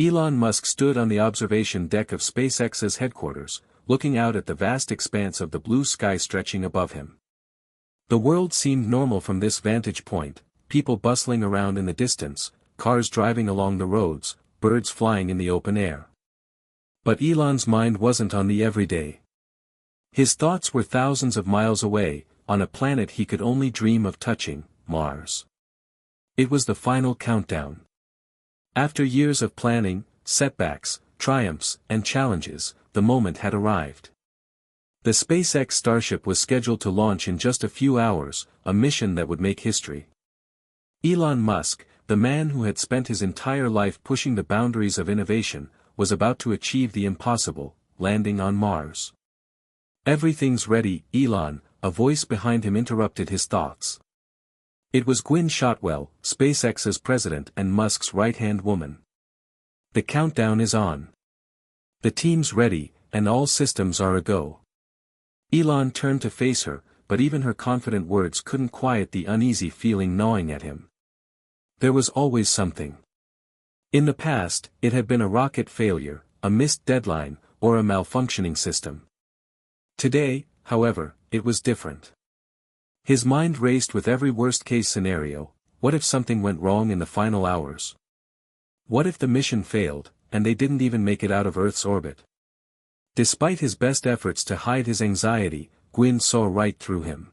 Elon Musk stood on the observation deck of SpaceX's headquarters, looking out at the vast expanse of the blue sky stretching above him. The world seemed normal from this vantage point, people bustling around in the distance, cars driving along the roads, birds flying in the open air. But Elon's mind wasn't on the everyday. His thoughts were thousands of miles away, on a planet he could only dream of touching, Mars. It was the final countdown. After years of planning, setbacks, triumphs, and challenges, the moment had arrived. The SpaceX Starship was scheduled to launch in just a few hours, a mission that would make history. Elon Musk, the man who had spent his entire life pushing the boundaries of innovation, was about to achieve the impossible, landing on Mars. "Everything's ready, Elon," a voice behind him interrupted his thoughts. It was Gwynne Shotwell, SpaceX's president and Musk's right-hand woman. "The countdown is on. The team's ready, and all systems are a-go." Elon turned to face her, but even her confident words couldn't quiet the uneasy feeling gnawing at him. There was always something. In the past, it had been a rocket failure, a missed deadline, or a malfunctioning system. Today, however, it was different. His mind raced with every worst-case scenario. What if something went wrong in the final hours? What if the mission failed, and they didn't even make it out of Earth's orbit? Despite his best efforts to hide his anxiety, Gwynne saw right through him.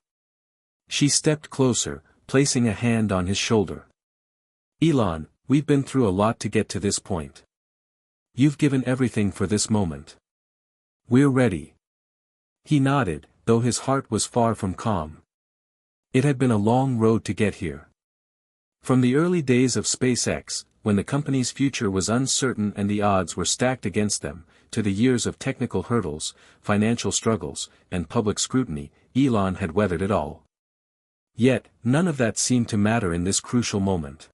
She stepped closer, placing a hand on his shoulder. "Elon, we've been through a lot to get to this point. You've given everything for this moment. We're ready." He nodded, though his heart was far from calm. It had been a long road to get here. From the early days of SpaceX, when the company's future was uncertain and the odds were stacked against them, to the years of technical hurdles, financial struggles, and public scrutiny, Elon had weathered it all. Yet, none of that seemed to matter in this crucial moment.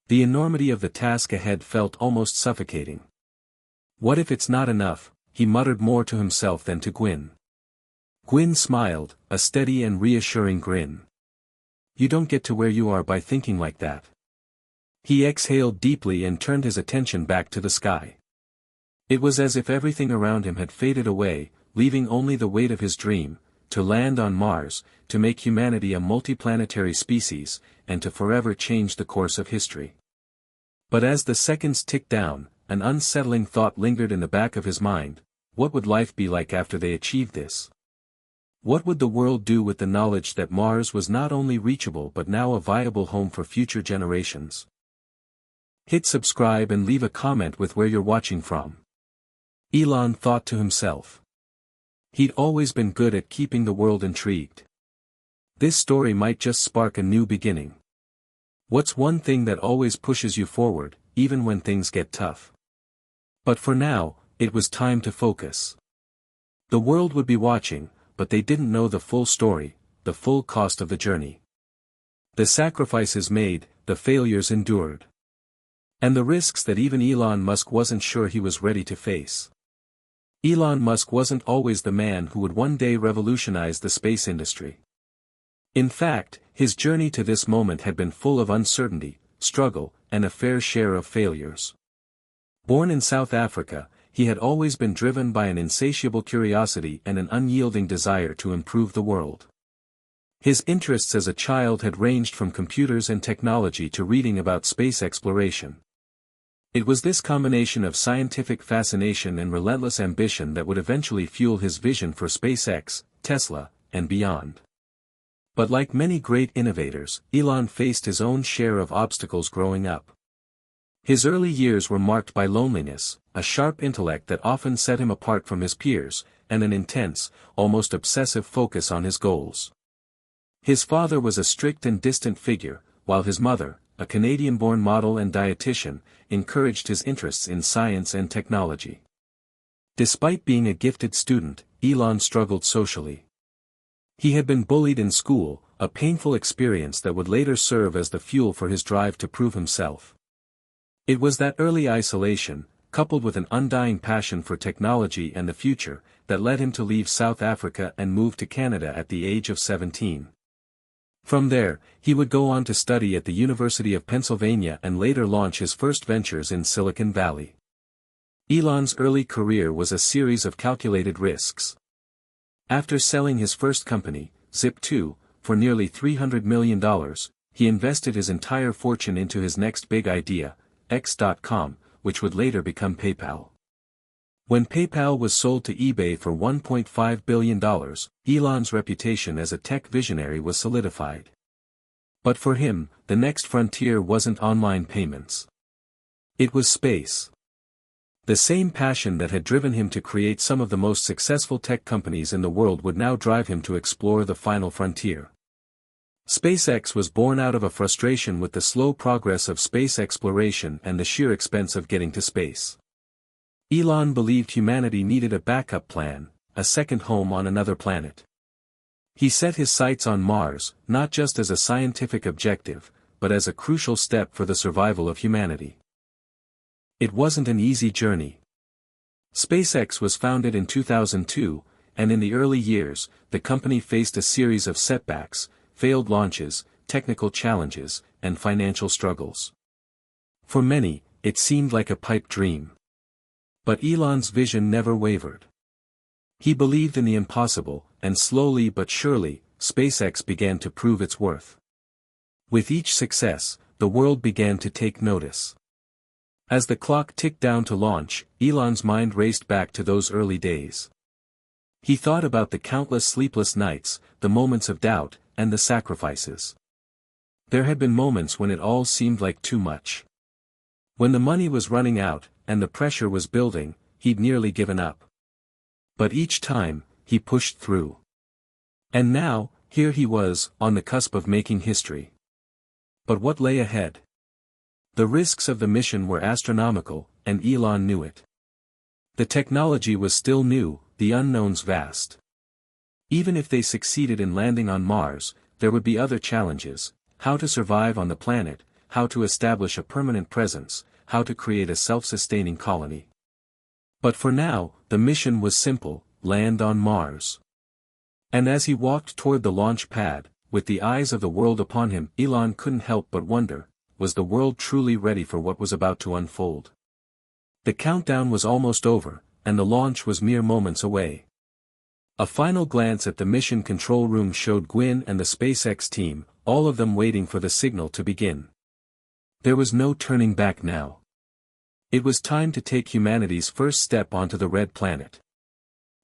The enormity of the task ahead felt almost suffocating. "What if it's not enough?" he muttered, more to himself than to Gwynne. Gwynne smiled, a steady and reassuring grin. "You don't get to where you are by thinking like that." He exhaled deeply and turned his attention back to the sky. It was as if everything around him had faded away, leaving only the weight of his dream, to land on Mars, to make humanity a multiplanetary species, and to forever change the course of history. But as the seconds ticked down, an unsettling thought lingered in the back of his mind: what would life be like after they achieved this? What would the world do with the knowledge that Mars was not only reachable but now a viable home for future generations? Hit subscribe and leave a comment with where you're watching from. Elon thought to himself. He'd always been good at keeping the world intrigued. This story might just spark a new beginning. What's one thing that always pushes you forward, even when things get tough? But for now, it was time to focus. The world would be watching, but they didn't know the full story, the full cost of the journey. The sacrifices made, the failures endured. And the risks that even Elon Musk wasn't sure he was ready to face. Elon Musk wasn't always the man who would one day revolutionize the space industry. In fact, his journey to this moment had been full of uncertainty, struggle, and a fair share of failures. Born in South Africa, he had always been driven by an insatiable curiosity and an unyielding desire to improve the world. His interests as a child had ranged from computers and technology to reading about space exploration. It was this combination of scientific fascination and relentless ambition that would eventually fuel his vision for SpaceX, Tesla, and beyond. But like many great innovators, Elon faced his own share of obstacles growing up. His early years were marked by loneliness, a sharp intellect that often set him apart from his peers, and an intense, almost obsessive focus on his goals. His father was a strict and distant figure, while his mother, a Canadian-born model and dietitian, encouraged his interests in science and technology. Despite being a gifted student, Elon struggled socially. He had been bullied in school, a painful experience that would later serve as the fuel for his drive to prove himself. It was that early isolation, coupled with an undying passion for technology and the future, that led him to leave South Africa and move to Canada at the age of 17. From there, he would go on to study at the University of Pennsylvania and later launch his first ventures in Silicon Valley. Elon's early career was a series of calculated risks. After selling his first company, Zip2, for nearly $300 million, he invested his entire fortune into his next big idea, X.com, which would later become PayPal. When PayPal was sold to eBay for $1.5 billion, Elon's reputation as a tech visionary was solidified. But for him, the next frontier wasn't online payments. It was space. The same passion that had driven him to create some of the most successful tech companies in the world would now drive him to explore the final frontier. SpaceX was born out of a frustration with the slow progress of space exploration and the sheer expense of getting to space. Elon believed humanity needed a backup plan, a second home on another planet. He set his sights on Mars, not just as a scientific objective, but as a crucial step for the survival of humanity. It wasn't an easy journey. SpaceX was founded in 2002, and in the early years, the company faced a series of setbacks, failed launches, technical challenges, and financial struggles. For many, it seemed like a pipe dream. But Elon's vision never wavered. He believed in the impossible, and slowly but surely, SpaceX began to prove its worth. With each success, the world began to take notice. As the clock ticked down to launch, Elon's mind raced back to those early days. He thought about the countless sleepless nights, the moments of doubt, and the sacrifices. There had been moments when it all seemed like too much. When the money was running out, and the pressure was building, he'd nearly given up. But each time, he pushed through. And now, here he was, on the cusp of making history. But what lay ahead? The risks of the mission were astronomical, and Elon knew it. The technology was still new, the unknowns vast. Even if they succeeded in landing on Mars, there would be other challenges: how to survive on the planet, how to establish a permanent presence, how to create a self-sustaining colony. But for now, the mission was simple: land on Mars. And as he walked toward the launch pad, with the eyes of the world upon him, Elon couldn't help but wonder, was the world truly ready for what was about to unfold? The countdown was almost over, and the launch was mere moments away. A final glance at the mission control room showed Gwynn and the SpaceX team, all of them waiting for the signal to begin. There was no turning back now. It was time to take humanity's first step onto the red planet.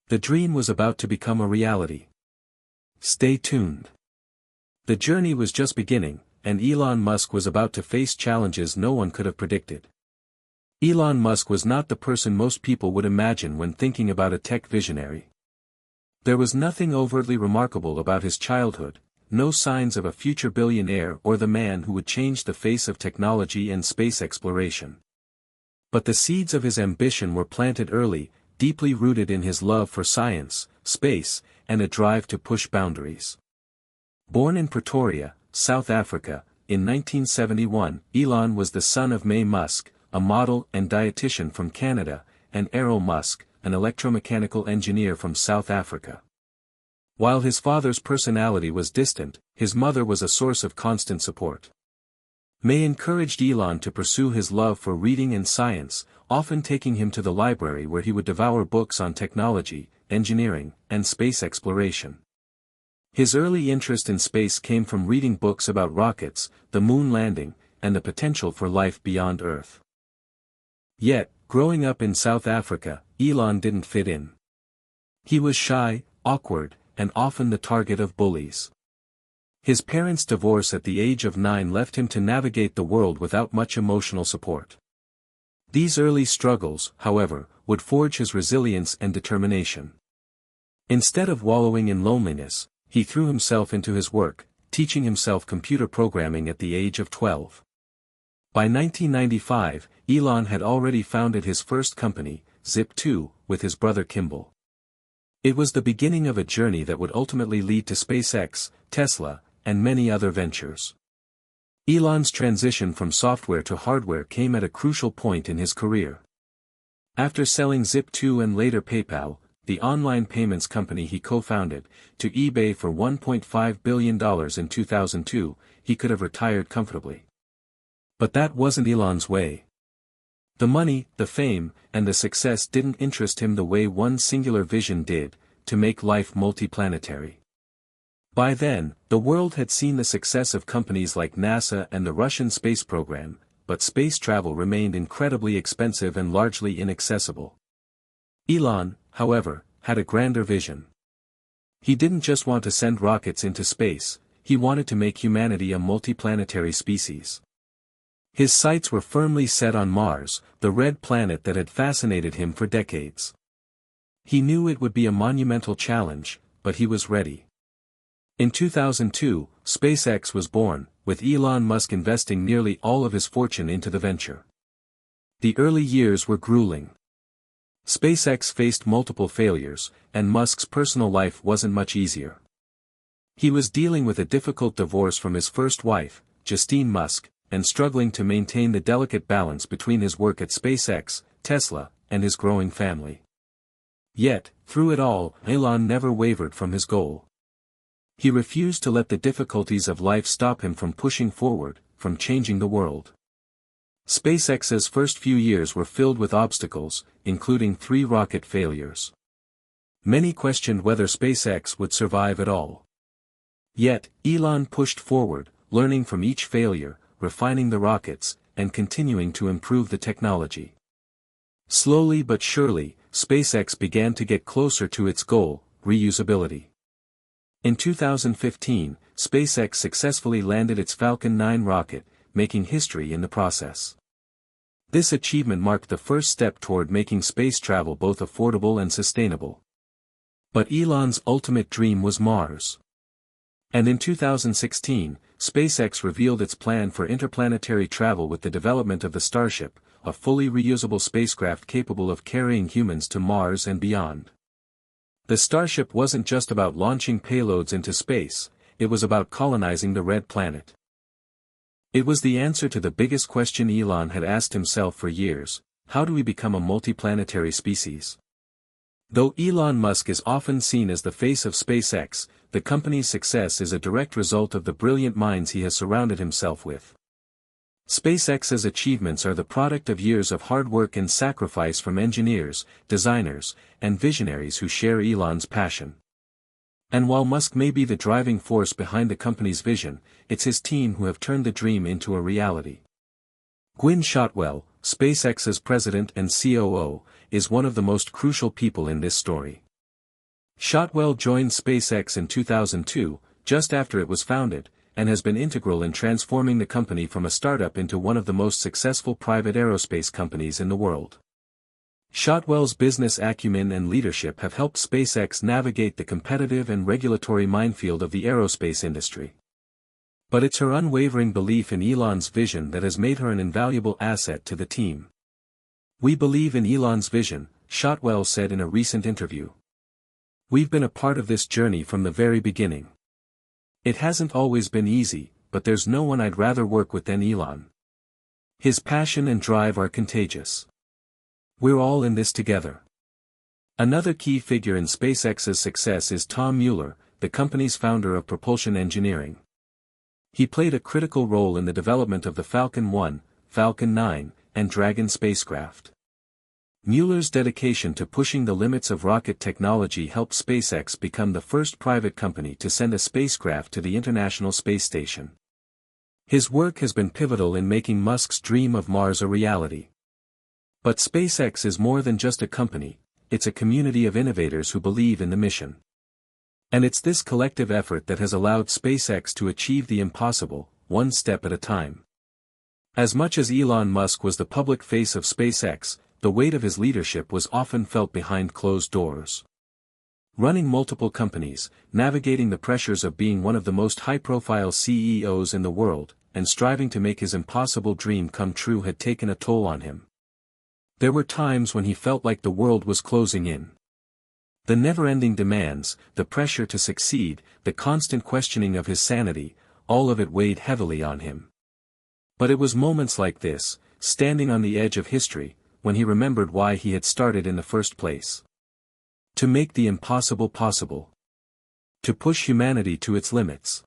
The dream was about to become a reality. Stay tuned. The journey was just beginning, and Elon Musk was about to face challenges no one could have predicted. Elon Musk was not the person most people would imagine when thinking about a tech visionary. There was nothing overtly remarkable about his childhood, no signs of a future billionaire or the man who would change the face of technology and space exploration. But the seeds of his ambition were planted early, deeply rooted in his love for science, space, and a drive to push boundaries. Born in Pretoria, South Africa, in 1971, Elon was the son of May Musk, a model and dietitian from Canada, and Errol Musk, an electromechanical engineer from South Africa. While his father's personality was distant, his mother was a source of constant support. May encouraged Elon to pursue his love for reading and science, often taking him to the library where he would devour books on technology, engineering, and space exploration. His early interest in space came from reading books about rockets, the moon landing, and the potential for life beyond Earth. Yet, growing up in South Africa, Elon didn't fit in. He was shy, awkward, and often the target of bullies. His parents' divorce at the age of 9 left him to navigate the world without much emotional support. These early struggles, however, would forge his resilience and determination. Instead of wallowing in loneliness, he threw himself into his work, teaching himself computer programming at the age of 12. By 1995, Elon had already founded his first company, Zip2, with his brother Kimball. It was the beginning of a journey that would ultimately lead to SpaceX, Tesla, and many other ventures. Elon's transition from software to hardware came at a crucial point in his career. After selling Zip2 and later PayPal, the online payments company he co-founded, to eBay for $1.5 billion in 2002, he could have retired comfortably. But that wasn't Elon's way. The money, the fame, and the success didn't interest him the way one singular vision did, to make life multiplanetary. By then, the world had seen the success of companies like NASA and the Russian space program, but space travel remained incredibly expensive and largely inaccessible. Elon, however, had a grander vision. He didn't just want to send rockets into space, he wanted to make humanity a multiplanetary species. His sights were firmly set on Mars, the red planet that had fascinated him for decades. He knew it would be a monumental challenge, but he was ready. In 2002, SpaceX was born, with Elon Musk investing nearly all of his fortune into the venture. The early years were grueling. SpaceX faced multiple failures, and Musk's personal life wasn't much easier. He was dealing with a difficult divorce from his first wife, Justine Musk, and struggling to maintain the delicate balance between his work at SpaceX, Tesla, and his growing family. Yet, through it all, Elon never wavered from his goal. He refused to let the difficulties of life stop him from pushing forward, from changing the world. SpaceX's first few years were filled with obstacles, including 3 rocket failures. Many questioned whether SpaceX would survive at all. Yet, Elon pushed forward, learning from each failure, refining the rockets, and continuing to improve the technology. Slowly but surely, SpaceX began to get closer to its goal, reusability. In 2015, SpaceX successfully landed its Falcon 9 rocket, making history in the process. This achievement marked the first step toward making space travel both affordable and sustainable. But Elon's ultimate dream was Mars. And in 2016, SpaceX revealed its plan for interplanetary travel with the development of the Starship, a fully reusable spacecraft capable of carrying humans to Mars and beyond. The Starship wasn't just about launching payloads into space, it was about colonizing the red planet. It was the answer to the biggest question Elon had asked himself for years: how do we become a multiplanetary species? Though Elon Musk is often seen as the face of SpaceX, the company's success is a direct result of the brilliant minds he has surrounded himself with. SpaceX's achievements are the product of years of hard work and sacrifice from engineers, designers, and visionaries who share Elon's passion. And while Musk may be the driving force behind the company's vision, it's his team who have turned the dream into a reality. Gwynne Shotwell, SpaceX's president and COO, is one of the most crucial people in this story. Shotwell joined SpaceX in 2002, just after it was founded, and has been integral in transforming the company from a startup into one of the most successful private aerospace companies in the world. Shotwell's business acumen and leadership have helped SpaceX navigate the competitive and regulatory minefield of the aerospace industry. But it's her unwavering belief in Elon's vision that has made her an invaluable asset to the team. "We believe in Elon's vision," Shotwell said in a recent interview. "We've been a part of this journey from the very beginning. It hasn't always been easy, but there's no one I'd rather work with than Elon. His passion and drive are contagious. We're all in this together." Another key figure in SpaceX's success is Tom Mueller, the company's founder of propulsion engineering. He played a critical role in the development of the Falcon 1, Falcon 9, and Dragon spacecraft. Mueller's dedication to pushing the limits of rocket technology helped SpaceX become the first private company to send a spacecraft to the International Space Station. His work has been pivotal in making Musk's dream of Mars a reality. But SpaceX is more than just a company, it's a community of innovators who believe in the mission. And it's this collective effort that has allowed SpaceX to achieve the impossible, one step at a time. As much as Elon Musk was the public face of SpaceX, the weight of his leadership was often felt behind closed doors. Running multiple companies, navigating the pressures of being one of the most high-profile CEOs in the world, and striving to make his impossible dream come true had taken a toll on him. There were times when he felt like the world was closing in. The never-ending demands, the pressure to succeed, the constant questioning of his sanity, all of it weighed heavily on him. But it was moments like this, standing on the edge of history, when he remembered why he had started in the first place. To make the impossible possible. To push humanity to its limits.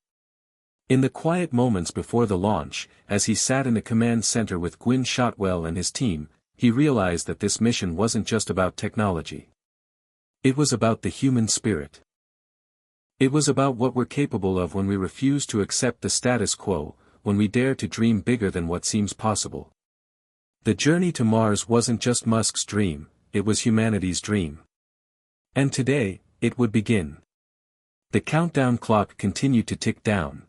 In the quiet moments before the launch, as he sat in the command center with Gwynne Shotwell and his team, he realized that this mission wasn't just about technology. It was about the human spirit. It was about what we're capable of when we refuse to accept the status quo, when we dare to dream bigger than what seems possible. The journey to Mars wasn't just Musk's dream, it was humanity's dream. And today, it would begin. The countdown clock continued to tick down.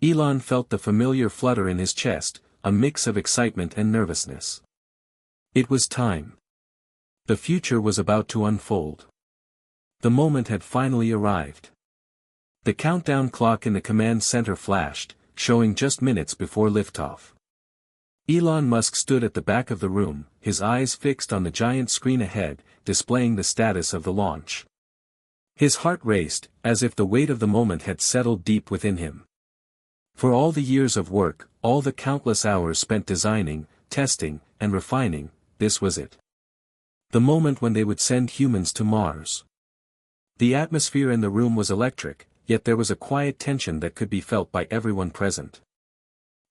Elon felt the familiar flutter in his chest, a mix of excitement and nervousness. It was time. The future was about to unfold. The moment had finally arrived. The countdown clock in the command center flashed, showing just minutes before liftoff. Elon Musk stood at the back of the room, his eyes fixed on the giant screen ahead, displaying the status of the launch. His heart raced, as if the weight of the moment had settled deep within him. For all the years of work, all the countless hours spent designing, testing, and refining, this was it. The moment when they would send humans to Mars. The atmosphere in the room was electric, yet there was a quiet tension that could be felt by everyone present.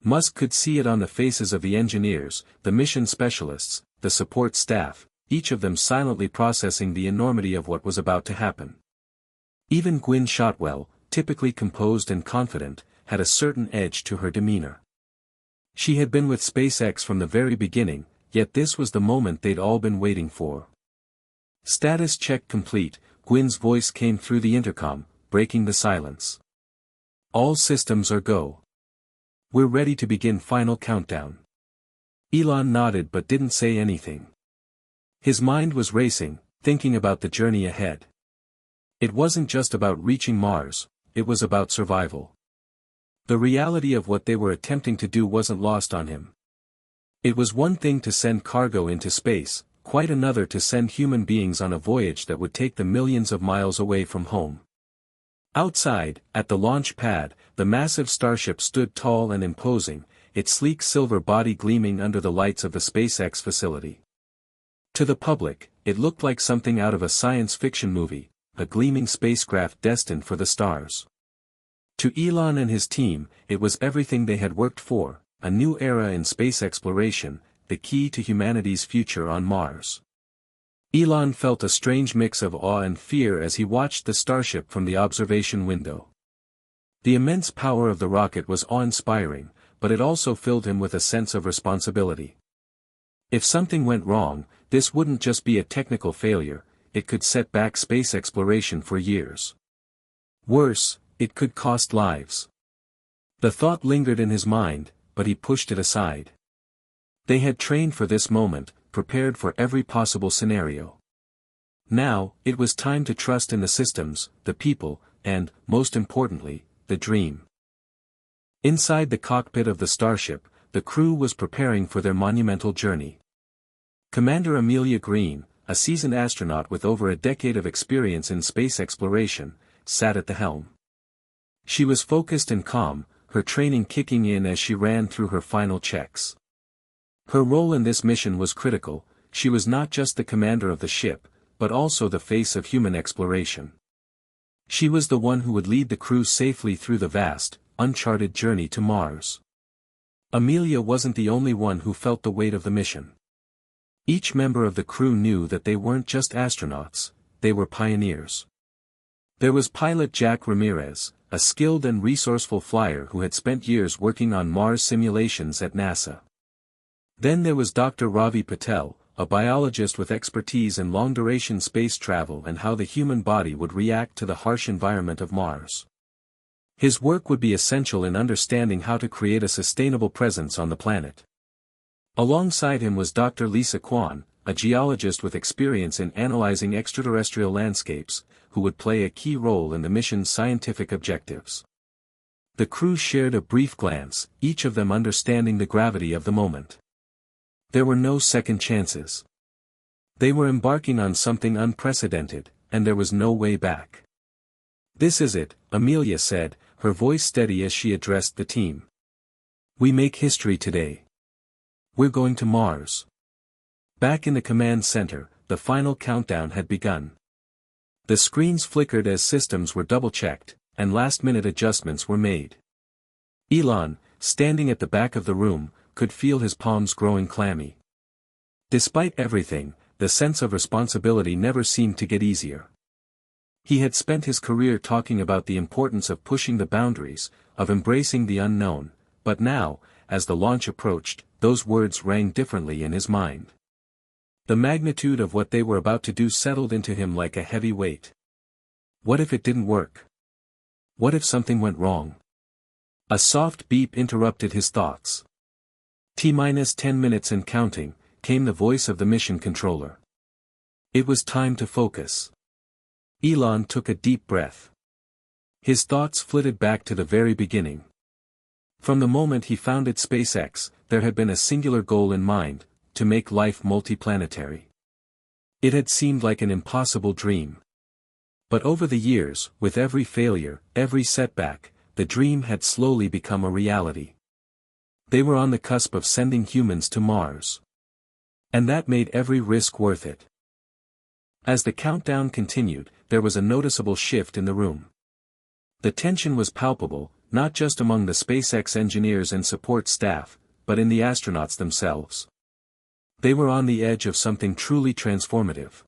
Musk could see it on the faces of the engineers, the mission specialists, the support staff, each of them silently processing the enormity of what was about to happen. Even Gwynne Shotwell, typically composed and confident, had a certain edge to her demeanor. She had been with SpaceX from the very beginning, yet this was the moment they'd all been waiting for. Status check complete, Gwynne's voice came through the intercom, breaking the silence. All systems are go. We're ready to begin final countdown. Elon nodded but didn't say anything. His mind was racing, thinking about the journey ahead. It wasn't just about reaching Mars, it was about survival. The reality of what they were attempting to do wasn't lost on him. It was one thing to send cargo into space, quite another to send human beings on a voyage that would take them millions of miles away from home. Outside, at the launch pad, the massive starship stood tall and imposing, its sleek silver body gleaming under the lights of the SpaceX facility. To the public, it looked like something out of a science fiction movie, a gleaming spacecraft destined for the stars. To Elon and his team, it was everything they had worked for, a new era in space exploration, the key to humanity's future on Mars. Elon felt a strange mix of awe and fear as he watched the starship from the observation window. The immense power of the rocket was awe-inspiring, but it also filled him with a sense of responsibility. If something went wrong, this wouldn't just be a technical failure, it could set back space exploration for years. Worse, it could cost lives. The thought lingered in his mind, but he pushed it aside. They had trained for this moment, prepared for every possible scenario. Now, it was time to trust in the systems, the people, and, most importantly, the dream. Inside the cockpit of the starship, the crew was preparing for their monumental journey. Commander Amelia Green, a seasoned astronaut with over a decade of experience in space exploration, sat at the helm. She was focused and calm, her training kicking in as she ran through her final checks. Her role in this mission was critical. She was not just the commander of the ship, but also the face of human exploration. She was the one who would lead the crew safely through the vast, uncharted journey to Mars. Amelia wasn't the only one who felt the weight of the mission. Each member of the crew knew that they weren't just astronauts, they were pioneers. There was pilot Jack Ramirez, a skilled and resourceful flyer who had spent years working on Mars simulations at NASA. Then there was Dr. Ravi Patel, a biologist with expertise in long-duration space travel and how the human body would react to the harsh environment of Mars. His work would be essential in understanding how to create a sustainable presence on the planet. Alongside him was Dr. Lisa Kwan, a geologist with experience in analyzing extraterrestrial landscapes, who would play a key role in the mission's scientific objectives. The crew shared a brief glance, each of them understanding the gravity of the moment. There were no second chances. They were embarking on something unprecedented, and there was no way back. "This is it," Amelia said, her voice steady as she addressed the team. "We make history today. We're going to Mars." Back in the command center, the final countdown had begun. The screens flickered as systems were double-checked, and last-minute adjustments were made. Elon, standing at the back of the room, could feel his palms growing clammy. Despite everything, the sense of responsibility never seemed to get easier. He had spent his career talking about the importance of pushing the boundaries, of embracing the unknown, but now, as the launch approached, those words rang differently in his mind. The magnitude of what they were about to do settled into him like a heavy weight. What if it didn't work? What if something went wrong? A soft beep interrupted his thoughts. T-10 minutes and counting, came the voice of the mission controller. It was time to focus. Elon took a deep breath. His thoughts flitted back to the very beginning. From the moment he founded SpaceX, there had been a singular goal in mind: to make life multiplanetary. It had seemed like an impossible dream. But over the years, with every failure, every setback, the dream had slowly become a reality. They were on the cusp of sending humans to Mars. And that made every risk worth it. As the countdown continued, there was a noticeable shift in the room. The tension was palpable, not just among the SpaceX engineers and support staff, but in the astronauts themselves. They were on the edge of something truly transformative.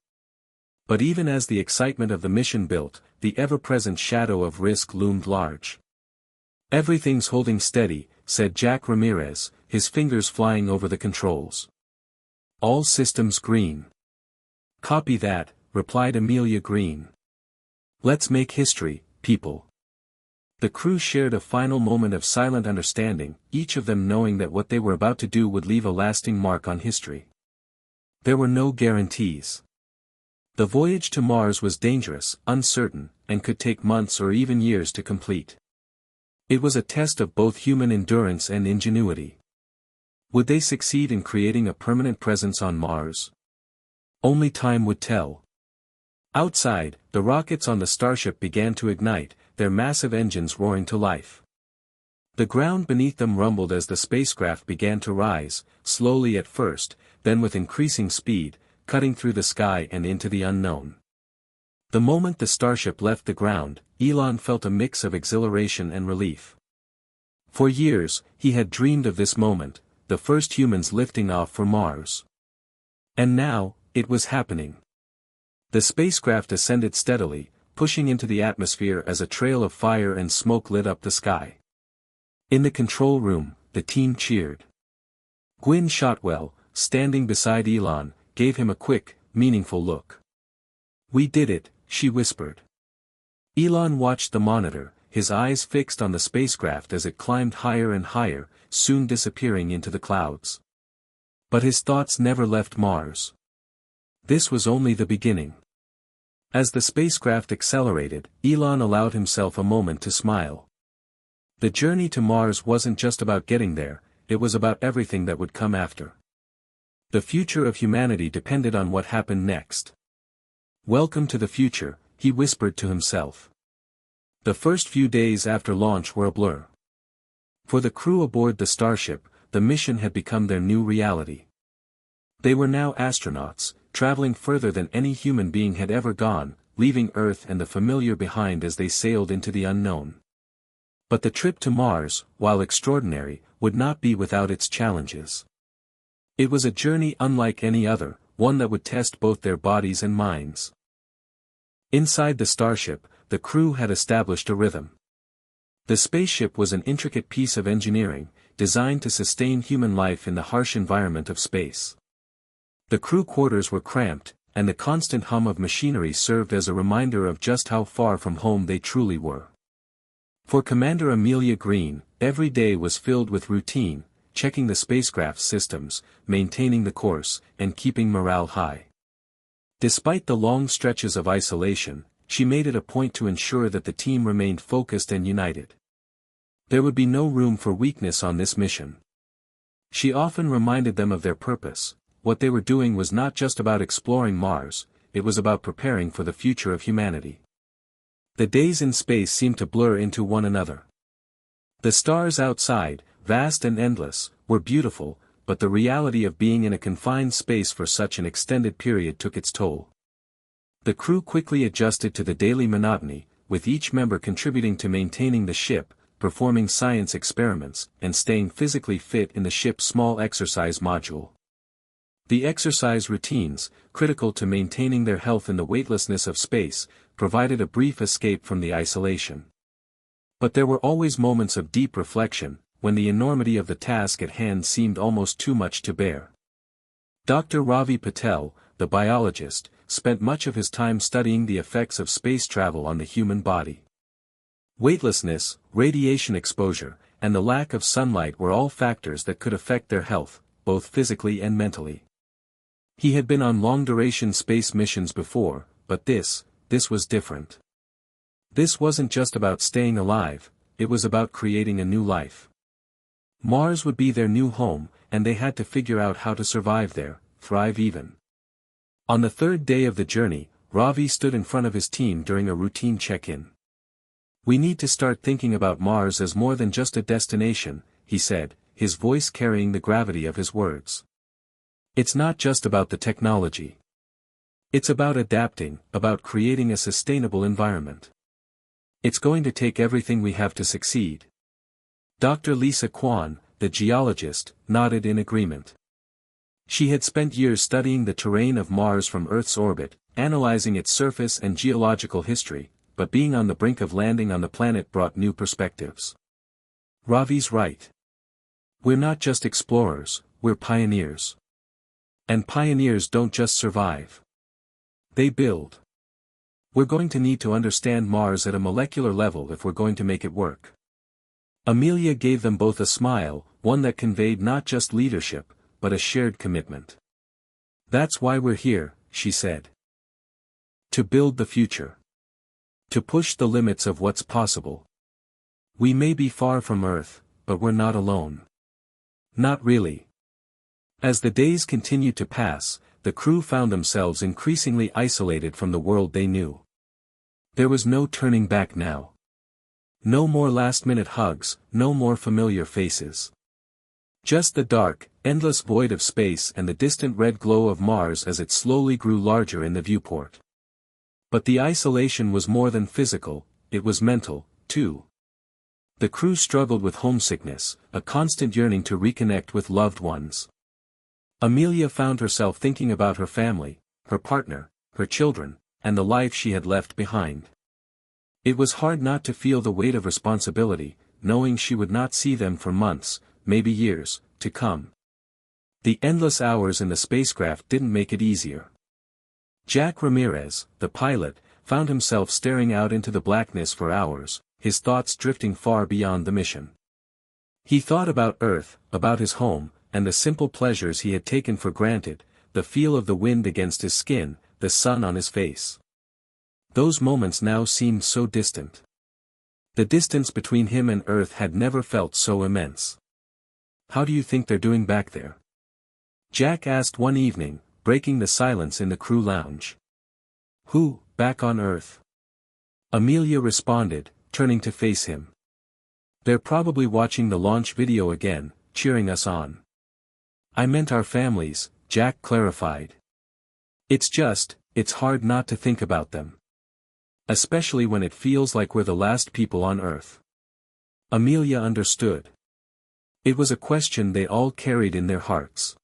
But even as the excitement of the mission built, the ever-present shadow of risk loomed large. "Everything's holding steady," said Jack Ramirez, his fingers flying over the controls. "All systems green." "Copy that," replied Amelia Green. "Let's make history, people." The crew shared a final moment of silent understanding, each of them knowing that what they were about to do would leave a lasting mark on history. There were no guarantees. The voyage to Mars was dangerous, uncertain, and could take months or even years to complete. It was a test of both human endurance and ingenuity. Would they succeed in creating a permanent presence on Mars? Only time would tell. Outside, the rockets on the Starship began to ignite, their massive engines roaring to life. The ground beneath them rumbled as the spacecraft began to rise, slowly at first, then with increasing speed, cutting through the sky and into the unknown. The moment the Starship left the ground, Elon felt a mix of exhilaration and relief. For years, he had dreamed of this moment, the first humans lifting off for Mars. And now, it was happening. The spacecraft ascended steadily, pushing into the atmosphere as a trail of fire and smoke lit up the sky. In the control room, the team cheered. Gwynne Shotwell, standing beside Elon, gave him a quick, meaningful look. "We did it," she whispered. Elon watched the monitor, his eyes fixed on the spacecraft as it climbed higher and higher, soon disappearing into the clouds. But his thoughts never left Mars. This was only the beginning. As the spacecraft accelerated, Elon allowed himself a moment to smile. The journey to Mars wasn't just about getting there, it was about everything that would come after. The future of humanity depended on what happened next. "Welcome to the future," he whispered to himself. The first few days after launch were a blur. For the crew aboard the Starship, the mission had become their new reality. They were now astronauts, traveling further than any human being had ever gone, leaving Earth and the familiar behind as they sailed into the unknown. But the trip to Mars, while extraordinary, would not be without its challenges. It was a journey unlike any other, one that would test both their bodies and minds. Inside the Starship, the crew had established a rhythm. The spaceship was an intricate piece of engineering, designed to sustain human life in the harsh environment of space. The crew quarters were cramped, and the constant hum of machinery served as a reminder of just how far from home they truly were. For Commander Amelia Green, every day was filled with routine, checking the spacecraft's systems, maintaining the course, and keeping morale high. Despite the long stretches of isolation, she made it a point to ensure that the team remained focused and united. There would be no room for weakness on this mission. She often reminded them of their purpose. What they were doing was not just about exploring Mars, it was about preparing for the future of humanity. The days in space seemed to blur into one another. The stars outside, vast and endless, were beautiful, but the reality of being in a confined space for such an extended period took its toll. The crew quickly adjusted to the daily monotony, with each member contributing to maintaining the ship, performing science experiments, and staying physically fit in the ship's small exercise module. The exercise routines, critical to maintaining their health in the weightlessness of space, provided a brief escape from the isolation. But there were always moments of deep reflection, when the enormity of the task at hand seemed almost too much to bear. Dr. Ravi Patel, the biologist, spent much of his time studying the effects of space travel on the human body. Weightlessness, radiation exposure, and the lack of sunlight were all factors that could affect their health, both physically and mentally. He had been on long-duration space missions before, but this was different. This wasn't just about staying alive, it was about creating a new life. Mars would be their new home, and they had to figure out how to survive there, thrive even. On the third day of the journey, Ravi stood in front of his team during a routine check-in. "We need to start thinking about Mars as more than just a destination," he said, his voice carrying the gravity of his words. "It's not just about the technology. It's about adapting, about creating a sustainable environment. It's going to take everything we have to succeed." Dr. Lisa Kwan, the geologist, nodded in agreement. She had spent years studying the terrain of Mars from Earth's orbit, analyzing its surface and geological history, but being on the brink of landing on the planet brought new perspectives. "Ravi's right. We're not just explorers, we're pioneers. And pioneers don't just survive. They build. We're going to need to understand Mars at a molecular level if we're going to make it work." Amelia gave them both a smile, one that conveyed not just leadership, but a shared commitment. "That's why we're here," she said. "To build the future. To push the limits of what's possible. We may be far from Earth, but we're not alone." Not really. As the days continued to pass, the crew found themselves increasingly isolated from the world they knew. There was no turning back now. No more last-minute hugs, no more familiar faces. Just the dark, endless void of space and the distant red glow of Mars as it slowly grew larger in the viewport. But the isolation was more than physical, it was mental, too. The crew struggled with homesickness, a constant yearning to reconnect with loved ones. Amelia found herself thinking about her family, her partner, her children, and the life she had left behind. It was hard not to feel the weight of responsibility, knowing she would not see them for months, maybe years, to come. The endless hours in the spacecraft didn't make it easier. Jack Ramirez, the pilot, found himself staring out into the blackness for hours, his thoughts drifting far beyond the mission. He thought about Earth, about his home, and the simple pleasures he had taken for granted, the feel of the wind against his skin, the sun on his face. Those moments now seemed so distant. The distance between him and Earth had never felt so immense. "How do you think they're doing back there?" Jack asked one evening, breaking the silence in the crew lounge. "Who, back on Earth?" Amelia responded, turning to face him. "They're probably watching the launch video again, cheering us on." "I meant our families," Jack clarified. It's hard not to think about them. Especially when it feels like we're the last people on Earth." Amelia understood. It was a question they all carried in their hearts.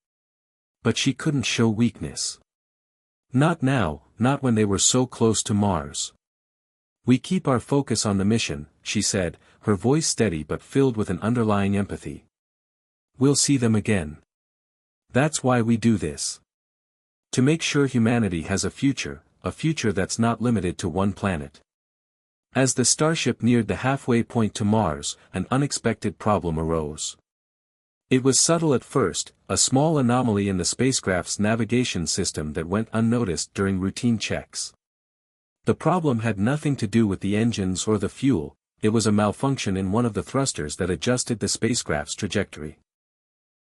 But she couldn't show weakness. Not now, not when they were so close to Mars. "We keep our focus on the mission," she said, her voice steady but filled with an underlying empathy. "We'll see them again. That's why we do this. To make sure humanity has a future that's not limited to one planet." As the starship neared the halfway point to Mars, an unexpected problem arose. It was subtle at first, a small anomaly in the spacecraft's navigation system that went unnoticed during routine checks. The problem had nothing to do with the engines or the fuel, it was a malfunction in one of the thrusters that adjusted the spacecraft's trajectory.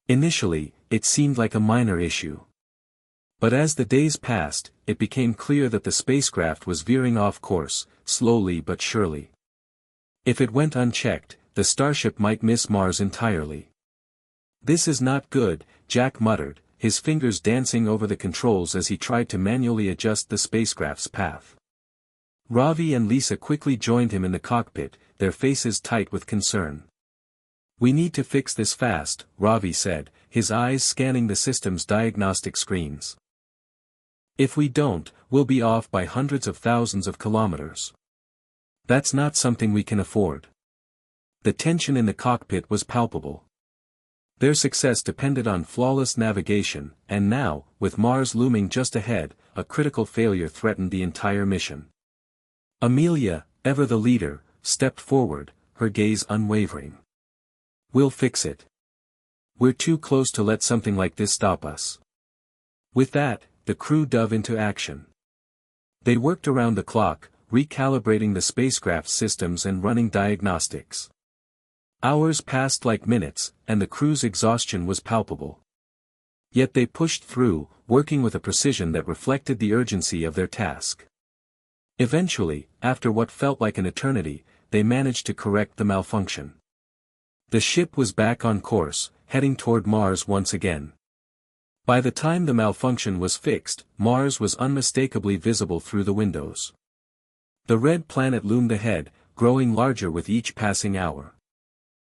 Initially, it seemed like a minor issue. But as the days passed, it became clear that the spacecraft was veering off course, slowly but surely. If it went unchecked, the starship might miss Mars entirely. "This is not good," Jack muttered, his fingers dancing over the controls as he tried to manually adjust the spacecraft's path. Ravi and Lisa quickly joined him in the cockpit, their faces tight with concern. "We need to fix this fast," Ravi said, his eyes scanning the system's diagnostic screens. "If we don't, we'll be off by hundreds of thousands of kilometers. That's not something we can afford." The tension in the cockpit was palpable. Their success depended on flawless navigation, and now, with Mars looming just ahead, a critical failure threatened the entire mission. Amelia, ever the leader, stepped forward, her gaze unwavering. "We'll fix it. We're too close to let something like this stop us." With that, the crew dove into action. They worked around the clock, recalibrating the spacecraft's systems and running diagnostics. Hours passed like minutes, and the crew's exhaustion was palpable. Yet they pushed through, working with a precision that reflected the urgency of their task. Eventually, after what felt like an eternity, they managed to correct the malfunction. The ship was back on course, heading toward Mars once again. By the time the malfunction was fixed, Mars was unmistakably visible through the windows. The red planet loomed ahead, growing larger with each passing hour.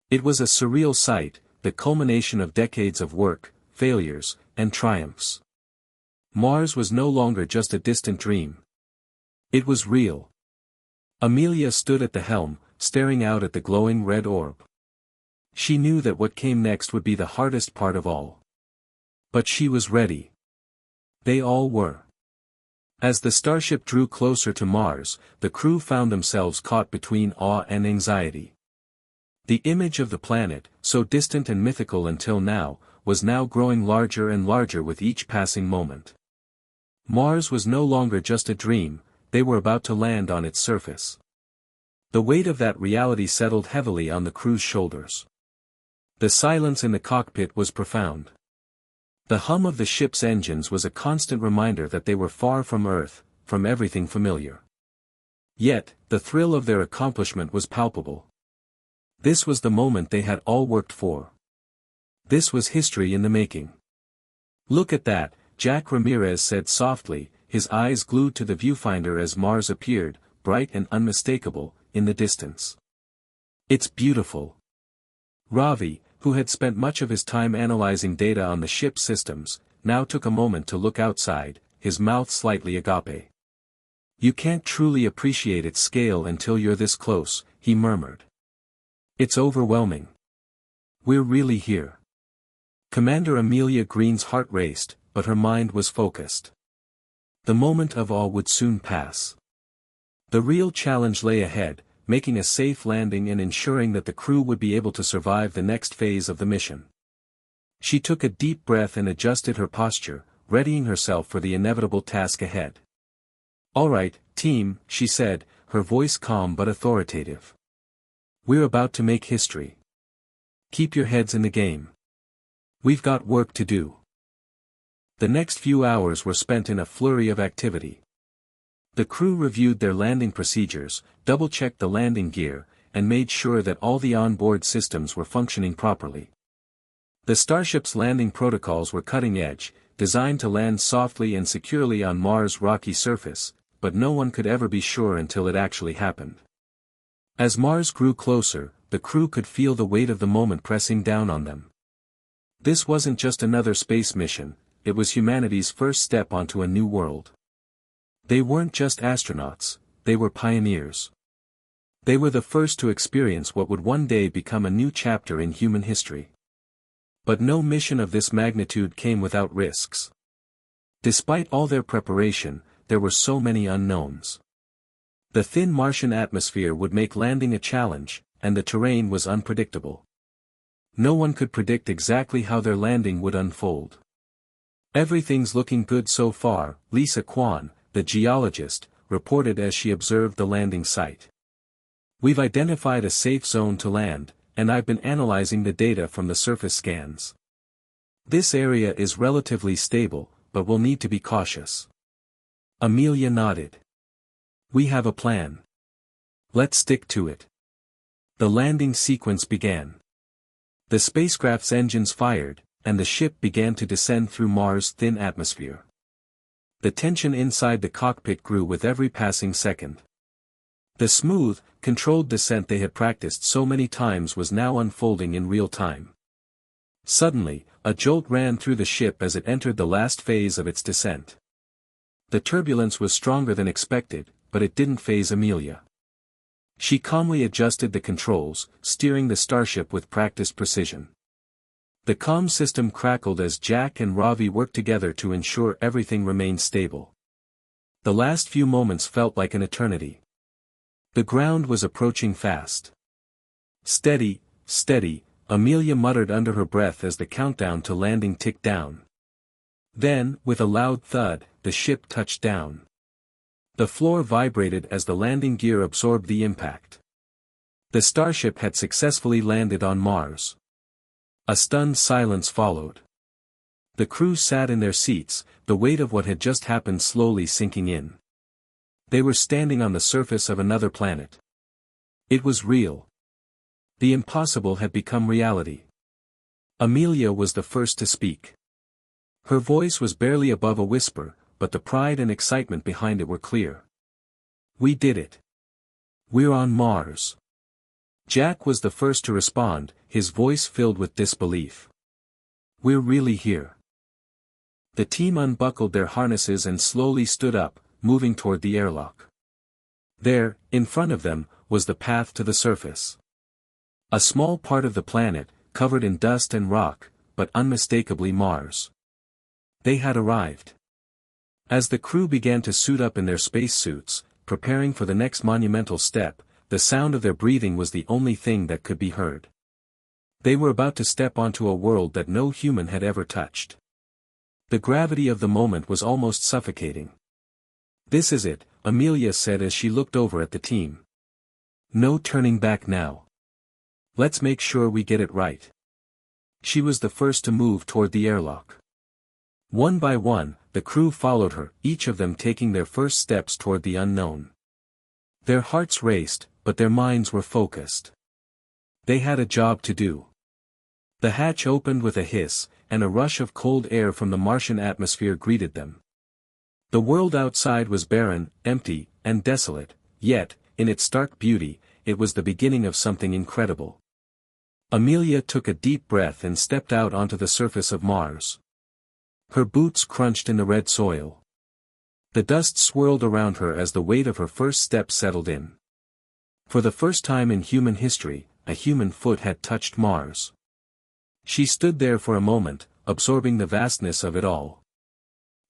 It was a surreal sight, the culmination of decades of work, failures, and triumphs. Mars was no longer just a distant dream. It was real. Amelia stood at the helm, staring out at the glowing red orb. She knew that what came next would be the hardest part of all. But she was ready. They all were. As the starship drew closer to Mars, the crew found themselves caught between awe and anxiety. The image of the planet, so distant and mythical until now, was now growing larger and larger with each passing moment. Mars was no longer just a dream, they were about to land on its surface. The weight of that reality settled heavily on the crew's shoulders. The silence in the cockpit was profound. The hum of the ship's engines was a constant reminder that they were far from Earth, from everything familiar. Yet, the thrill of their accomplishment was palpable. This was the moment they had all worked for. This was history in the making. "Look at that," Jack Ramirez said softly, his eyes glued to the viewfinder as Mars appeared, bright and unmistakable, in the distance. "It's beautiful." Ravi, who had spent much of his time analyzing data on the ship's systems, now took a moment to look outside, his mouth slightly agape. "You can't truly appreciate its scale until you're this close," he murmured. "It's overwhelming. We're really here." Commander Amelia Green's heart raced, but her mind was focused. The moment of awe would soon pass. The real challenge lay ahead, making a safe landing and ensuring that the crew would be able to survive the next phase of the mission. She took a deep breath and adjusted her posture, readying herself for the inevitable task ahead. "All right, team," she said, her voice calm but authoritative. "We're about to make history. Keep your heads in the game. We've got work to do." The next few hours were spent in a flurry of activity. The crew reviewed their landing procedures, double-checked the landing gear, and made sure that all the onboard systems were functioning properly. The starship's landing protocols were cutting-edge, designed to land softly and securely on Mars' rocky surface, but no one could ever be sure until it actually happened. As Mars grew closer, the crew could feel the weight of the moment pressing down on them. This wasn't just another space mission, it was humanity's first step onto a new world. They weren't just astronauts, they were pioneers. They were the first to experience what would one day become a new chapter in human history. But no mission of this magnitude came without risks. Despite all their preparation, there were so many unknowns. The thin Martian atmosphere would make landing a challenge, and the terrain was unpredictable. No one could predict exactly how their landing would unfold. "Everything's looking good so far," Lisa Kwan, the geologist, reported as she observed the landing site. "We've identified a safe zone to land, and I've been analyzing the data from the surface scans. This area is relatively stable, but we'll need to be cautious." Amelia nodded. "We have a plan. Let's stick to it." The landing sequence began. The spacecraft's engines fired, and the ship began to descend through Mars' thin atmosphere. The tension inside the cockpit grew with every passing second. The smooth, controlled descent they had practiced so many times was now unfolding in real time. Suddenly, a jolt ran through the ship as it entered the last phase of its descent. The turbulence was stronger than expected, but it didn't faze Amelia. She calmly adjusted the controls, steering the starship with practiced precision. The comm system crackled as Jack and Ravi worked together to ensure everything remained stable. The last few moments felt like an eternity. The ground was approaching fast. "Steady, steady," Amelia muttered under her breath as the countdown to landing ticked down. Then, with a loud thud, the ship touched down. The floor vibrated as the landing gear absorbed the impact. The starship had successfully landed on Mars. A stunned silence followed. The crew sat in their seats, the weight of what had just happened slowly sinking in. They were standing on the surface of another planet. It was real. The impossible had become reality. Amelia was the first to speak. Her voice was barely above a whisper, but the pride and excitement behind it were clear. "We did it. We're on Mars." Jack was the first to respond, his voice filled with disbelief. "We're really here." The team unbuckled their harnesses and slowly stood up, moving toward the airlock. There, in front of them, was the path to the surface. A small part of the planet, covered in dust and rock, but unmistakably Mars. They had arrived. As the crew began to suit up in their spacesuits, preparing for the next monumental step, the sound of their breathing was the only thing that could be heard. They were about to step onto a world that no human had ever touched. The gravity of the moment was almost suffocating. "This is it," Amelia said as she looked over at the team. "No turning back now. Let's make sure we get it right." She was the first to move toward the airlock. One by one, the crew followed her, each of them taking their first steps toward the unknown. Their hearts raced, but their minds were focused. They had a job to do. The hatch opened with a hiss, and a rush of cold air from the Martian atmosphere greeted them. The world outside was barren, empty, and desolate, yet, in its stark beauty, it was the beginning of something incredible. Amelia took a deep breath and stepped out onto the surface of Mars. Her boots crunched in the red soil. The dust swirled around her as the weight of her first step settled in. For the first time in human history, a human foot had touched Mars. She stood there for a moment, absorbing the vastness of it all.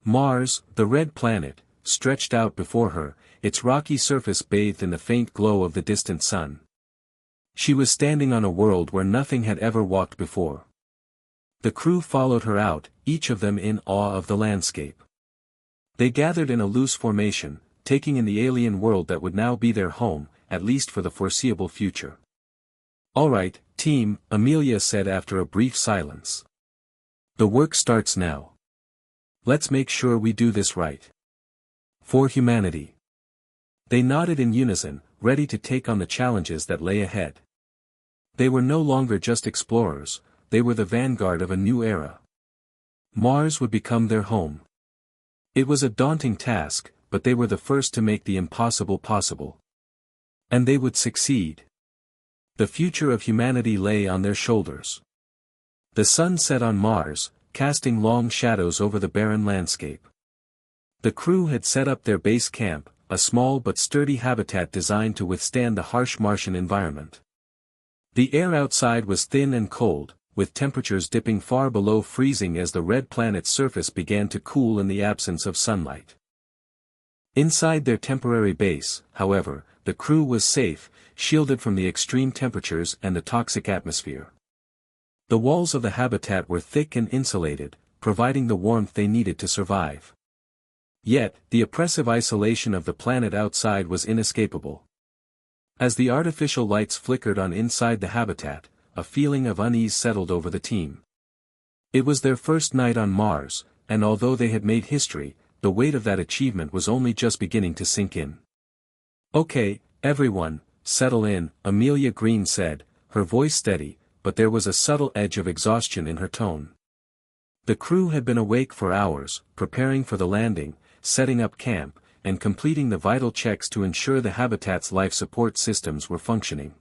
Mars, the red planet, stretched out before her, its rocky surface bathed in the faint glow of the distant sun. She was standing on a world where nothing had ever walked before. The crew followed her out, each of them in awe of the landscape. They gathered in a loose formation, taking in the alien world that would now be their home, at least for the foreseeable future. "All right, team," Amelia said after a brief silence. "The work starts now. Let's make sure we do this right. For humanity." They nodded in unison, ready to take on the challenges that lay ahead. They were no longer just explorers, they were the vanguard of a new era. Mars would become their home. It was a daunting task, but they were the first to make the impossible possible. And they would succeed. The future of humanity lay on their shoulders. The sun set on Mars, casting long shadows over the barren landscape. The crew had set up their base camp, a small but sturdy habitat designed to withstand the harsh Martian environment. The air outside was thin and cold, with temperatures dipping far below freezing as the red planet's surface began to cool in the absence of sunlight. Inside their temporary base, however, the crew was safe, shielded from the extreme temperatures and the toxic atmosphere. The walls of the habitat were thick and insulated, providing the warmth they needed to survive. Yet, the oppressive isolation of the planet outside was inescapable. As the artificial lights flickered on inside the habitat, a feeling of unease settled over the team. It was their first night on Mars, and although they had made history, the weight of that achievement was only just beginning to sink in. "Okay, everyone, settle in," Amelia Green said, her voice steady, but there was a subtle edge of exhaustion in her tone. The crew had been awake for hours, preparing for the landing, setting up camp, and completing the vital checks to ensure the habitat's life support systems were functioning.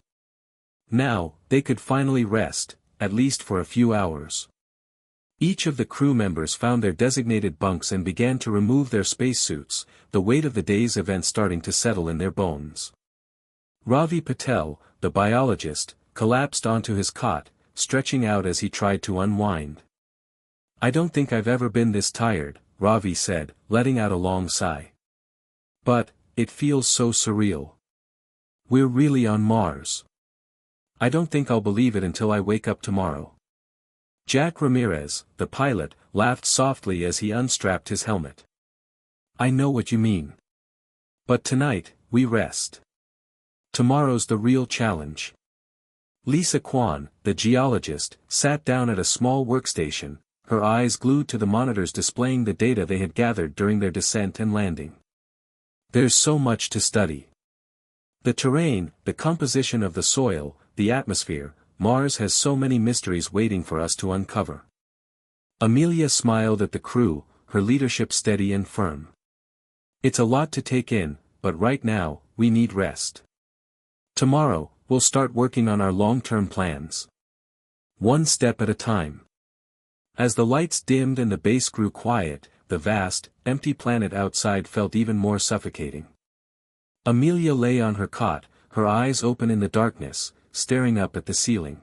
Now, they could finally rest, at least for a few hours. Each of the crew members found their designated bunks and began to remove their spacesuits, the weight of the day's event starting to settle in their bones. Ravi Patel, the biologist, collapsed onto his cot, stretching out as he tried to unwind. "I don't think I've ever been this tired," Ravi said, letting out a long sigh. "But, it feels so surreal. We're really on Mars. I don't think I'll believe it until I wake up tomorrow." Jack Ramirez, the pilot, laughed softly as he unstrapped his helmet. "I know what you mean. But tonight, we rest. Tomorrow's the real challenge." Lisa Kwan, the geologist, sat down at a small workstation, her eyes glued to the monitors displaying the data they had gathered during their descent and landing. "There's so much to study. The terrain, the composition of the soil, the atmosphere. Mars has so many mysteries waiting for us to uncover." Amelia smiled at the crew, her leadership steady and firm. "It's a lot to take in, but right now, we need rest. Tomorrow, we'll start working on our long-term plans. One step at a time." As the lights dimmed and the base grew quiet, the vast, empty planet outside felt even more suffocating. Amelia lay on her cot, her eyes open in the darkness, staring up at the ceiling.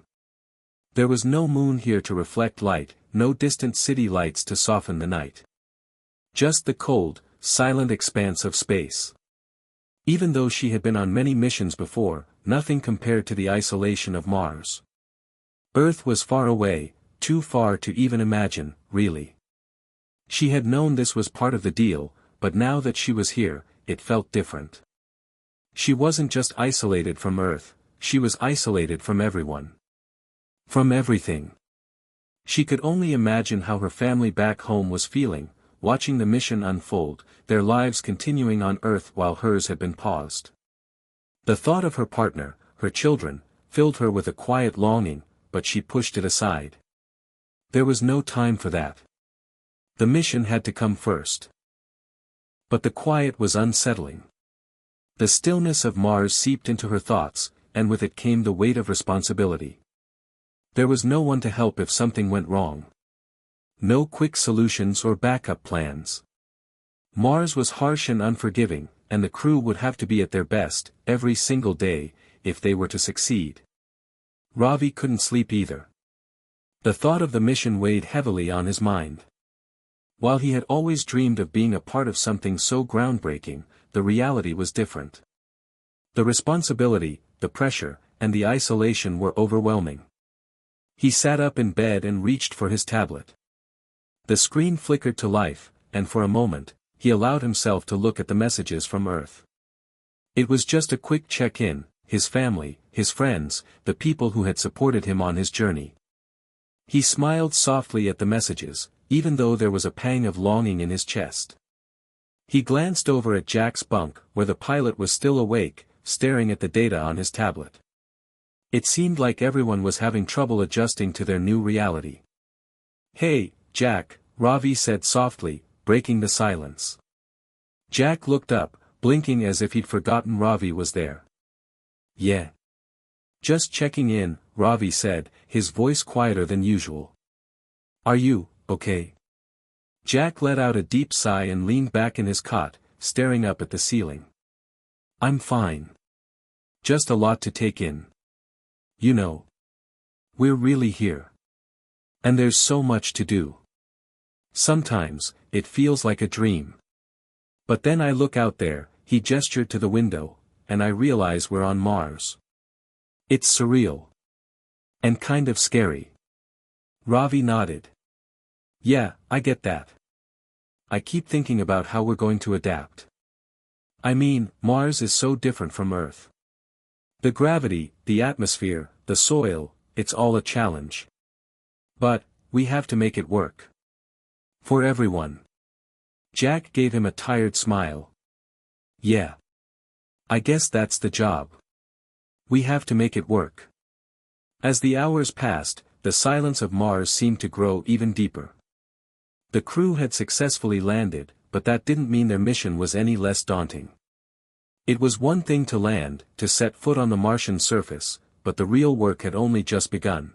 There was no moon here to reflect light, no distant city lights to soften the night. Just the cold, silent expanse of space. Even though she had been on many missions before, nothing compared to the isolation of Mars. Earth was far away, too far to even imagine, really. She had known this was part of the deal, but now that she was here, it felt different. She wasn't just isolated from Earth, she was isolated from everyone. From everything. She could only imagine how her family back home was feeling, watching the mission unfold, their lives continuing on Earth while hers had been paused. The thought of her partner, her children, filled her with a quiet longing, but she pushed it aside. There was no time for that. The mission had to come first. But the quiet was unsettling. The stillness of Mars seeped into her thoughts, and with it came the weight of responsibility. There was no one to help if something went wrong. No quick solutions or backup plans. Mars was harsh and unforgiving, and the crew would have to be at their best, every single day, if they were to succeed. Ravi couldn't sleep either. The thought of the mission weighed heavily on his mind. While he had always dreamed of being a part of something so groundbreaking, the reality was different. The responsibility, the pressure, and the isolation were overwhelming. He sat up in bed and reached for his tablet. The screen flickered to life, and for a moment, he allowed himself to look at the messages from Earth. It was just a quick check-in, his family, his friends, the people who had supported him on his journey. He smiled softly at the messages, even though there was a pang of longing in his chest. He glanced over at Jack's bunk, where the pilot was still awake, staring at the data on his tablet. It seemed like everyone was having trouble adjusting to their new reality. "Hey, Jack," Ravi said softly, breaking the silence. Jack looked up, blinking as if he'd forgotten Ravi was there. "Yeah. Just checking in," Ravi said, his voice quieter than usual. "Are you, okay?" Jack let out a deep sigh and leaned back in his cot, staring up at the ceiling. "I'm fine. Just a lot to take in. You know. We're really here. And there's so much to do. Sometimes, it feels like a dream. But then I look out there," he gestured to the window, "and I realize we're on Mars. It's surreal. And kind of scary." Ravi nodded. "Yeah, I get that. I keep thinking about how we're going to adapt. I mean, Mars is so different from Earth. The gravity, the atmosphere, the soil, it's all a challenge. But, we have to make it work. For everyone." Jack gave him a tired smile. "Yeah. I guess that's the job. We have to make it work." As the hours passed, the silence of Mars seemed to grow even deeper. The crew had successfully landed, but that didn't mean their mission was any less daunting. It was one thing to land, to set foot on the Martian surface, but the real work had only just begun.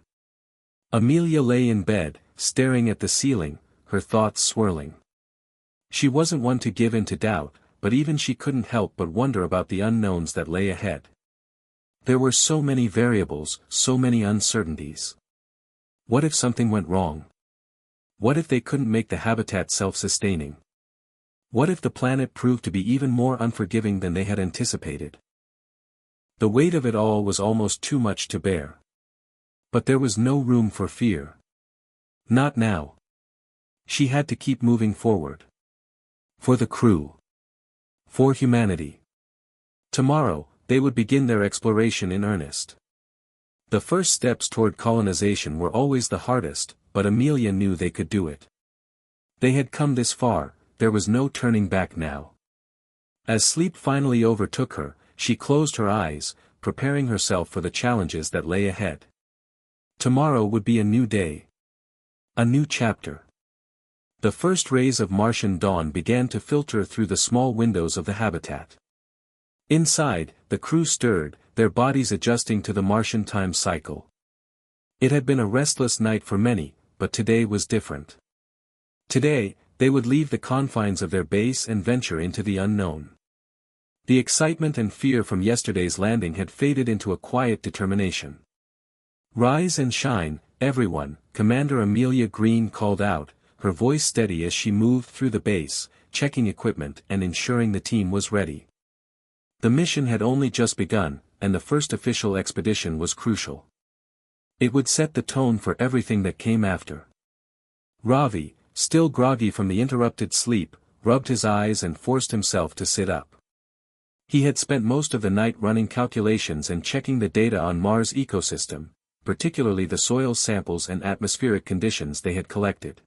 Amelia lay in bed, staring at the ceiling, her thoughts swirling. She wasn't one to give in to doubt, but even she couldn't help but wonder about the unknowns that lay ahead. There were so many variables, so many uncertainties. What if something went wrong? What if they couldn't make the habitat self-sustaining? What if the planet proved to be even more unforgiving than they had anticipated? The weight of it all was almost too much to bear. But there was no room for fear. Not now. She had to keep moving forward. For the crew. For humanity. Tomorrow, they would begin their exploration in earnest. The first steps toward colonization were always the hardest, but Amelia knew they could do it. They had come this far, there was no turning back now. As sleep finally overtook her, she closed her eyes, preparing herself for the challenges that lay ahead. Tomorrow would be a new day. A new chapter. The first rays of Martian dawn began to filter through the small windows of the habitat. Inside, the crew stirred, their bodies adjusting to the Martian time cycle. It had been a restless night for many, but today was different. Today, they would leave the confines of their base and venture into the unknown. The excitement and fear from yesterday's landing had faded into a quiet determination. "Rise and shine, everyone," Commander Amelia Green called out, her voice steady as she moved through the base, checking equipment and ensuring the team was ready. The mission had only just begun, and the first official expedition was crucial. It would set the tone for everything that came after. Ravi, still groggy from the interrupted sleep, rubbed his eyes and forced himself to sit up. He had spent most of the night running calculations and checking the data on Mars' ecosystem, particularly the soil samples and atmospheric conditions they had collected.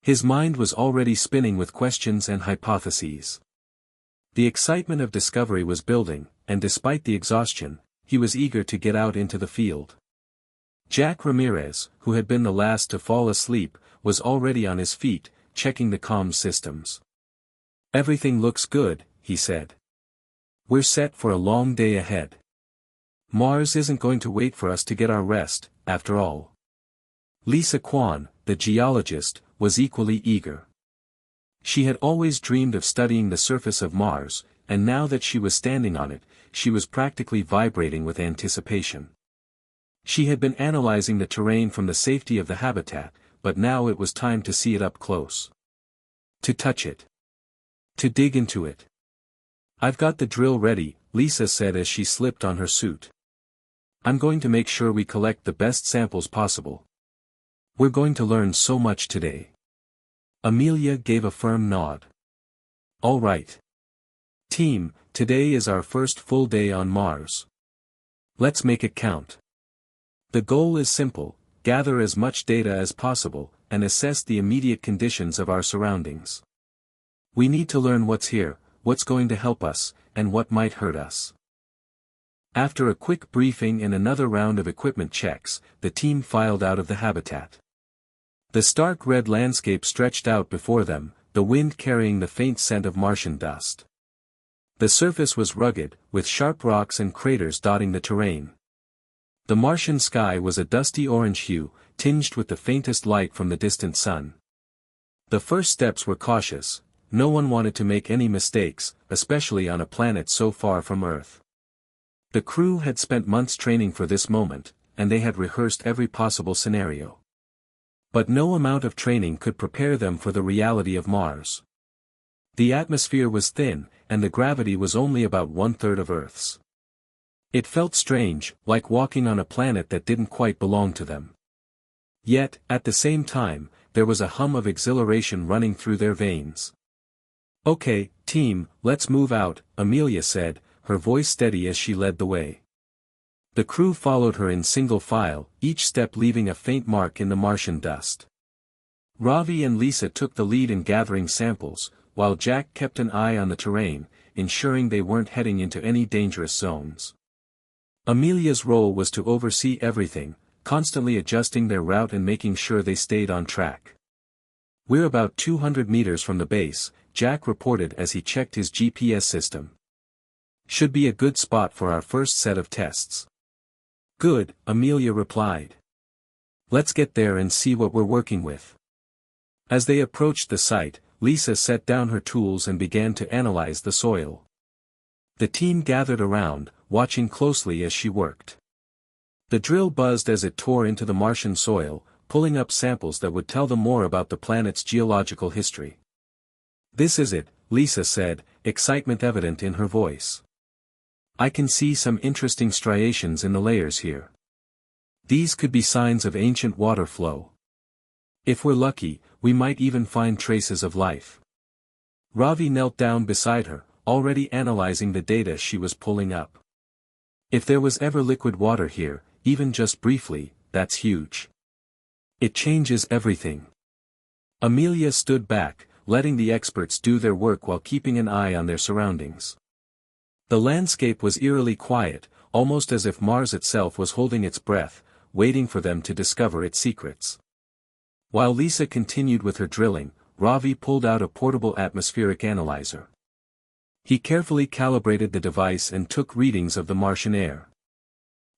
His mind was already spinning with questions and hypotheses. The excitement of discovery was building, and despite the exhaustion, he was eager to get out into the field. Jack Ramirez, who had been the last to fall asleep, was already on his feet, checking the comms systems. "Everything looks good," he said. "We're set for a long day ahead. Mars isn't going to wait for us to get our rest, after all." Lisa Kwan, the geologist, was equally eager. She had always dreamed of studying the surface of Mars, and now that she was standing on it, she was practically vibrating with anticipation. She had been analyzing the terrain from the safety of the habitat, but now it was time to see it up close. To touch it. To dig into it. "I've got the drill ready," Lisa said as she slipped on her suit. "I'm going to make sure we collect the best samples possible. We're going to learn so much today." Amelia gave a firm nod. "All right. Team, today is our first full day on Mars. Let's make it count. The goal is simple: gather as much data as possible, and assess the immediate conditions of our surroundings. We need to learn what's here, what's going to help us, and what might hurt us." After a quick briefing and another round of equipment checks, the team filed out of the habitat. The stark red landscape stretched out before them, the wind carrying the faint scent of Martian dust. The surface was rugged, with sharp rocks and craters dotting the terrain. The Martian sky was a dusty orange hue, tinged with the faintest light from the distant sun. The first steps were cautious. No one wanted to make any mistakes, especially on a planet so far from Earth. The crew had spent months training for this moment, and they had rehearsed every possible scenario. But no amount of training could prepare them for the reality of Mars. The atmosphere was thin, and the gravity was only about 1/3 of Earth's. It felt strange, like walking on a planet that didn't quite belong to them. Yet, at the same time, there was a hum of exhilaration running through their veins. "Okay, team, let's move out," Amelia said, her voice steady as she led the way. The crew followed her in single file, each step leaving a faint mark in the Martian dust. Ravi and Lisa took the lead in gathering samples, while Jack kept an eye on the terrain, ensuring they weren't heading into any dangerous zones. Amelia's role was to oversee everything, constantly adjusting their route and making sure they stayed on track. "We're about 200 meters from the base," Jack reported as he checked his GPS system. "Should be a good spot for our first set of tests." "Good," Amelia replied. "Let's get there and see what we're working with." As they approached the site, Lisa set down her tools and began to analyze the soil. The team gathered around, watching closely as she worked. The drill buzzed as it tore into the Martian soil, pulling up samples that would tell them more about the planet's geological history. "This is it," Lisa said, excitement evident in her voice. "I can see some interesting striations in the layers here. These could be signs of ancient water flow. If we're lucky, we might even find traces of life." Ravi knelt down beside her, already analyzing the data she was pulling up. "If there was ever liquid water here, even just briefly, that's huge. It changes everything." Amelia stood back, letting the experts do their work while keeping an eye on their surroundings. The landscape was eerily quiet, almost as if Mars itself was holding its breath, waiting for them to discover its secrets. While Lisa continued with her drilling, Ravi pulled out a portable atmospheric analyzer. He carefully calibrated the device and took readings of the Martian air.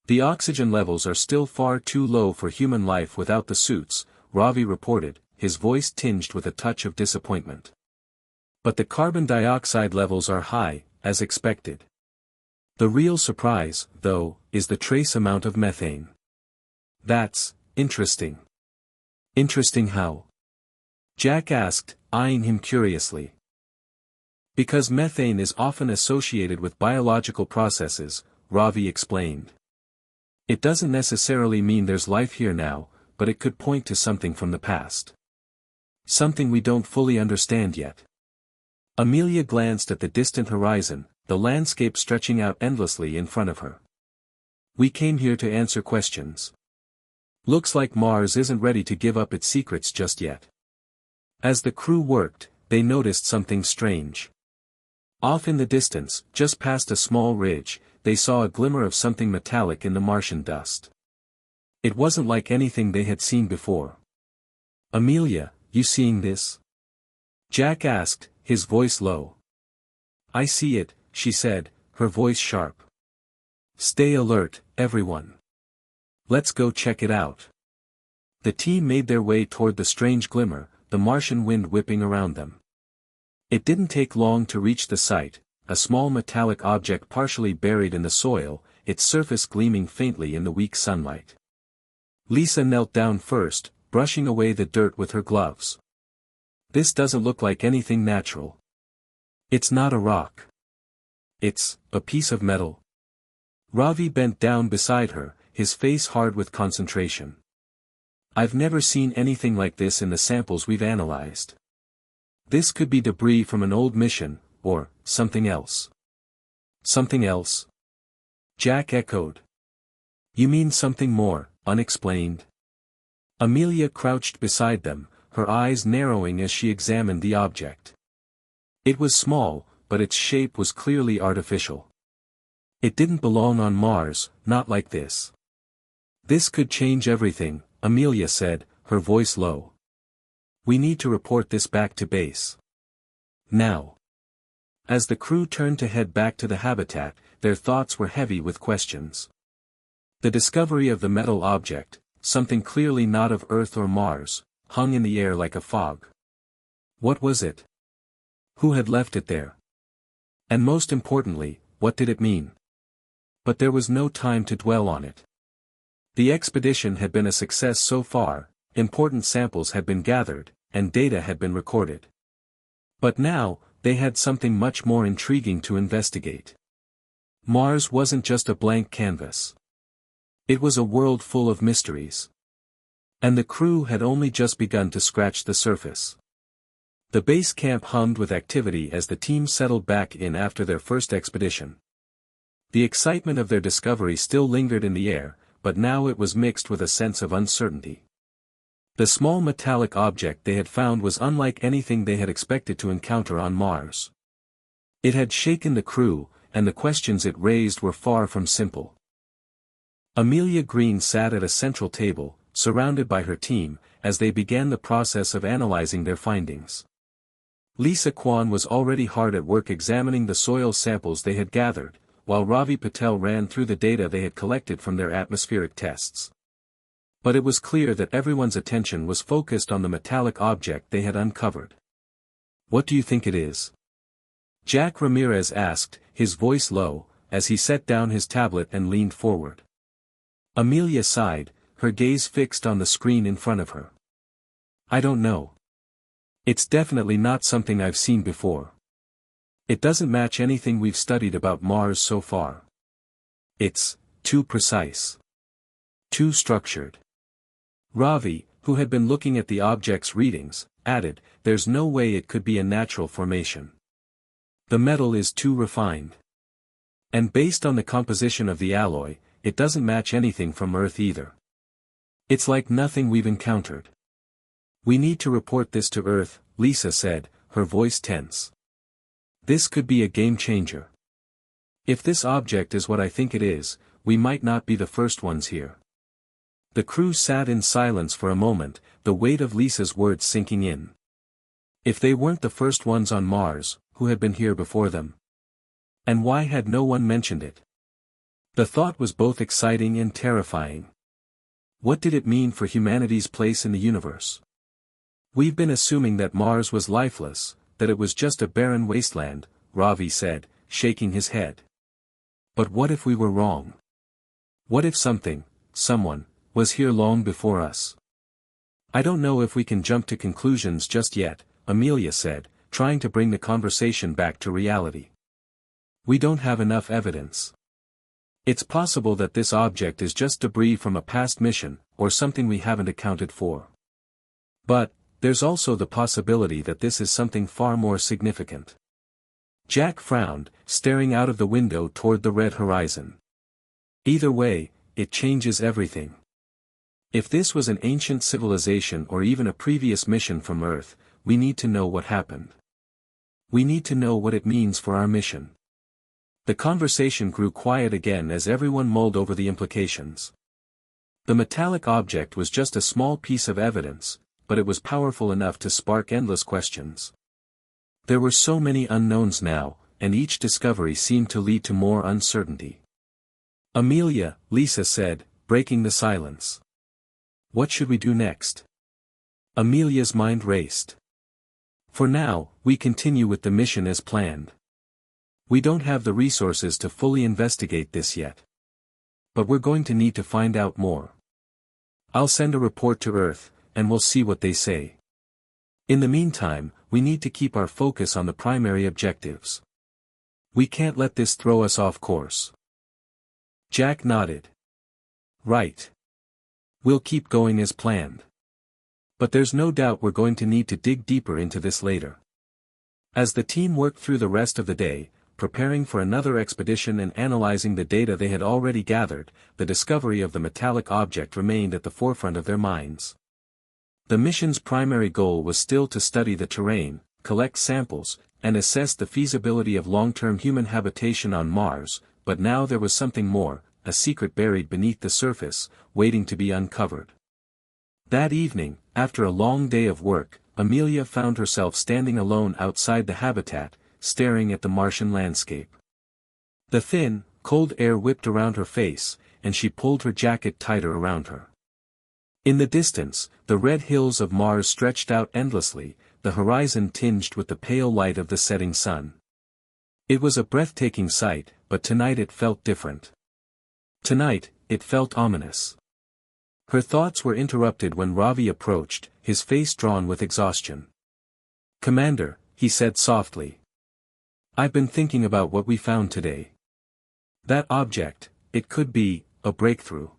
"The oxygen levels are still far too low for human life without the suits," Ravi reported, his voice tinged with a touch of disappointment. "But the carbon dioxide levels are high, as expected. The real surprise, though, is the trace amount of methane." "That's interesting." "Interesting how?" Jack asked, eyeing him curiously. "Because methane is often associated with biological processes," Ravi explained. "It doesn't necessarily mean there's life here now, but it could point to something from the past. Something we don't fully understand yet." Amelia glanced at the distant horizon, the landscape stretching out endlessly in front of her. "We came here to answer questions. Looks like Mars isn't ready to give up its secrets just yet." As the crew worked, they noticed something strange. Off in the distance, just past a small ridge, they saw a glimmer of something metallic in the Martian dust. It wasn't like anything they had seen before. "Amelia, you seeing this?" Jack asked, his voice low. "I see it," she said, her voice sharp. "Stay alert, everyone. Let's go check it out." The team made their way toward the strange glimmer, the Martian wind whipping around them. It didn't take long to reach the site, a small metallic object partially buried in the soil, its surface gleaming faintly in the weak sunlight. Lisa knelt down first, brushing away the dirt with her gloves. "This doesn't look like anything natural." "It's not a rock. It's a piece of metal." Ravi bent down beside her, his face hard with concentration. "I've never seen anything like this in the samples we've analyzed. This could be debris from an old mission, or something else." "Something else?" Jack echoed. "You mean something more, unexplained?" Amelia crouched beside them, her eyes narrowing as she examined the object. It was small, but its shape was clearly artificial. It didn't belong on Mars, not like this. "This could change everything," Amelia said, her voice low. "We need to report this back to base. Now." As the crew turned to head back to the habitat, their thoughts were heavy with questions. The discovery of the metal object, something clearly not of Earth or Mars, hung in the air like a fog. What was it? Who had left it there? And most importantly, what did it mean? But there was no time to dwell on it. The expedition had been a success so far, important samples had been gathered, and data had been recorded. But now, they had something much more intriguing to investigate. Mars wasn't just a blank canvas. It was a world full of mysteries. And the crew had only just begun to scratch the surface. The base camp hummed with activity as the team settled back in after their first expedition. The excitement of their discovery still lingered in the air, but now it was mixed with a sense of uncertainty. The small metallic object they had found was unlike anything they had expected to encounter on Mars. It had shaken the crew, and the questions it raised were far from simple. Amelia Green sat at a central table, surrounded by her team, as they began the process of analyzing their findings. Lisa Kwan was already hard at work examining the soil samples they had gathered, while Ravi Patel ran through the data they had collected from their atmospheric tests. But it was clear that everyone's attention was focused on the metallic object they had uncovered. "What do you think it is?" Jack Ramirez asked, his voice low, as he set down his tablet and leaned forward. Amelia sighed, her gaze fixed on the screen in front of her. "I don't know. It's definitely not something I've seen before. It doesn't match anything we've studied about Mars so far. It's too precise. Too structured." Ravi, who had been looking at the object's readings, added, "There's no way it could be a natural formation. The metal is too refined. And based on the composition of the alloy, it doesn't match anything from Earth either. It's like nothing we've encountered. We need to report this to Earth," Lisa said, her voice tense. "This could be a game changer. If this object is what I think it is, we might not be the first ones here." The crew sat in silence for a moment, the weight of Lisa's words sinking in. If they weren't the first ones on Mars, who had been here before them? And why had no one mentioned it? The thought was both exciting and terrifying. What did it mean for humanity's place in the universe? "We've been assuming that Mars was lifeless, that it was just a barren wasteland," Ravi said, shaking his head. "But what if we were wrong? What if someone, was here long before us?" "I don't know if we can jump to conclusions just yet," Amelia said, trying to bring the conversation back to reality. "We don't have enough evidence. It's possible that this object is just debris from a past mission, or something we haven't accounted for. But, there's also the possibility that this is something far more significant." Jack frowned, staring out of the window toward the red horizon. "Either way, it changes everything. If this was an ancient civilization or even a previous mission from Earth, we need to know what happened. We need to know what it means for our mission." The conversation grew quiet again as everyone mulled over the implications. The metallic object was just a small piece of evidence, but it was powerful enough to spark endless questions. There were so many unknowns now, and each discovery seemed to lead to more uncertainty. "Amelia," Lisa said, breaking the silence. "What should we do next?" Amelia's mind raced. "For now, we continue with the mission as planned. We don't have the resources to fully investigate this yet. But we're going to need to find out more. I'll send a report to Earth, and we'll see what they say. In the meantime, we need to keep our focus on the primary objectives. We can't let this throw us off course." Jack nodded. "Right. We'll keep going as planned. But there's no doubt we're going to need to dig deeper into this later." As the team worked through the rest of the day, preparing for another expedition and analyzing the data they had already gathered, the discovery of the metallic object remained at the forefront of their minds. The mission's primary goal was still to study the terrain, collect samples, and assess the feasibility of long-term human habitation on Mars, but now there was something more, a secret buried beneath the surface, waiting to be uncovered. That evening, after a long day of work, Amelia found herself standing alone outside the habitat, staring at the Martian landscape. The thin, cold air whipped around her face, and she pulled her jacket tighter around her. In the distance, the red hills of Mars stretched out endlessly, the horizon tinged with the pale light of the setting sun. It was a breathtaking sight, but tonight it felt different. Tonight, it felt ominous. Her thoughts were interrupted when Ravi approached, his face drawn with exhaustion. "Commander," he said softly. "I've been thinking about what we found today. That object, it could be a breakthrough.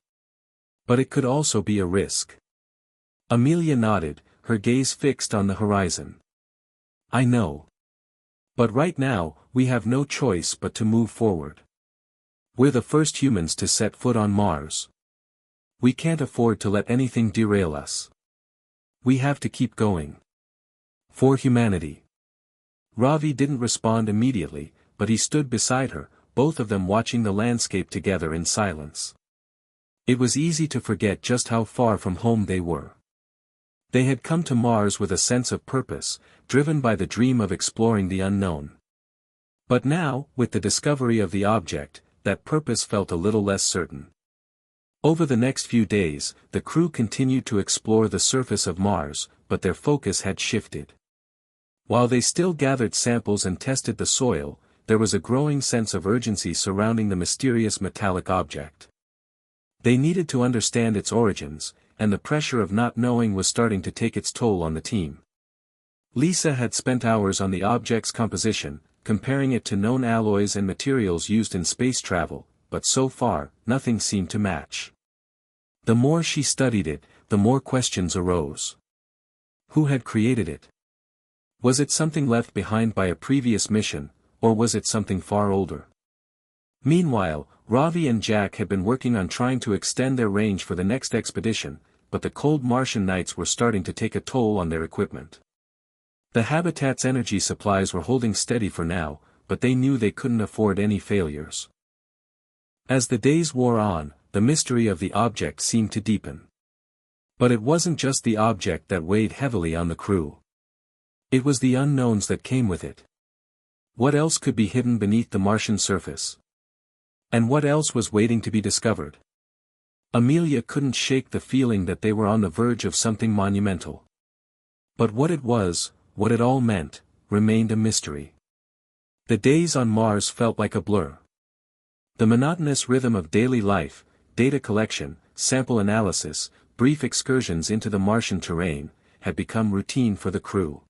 But it could also be a risk." Amelia nodded, her gaze fixed on the horizon. "I know. But right now, we have no choice but to move forward. We're the first humans to set foot on Mars. We can't afford to let anything derail us. We have to keep going. For humanity." Ravi didn't respond immediately, but he stood beside her, both of them watching the landscape together in silence. It was easy to forget just how far from home they were. They had come to Mars with a sense of purpose, driven by the dream of exploring the unknown. But now, with the discovery of the object, that purpose felt a little less certain. Over the next few days, the crew continued to explore the surface of Mars, but their focus had shifted. While they still gathered samples and tested the soil, there was a growing sense of urgency surrounding the mysterious metallic object. They needed to understand its origins, and the pressure of not knowing was starting to take its toll on the team. Lisa had spent hours on the object's composition, comparing it to known alloys and materials used in space travel, but so far, nothing seemed to match. The more she studied it, the more questions arose. Who had created it? Was it something left behind by a previous mission, or was it something far older? Meanwhile, Ravi and Jack had been working on trying to extend their range for the next expedition, but the cold Martian nights were starting to take a toll on their equipment. The habitat's energy supplies were holding steady for now, but they knew they couldn't afford any failures. As the days wore on, the mystery of the object seemed to deepen. But it wasn't just the object that weighed heavily on the crew. It was the unknowns that came with it. What else could be hidden beneath the Martian surface? And what else was waiting to be discovered? Amelia couldn't shake the feeling that they were on the verge of something monumental. But what it was, what it all meant, remained a mystery. The days on Mars felt like a blur. The monotonous rhythm of daily life, data collection, sample analysis, brief excursions into the Martian terrain, had become routine for the crew.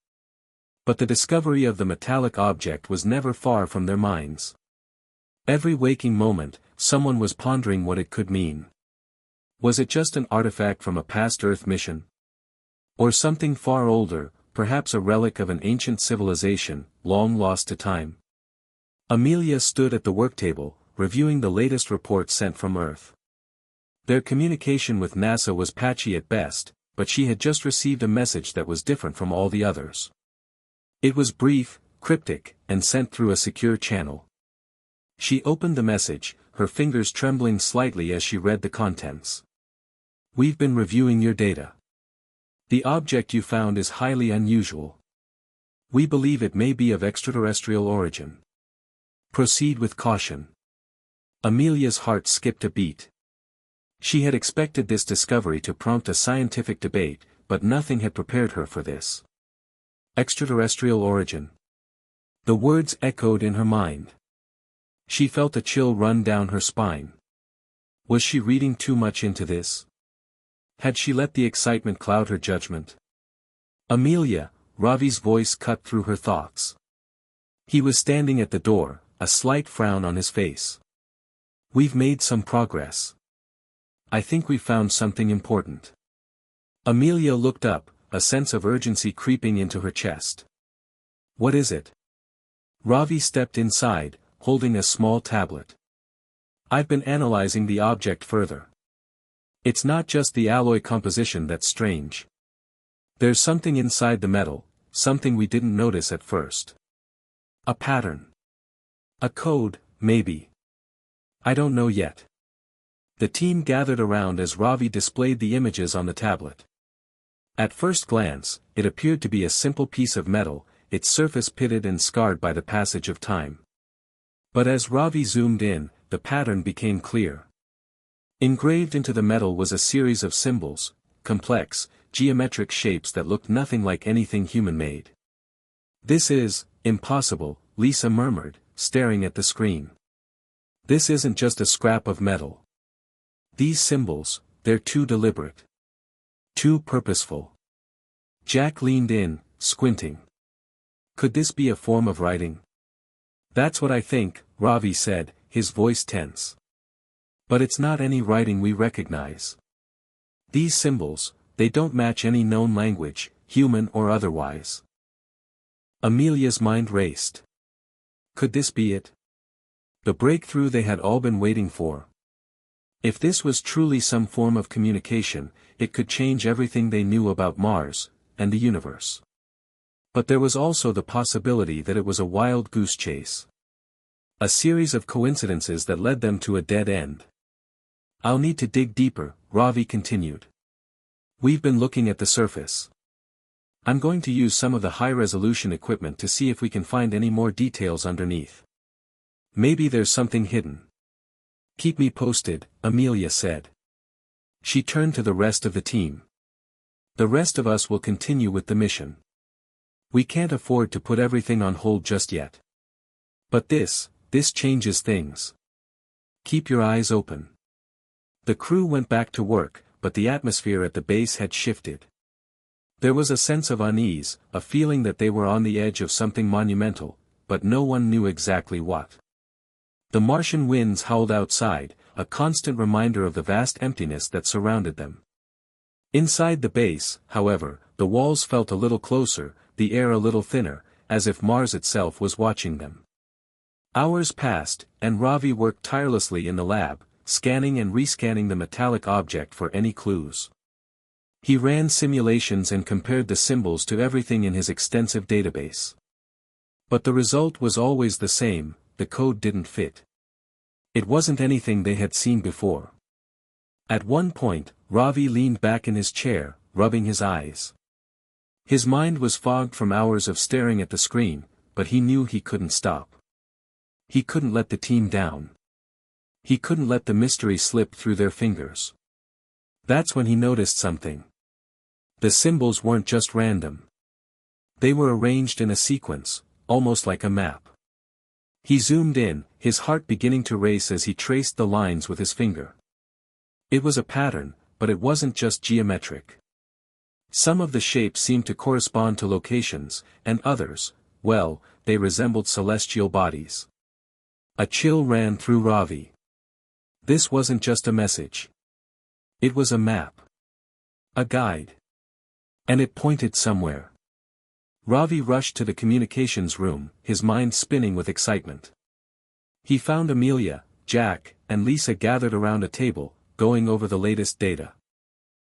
But the discovery of the metallic object was never far from their minds. Every waking moment, someone was pondering what it could mean. Was it just an artifact from a past Earth mission? Or something far older, perhaps a relic of an ancient civilization, long lost to time? Amelia stood at the work table, reviewing the latest reports sent from Earth. Their communication with NASA was patchy at best, but she had just received a message that was different from all the others. It was brief, cryptic, and sent through a secure channel. She opened the message, her fingers trembling slightly as she read the contents. "We've been reviewing your data. The object you found is highly unusual. We believe it may be of extraterrestrial origin. Proceed with caution." Amelia's heart skipped a beat. She had expected this discovery to prompt a scientific debate, but nothing had prepared her for this. Extraterrestrial origin. The words echoed in her mind. She felt a chill run down her spine. Was she reading too much into this? Had she let the excitement cloud her judgment? "Amelia," Ravi's voice cut through her thoughts. He was standing at the door, a slight frown on his face. "We've made some progress. I think we found something important." Amelia looked up, a sense of urgency creeping into her chest. "What is it?" Ravi stepped inside, holding a small tablet. "I've been analyzing the object further. It's not just the alloy composition that's strange. There's something inside the metal, something we didn't notice at first. A pattern. A code, maybe. I don't know yet." The team gathered around as Ravi displayed the images on the tablet. At first glance, it appeared to be a simple piece of metal, its surface pitted and scarred by the passage of time. But as Ravi zoomed in, the pattern became clear. Engraved into the metal was a series of symbols, complex, geometric shapes that looked nothing like anything human-made. "This is impossible," Lisa murmured, staring at the screen. "This isn't just a scrap of metal. These symbols, they're too deliberate. Too purposeful." Jack leaned in, squinting. "Could this be a form of writing?" "That's what I think," Ravi said, his voice tense. "But it's not any writing we recognize. These symbols, they don't match any known language, human or otherwise." Amelia's mind raced. Could this be it? The breakthrough they had all been waiting for. If this was truly some form of communication, it could change everything they knew about Mars, and the universe. But there was also the possibility that it was a wild goose chase. A series of coincidences that led them to a dead end. "I'll need to dig deeper," Ravi continued. We've been looking at the surface. I'm going to use some of the high-resolution equipment to see if we can find any more details underneath. Maybe there's something hidden. Keep me posted, Amelia said. She turned to the rest of the team. The rest of us will continue with the mission. We can't afford to put everything on hold just yet. But this changes things. Keep your eyes open. The crew went back to work, but the atmosphere at the base had shifted. There was a sense of unease, a feeling that they were on the edge of something monumental, but no one knew exactly what. The Martian winds howled outside, a constant reminder of the vast emptiness that surrounded them. Inside the base, however, the walls felt a little closer, the air a little thinner, as if Mars itself was watching them. Hours passed, and Ravi worked tirelessly in the lab, scanning and rescanning the metallic object for any clues. He ran simulations and compared the symbols to everything in his extensive database. But the result was always the same, the code didn't fit. It wasn't anything they had seen before. At one point, Ravi leaned back in his chair, rubbing his eyes. His mind was fogged from hours of staring at the screen, but he knew he couldn't stop. He couldn't let the team down. He couldn't let the mystery slip through their fingers. That's when he noticed something. The symbols weren't just random. They were arranged in a sequence, almost like a map. He zoomed in, his heart beginning to race as he traced the lines with his finger. It was a pattern, but it wasn't just geometric. Some of the shapes seemed to correspond to locations, and others, well, they resembled celestial bodies. A chill ran through Ravi. This wasn't just a message. It was a map. A guide. And it pointed somewhere. Ravi rushed to the communications room, his mind spinning with excitement. He found Amelia, Jack, and Lisa gathered around a table, going over the latest data.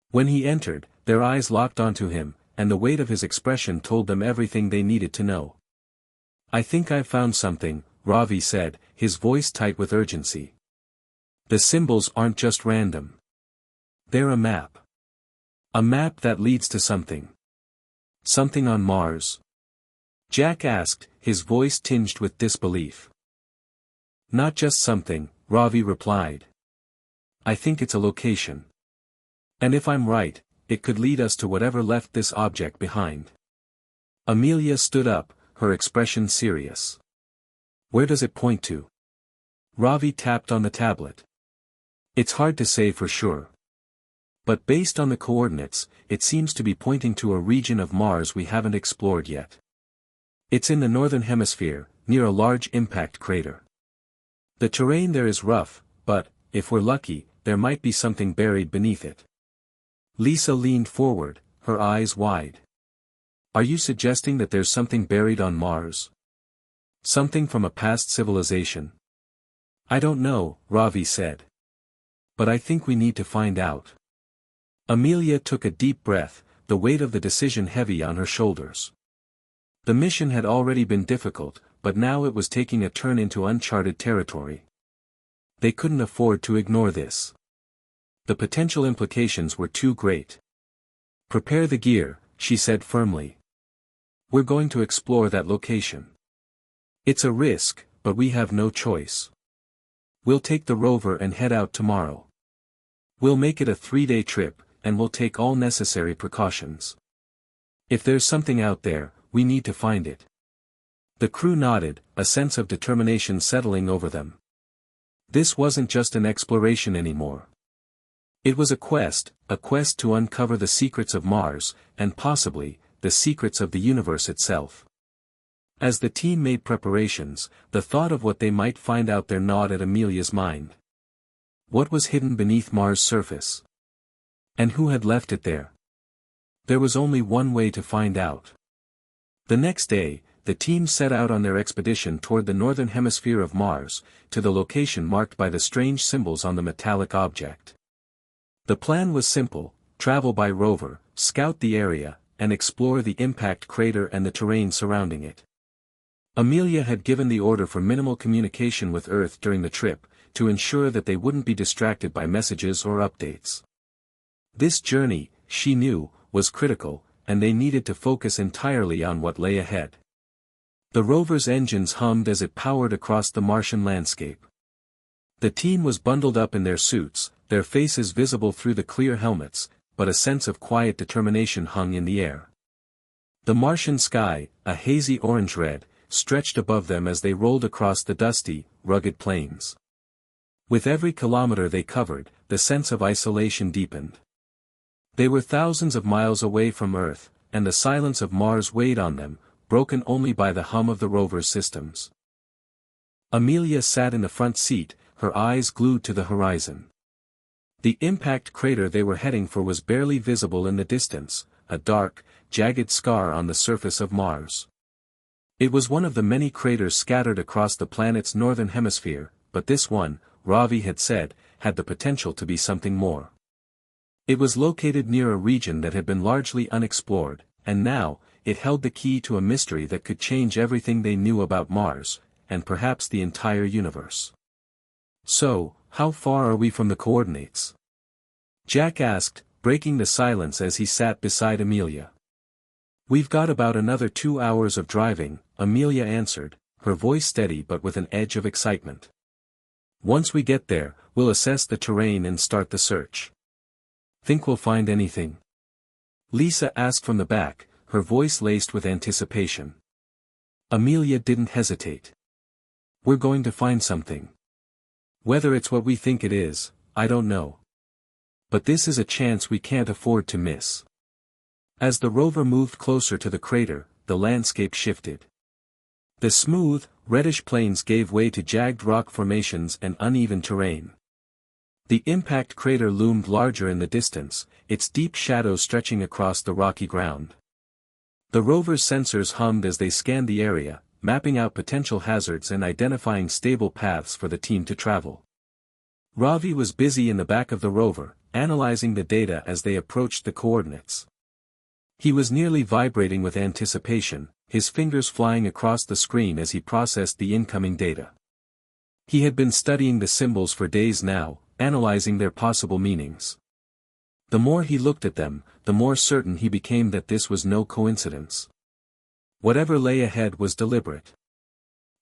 When he entered, their eyes locked onto him, and the weight of his expression told them everything they needed to know. "I think I've found something," Ravi said, his voice tight with urgency. "The symbols aren't just random. They're a map. A map that leads to something. Something on Mars?" Jack asked, his voice tinged with disbelief. "Not just something," Ravi replied. "I think it's a location. And if I'm right, it could lead us to whatever left this object behind." Amelia stood up, her expression serious. "Where does it point to?" Ravi tapped on the tablet. "It's hard to say for sure. But based on the coordinates, it seems to be pointing to a region of Mars we haven't explored yet. It's in the northern hemisphere, near a large impact crater. The terrain there is rough, but, if we're lucky, there might be something buried beneath it." Lisa leaned forward, her eyes wide. "Are you suggesting that there's something buried on Mars? Something from a past civilization?" "I don't know," Ravi said. "But I think we need to find out." Amelia took a deep breath, the weight of the decision heavy on her shoulders. The mission had already been difficult, but now it was taking a turn into uncharted territory. They couldn't afford to ignore this. The potential implications were too great. "Prepare the gear," she said firmly. "We're going to explore that location. It's a risk, but we have no choice. We'll take the rover and head out tomorrow. We'll make it a 3-day trip, and we'll take all necessary precautions. If there's something out there, we need to find it." The crew nodded, a sense of determination settling over them. This wasn't just an exploration anymore. It was a quest to uncover the secrets of Mars, and possibly, the secrets of the universe itself. As the team made preparations, the thought of what they might find out there gnawed at Amelia's mind. What was hidden beneath Mars' surface? And who had left it there? There was only one way to find out. The next day, the team set out on their expedition toward the northern hemisphere of Mars, to the location marked by the strange symbols on the metallic object. The plan was simple: travel by rover, scout the area, and explore the impact crater and the terrain surrounding it. Amelia had given the order for minimal communication with Earth during the trip, to ensure that they wouldn't be distracted by messages or updates. This journey, she knew, was critical, and they needed to focus entirely on what lay ahead. The rover's engines hummed as it powered across the Martian landscape. The team was bundled up in their suits, their faces visible through the clear helmets, but a sense of quiet determination hung in the air. The Martian sky, a hazy orange-red, stretched above them as they rolled across the dusty, rugged plains. With every kilometer they covered, the sense of isolation deepened. They were thousands of miles away from Earth, and the silence of Mars weighed on them, broken only by the hum of the rover's systems. Amelia sat in the front seat, her eyes glued to the horizon. The impact crater they were heading for was barely visible in the distance, a dark, jagged scar on the surface of Mars. It was one of the many craters scattered across the planet's northern hemisphere, but this one, Ravi had said, had the potential to be something more. It was located near a region that had been largely unexplored, and now, it held the key to a mystery that could change everything they knew about Mars, and perhaps the entire universe. So, how far are we from the coordinates? Jack asked, breaking the silence as he sat beside Amelia. We've got about another 2 hours of driving, Amelia answered, her voice steady but with an edge of excitement. Once we get there, we'll assess the terrain and start the search. Think we'll find anything? Lisa asked from the back, her voice laced with anticipation. Amelia didn't hesitate. We're going to find something. Whether it's what we think it is, I don't know. But this is a chance we can't afford to miss. As the rover moved closer to the crater, the landscape shifted. The smooth, reddish plains gave way to jagged rock formations and uneven terrain. The impact crater loomed larger in the distance, its deep shadow stretching across the rocky ground. The rover's sensors hummed as they scanned the area, mapping out potential hazards and identifying stable paths for the team to travel. Ravi was busy in the back of the rover, analyzing the data as they approached the coordinates. He was nearly vibrating with anticipation, his fingers flying across the screen as he processed the incoming data. He had been studying the symbols for days now, analyzing their possible meanings. The more he looked at them, the more certain he became that this was no coincidence. Whatever lay ahead was deliberate.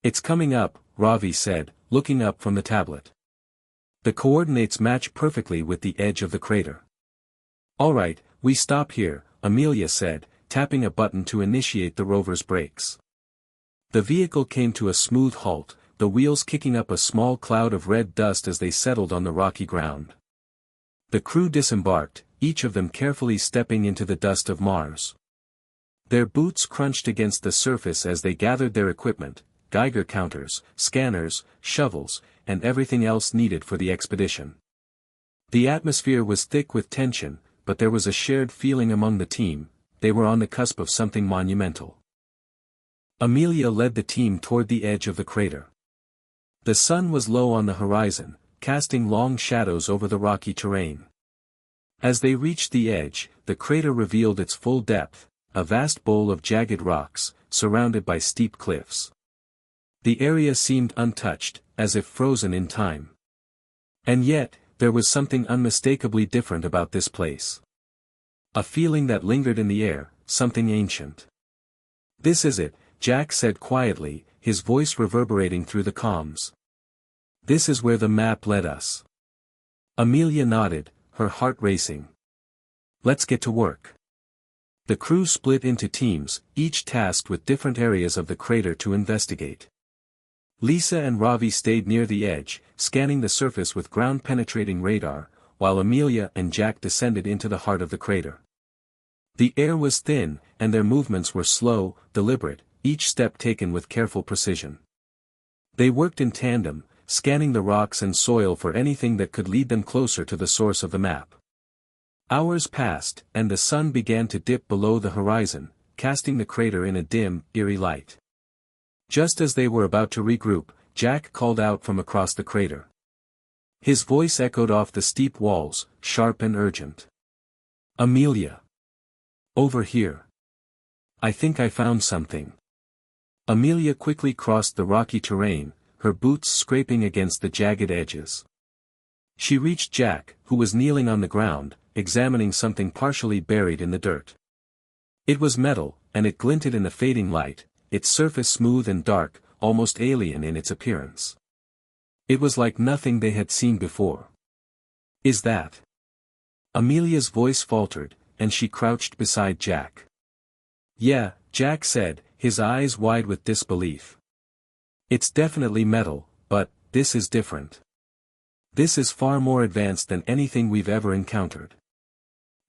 It's coming up, Ravi said, looking up from the tablet. The coordinates match perfectly with the edge of the crater. All right, we stop here, Amelia said, tapping a button to initiate the rover's brakes. The vehicle came to a smooth halt, the wheels kicking up a small cloud of red dust as they settled on the rocky ground. The crew disembarked, each of them carefully stepping into the dust of Mars. Their boots crunched against the surface as they gathered their equipment, Geiger counters, scanners, shovels, and everything else needed for the expedition. The atmosphere was thick with tension, but there was a shared feeling among the team, they were on the cusp of something monumental. Amelia led the team toward the edge of the crater. The sun was low on the horizon, casting long shadows over the rocky terrain. As they reached the edge, the crater revealed its full depth, a vast bowl of jagged rocks, surrounded by steep cliffs. The area seemed untouched, as if frozen in time. And yet, there was something unmistakably different about this place. A feeling that lingered in the air, something ancient. This is it, Jack said quietly, his voice reverberating through the comms. This is where the map led us. Amelia nodded, her heart racing. Let's get to work. The crew split into teams, each tasked with different areas of the crater to investigate. Lisa and Ravi stayed near the edge, scanning the surface with ground-penetrating radar, while Amelia and Jack descended into the heart of the crater. The air was thin, and their movements were slow, deliberate, each step taken with careful precision. They worked in tandem, scanning the rocks and soil for anything that could lead them closer to the source of the map. Hours passed, and the sun began to dip below the horizon, casting the crater in a dim, eerie light. Just as they were about to regroup, Jack called out from across the crater. His voice echoed off the steep walls, sharp and urgent. Amelia. Over here. I think I found something. Amelia quickly crossed the rocky terrain, her boots scraping against the jagged edges. She reached Jack, who was kneeling on the ground, examining something partially buried in the dirt. It was metal, and it glinted in the fading light, its surface smooth and dark, almost alien in its appearance. It was like nothing they had seen before. "Is that?" Amelia's voice faltered, and she crouched beside Jack. "Yeah," Jack said, his eyes wide with disbelief. "It's definitely metal, but this is different. This is far more advanced than anything we've ever encountered."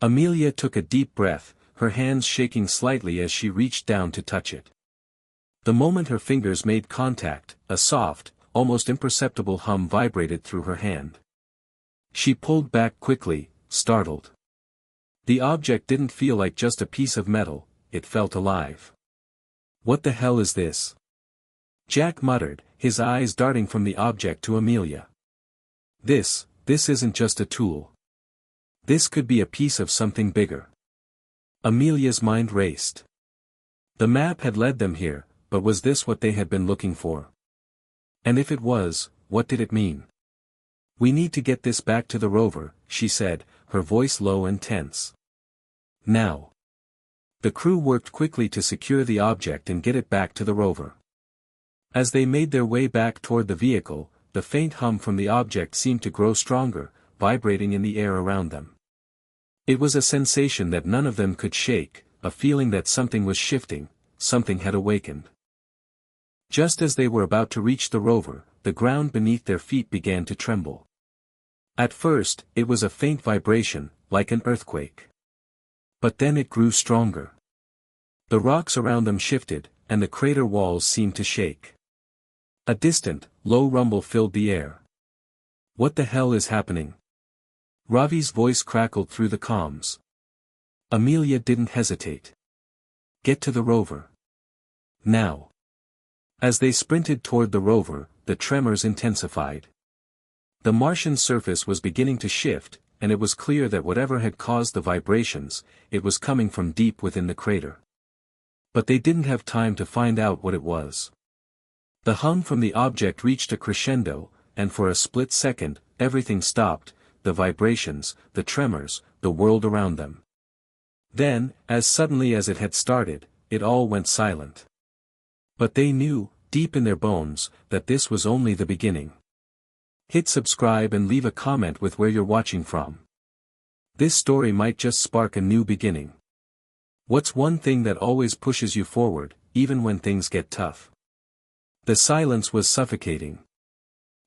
Amelia took a deep breath, her hands shaking slightly as she reached down to touch it. The moment her fingers made contact, a soft, almost imperceptible hum vibrated through her hand. She pulled back quickly, startled. The object didn't feel like just a piece of metal, it felt alive. "What the hell is this?" Jack muttered, his eyes darting from the object to Amelia. This isn't just a tool. This could be a piece of something bigger." Amelia's mind raced. The map had led them here, but was this what they had been looking for? And if it was, what did it mean? "We need to get this back to the rover," she said, her voice low and tense. "Now." The crew worked quickly to secure the object and get it back to the rover. As they made their way back toward the vehicle, the faint hum from the object seemed to grow stronger, vibrating in the air around them. It was a sensation that none of them could shake, a feeling that something was shifting, something had awakened. Just as they were about to reach the rover, the ground beneath their feet began to tremble. At first, it was a faint vibration, like an earthquake. But then it grew stronger. The rocks around them shifted, and the crater walls seemed to shake. A distant, low rumble filled the air. "What the hell is happening?" Ravi's voice crackled through the comms. Amelia didn't hesitate. "Get to the rover. Now." As they sprinted toward the rover, the tremors intensified. The Martian surface was beginning to shift, and it was clear that whatever had caused the vibrations, it was coming from deep within the crater. But they didn't have time to find out what it was. The hum from the object reached a crescendo, and for a split second, everything stopped, the vibrations, the tremors, the world around them. Then, as suddenly as it had started, it all went silent. But they knew, deep in their bones, that this was only the beginning. Hit subscribe and leave a comment with where you're watching from. This story might just spark a new beginning. What's one thing that always pushes you forward, even when things get tough? The silence was suffocating.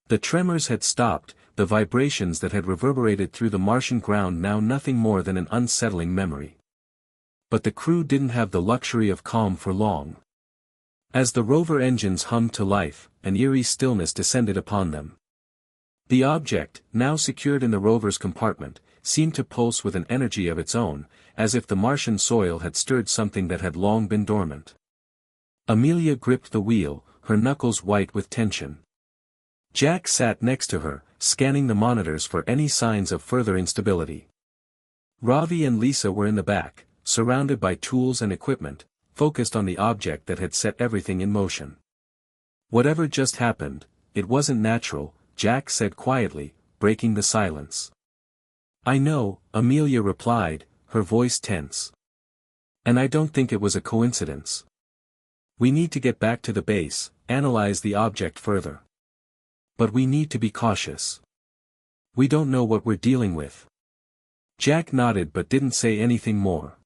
The tremors had stopped, the vibrations that had reverberated through the Martian ground now nothing more than an unsettling memory. But the crew didn't have the luxury of calm for long. As the rover engines hummed to life, an eerie stillness descended upon them. The object, now secured in the rover's compartment, seemed to pulse with an energy of its own, as if the Martian soil had stirred something that had long been dormant. Amelia gripped the wheel, her knuckles white with tension. Jack sat next to her, scanning the monitors for any signs of further instability. Ravi and Lisa were in the back, surrounded by tools and equipment, focused on the object that had set everything in motion. "Whatever just happened, it wasn't natural," Jack said quietly, breaking the silence. "I know," Amelia replied, her voice tense. "And I don't think it was a coincidence. We need to get back to the base, analyze the object further. But we need to be cautious. We don't know what we're dealing with." Jack nodded but didn't say anything more.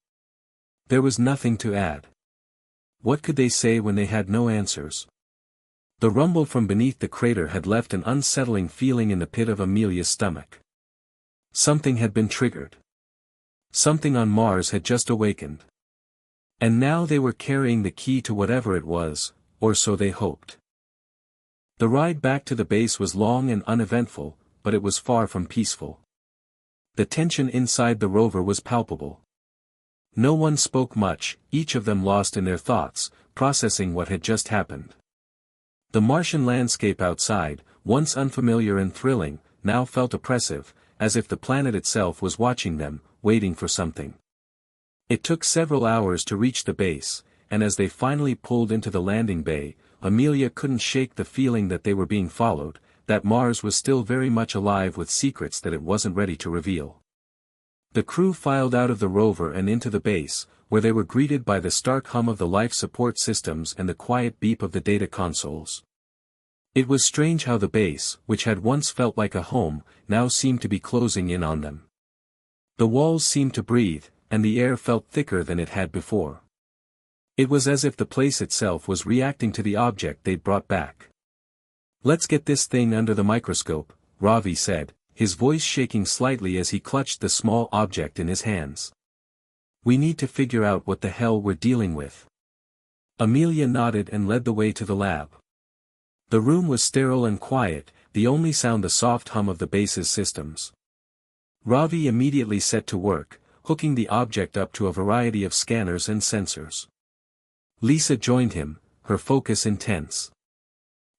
There was nothing to add. What could they say when they had no answers? The rumble from beneath the crater had left an unsettling feeling in the pit of Amelia's stomach. Something had been triggered. Something on Mars had just awakened. And now they were carrying the key to whatever it was, or so they hoped. The ride back to the base was long and uneventful, but it was far from peaceful. The tension inside the rover was palpable. No one spoke much, each of them lost in their thoughts, processing what had just happened. The Martian landscape outside, once unfamiliar and thrilling, now felt oppressive, as if the planet itself was watching them, waiting for something. It took several hours to reach the base, and as they finally pulled into the landing bay, Amelia couldn't shake the feeling that they were being followed, that Mars was still very much alive with secrets that it wasn't ready to reveal. The crew filed out of the rover and into the base, where they were greeted by the stark hum of the life support systems and the quiet beep of the data consoles. It was strange how the base, which had once felt like a home, now seemed to be closing in on them. The walls seemed to breathe, and the air felt thicker than it had before. It was as if the place itself was reacting to the object they'd brought back. "Let's get this thing under the microscope," Ravi said, his voice shaking slightly as he clutched the small object in his hands. "We need to figure out what the hell we're dealing with." Amelia nodded and led the way to the lab. The room was sterile and quiet, the only sound the soft hum of the base's systems. Ravi immediately set to work, hooking the object up to a variety of scanners and sensors. Lisa joined him, her focus intense.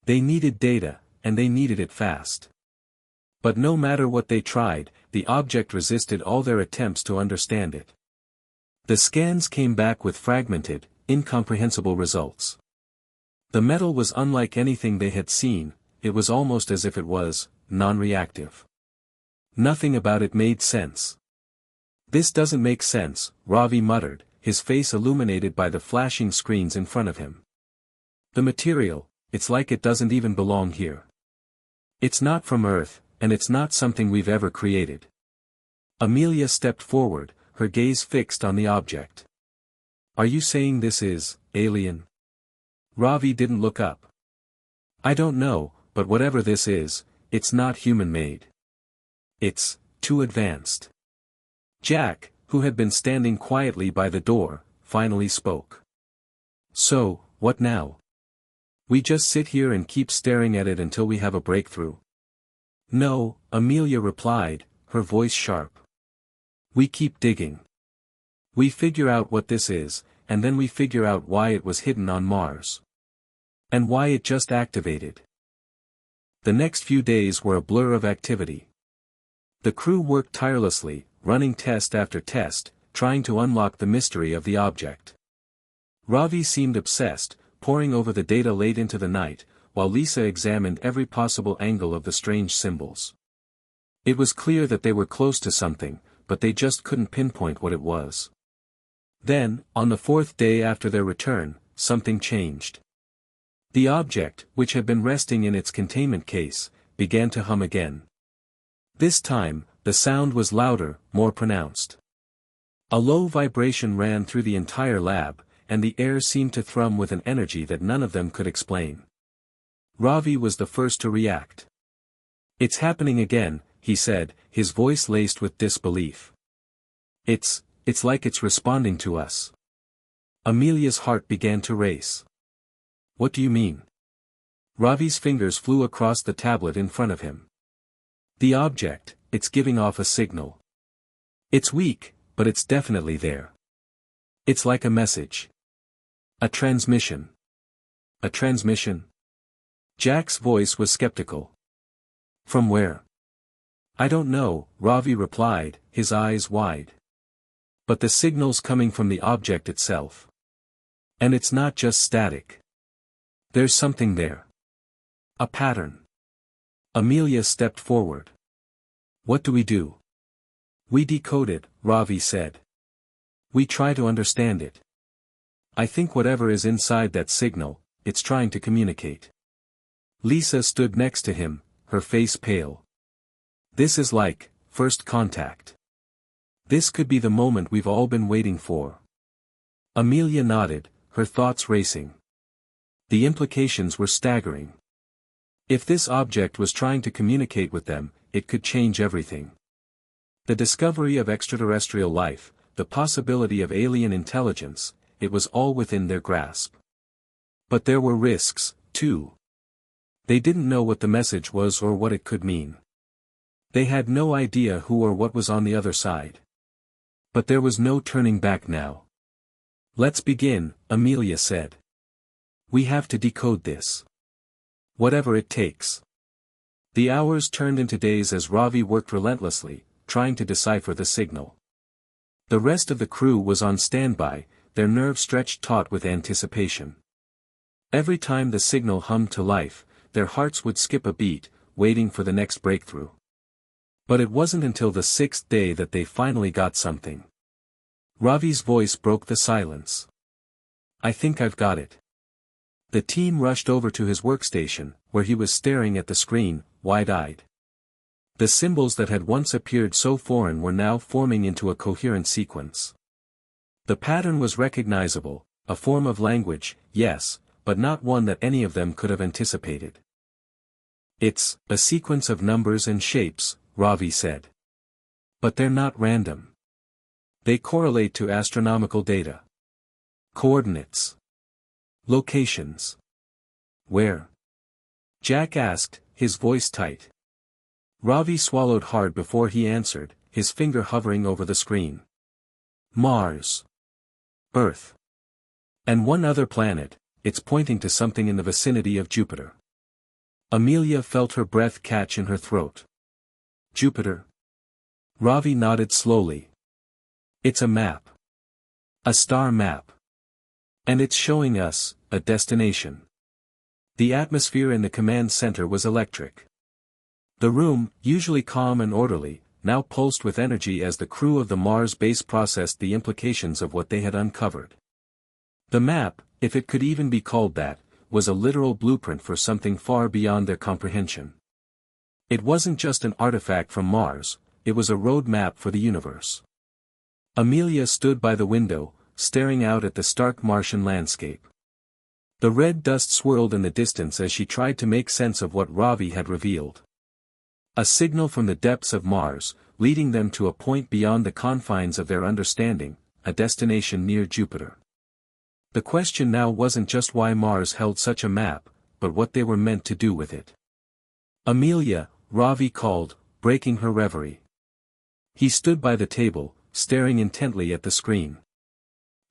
They needed data, and they needed it fast. But no matter what they tried, the object resisted all their attempts to understand it. The scans came back with fragmented, incomprehensible results. The metal was unlike anything they had seen, it was almost as if it was non-reactive. Nothing about it made sense. "This doesn't make sense," Ravi muttered, his face illuminated by the flashing screens in front of him. "The material, it's like it doesn't even belong here. It's not from Earth, and it's not something we've ever created." Amelia stepped forward, her gaze fixed on the object. "Are you saying this is alien?" Ravi didn't look up. "I don't know, but whatever this is, it's not human-made. It's too advanced." Jack, who had been standing quietly by the door, finally spoke. "So, what now? We just sit here and keep staring at it until we have a breakthrough?" "No," Amelia replied, her voice sharp. "We keep digging. We figure out what this is, and then we figure out why it was hidden on Mars. And why it just activated." The next few days were a blur of activity. The crew worked tirelessly, running test after test, trying to unlock the mystery of the object. Ravi seemed obsessed, poring over the data late into the night, while Lisa examined every possible angle of the strange symbols. It was clear that they were close to something, but they just couldn't pinpoint what it was. Then, on the fourth day after their return, something changed. The object, which had been resting in its containment case, began to hum again. This time, the sound was louder, more pronounced. A low vibration ran through the entire lab, and the air seemed to thrum with an energy that none of them could explain. Ravi was the first to react. "It's happening again," he said, his voice laced with disbelief. It's like it's responding to us." Amelia's heart began to race. "What do you mean?" Ravi's fingers flew across the tablet in front of him. "The object, it's giving off a signal. It's weak, but it's definitely there. It's like a message. A transmission." "A transmission?" Jack's voice was skeptical. "From where?" "I don't know," Ravi replied, his eyes wide. "But the signal's coming from the object itself. And it's not just static. There's something there. A pattern." Amelia stepped forward. "What do we do?" "We decode it," Ravi said. "We try to understand it. I think whatever is inside that signal, it's trying to communicate." Lisa stood next to him, her face pale. "This is like first contact. This could be the moment we've all been waiting for." Amelia nodded, her thoughts racing. The implications were staggering. If this object was trying to communicate with them, it could change everything. The discovery of extraterrestrial life, the possibility of alien intelligence, it was all within their grasp. But there were risks, too. They didn't know what the message was or what it could mean. They had no idea who or what was on the other side. But there was no turning back now. "Let's begin," Amelia said. "We have to decode this. Whatever it takes." The hours turned into days as Ravi worked relentlessly, trying to decipher the signal. The rest of the crew was on standby, their nerves stretched taut with anticipation. Every time the signal hummed to life, their hearts would skip a beat, waiting for the next breakthrough. But it wasn't until the sixth day that they finally got something. Ravi's voice broke the silence. I think I've got it. The team rushed over to his workstation, where he was staring at the screen, wide-eyed. The symbols that had once appeared so foreign were now forming into a coherent sequence. The pattern was recognizable, a form of language, yes, but not one that any of them could have anticipated. It's a sequence of numbers and shapes, Ravi said. But they're not random. They correlate to astronomical data. Coordinates. Locations. Where? Jack asked, his voice tight. Ravi swallowed hard before he answered, his finger hovering over the screen. Mars. Earth. And one other planet, it's pointing to something in the vicinity of Jupiter. Amelia felt her breath catch in her throat. Jupiter? Ravi nodded slowly. It's a map. A star map. And it's showing us a destination. The atmosphere in the command center was electric. The room, usually calm and orderly, now pulsed with energy as the crew of the Mars base processed the implications of what they had uncovered. The map, if it could even be called that, was a literal blueprint for something far beyond their comprehension. It wasn't just an artifact from Mars, it was a road map for the universe. Amelia stood by the window, staring out at the stark Martian landscape. The red dust swirled in the distance as she tried to make sense of what Ravi had revealed. A signal from the depths of Mars, leading them to a point beyond the confines of their understanding, a destination near Jupiter. The question now wasn't just why Mars held such a map, but what they were meant to do with it. Amelia, Ravi called, breaking her reverie. He stood by the table, staring intently at the screen.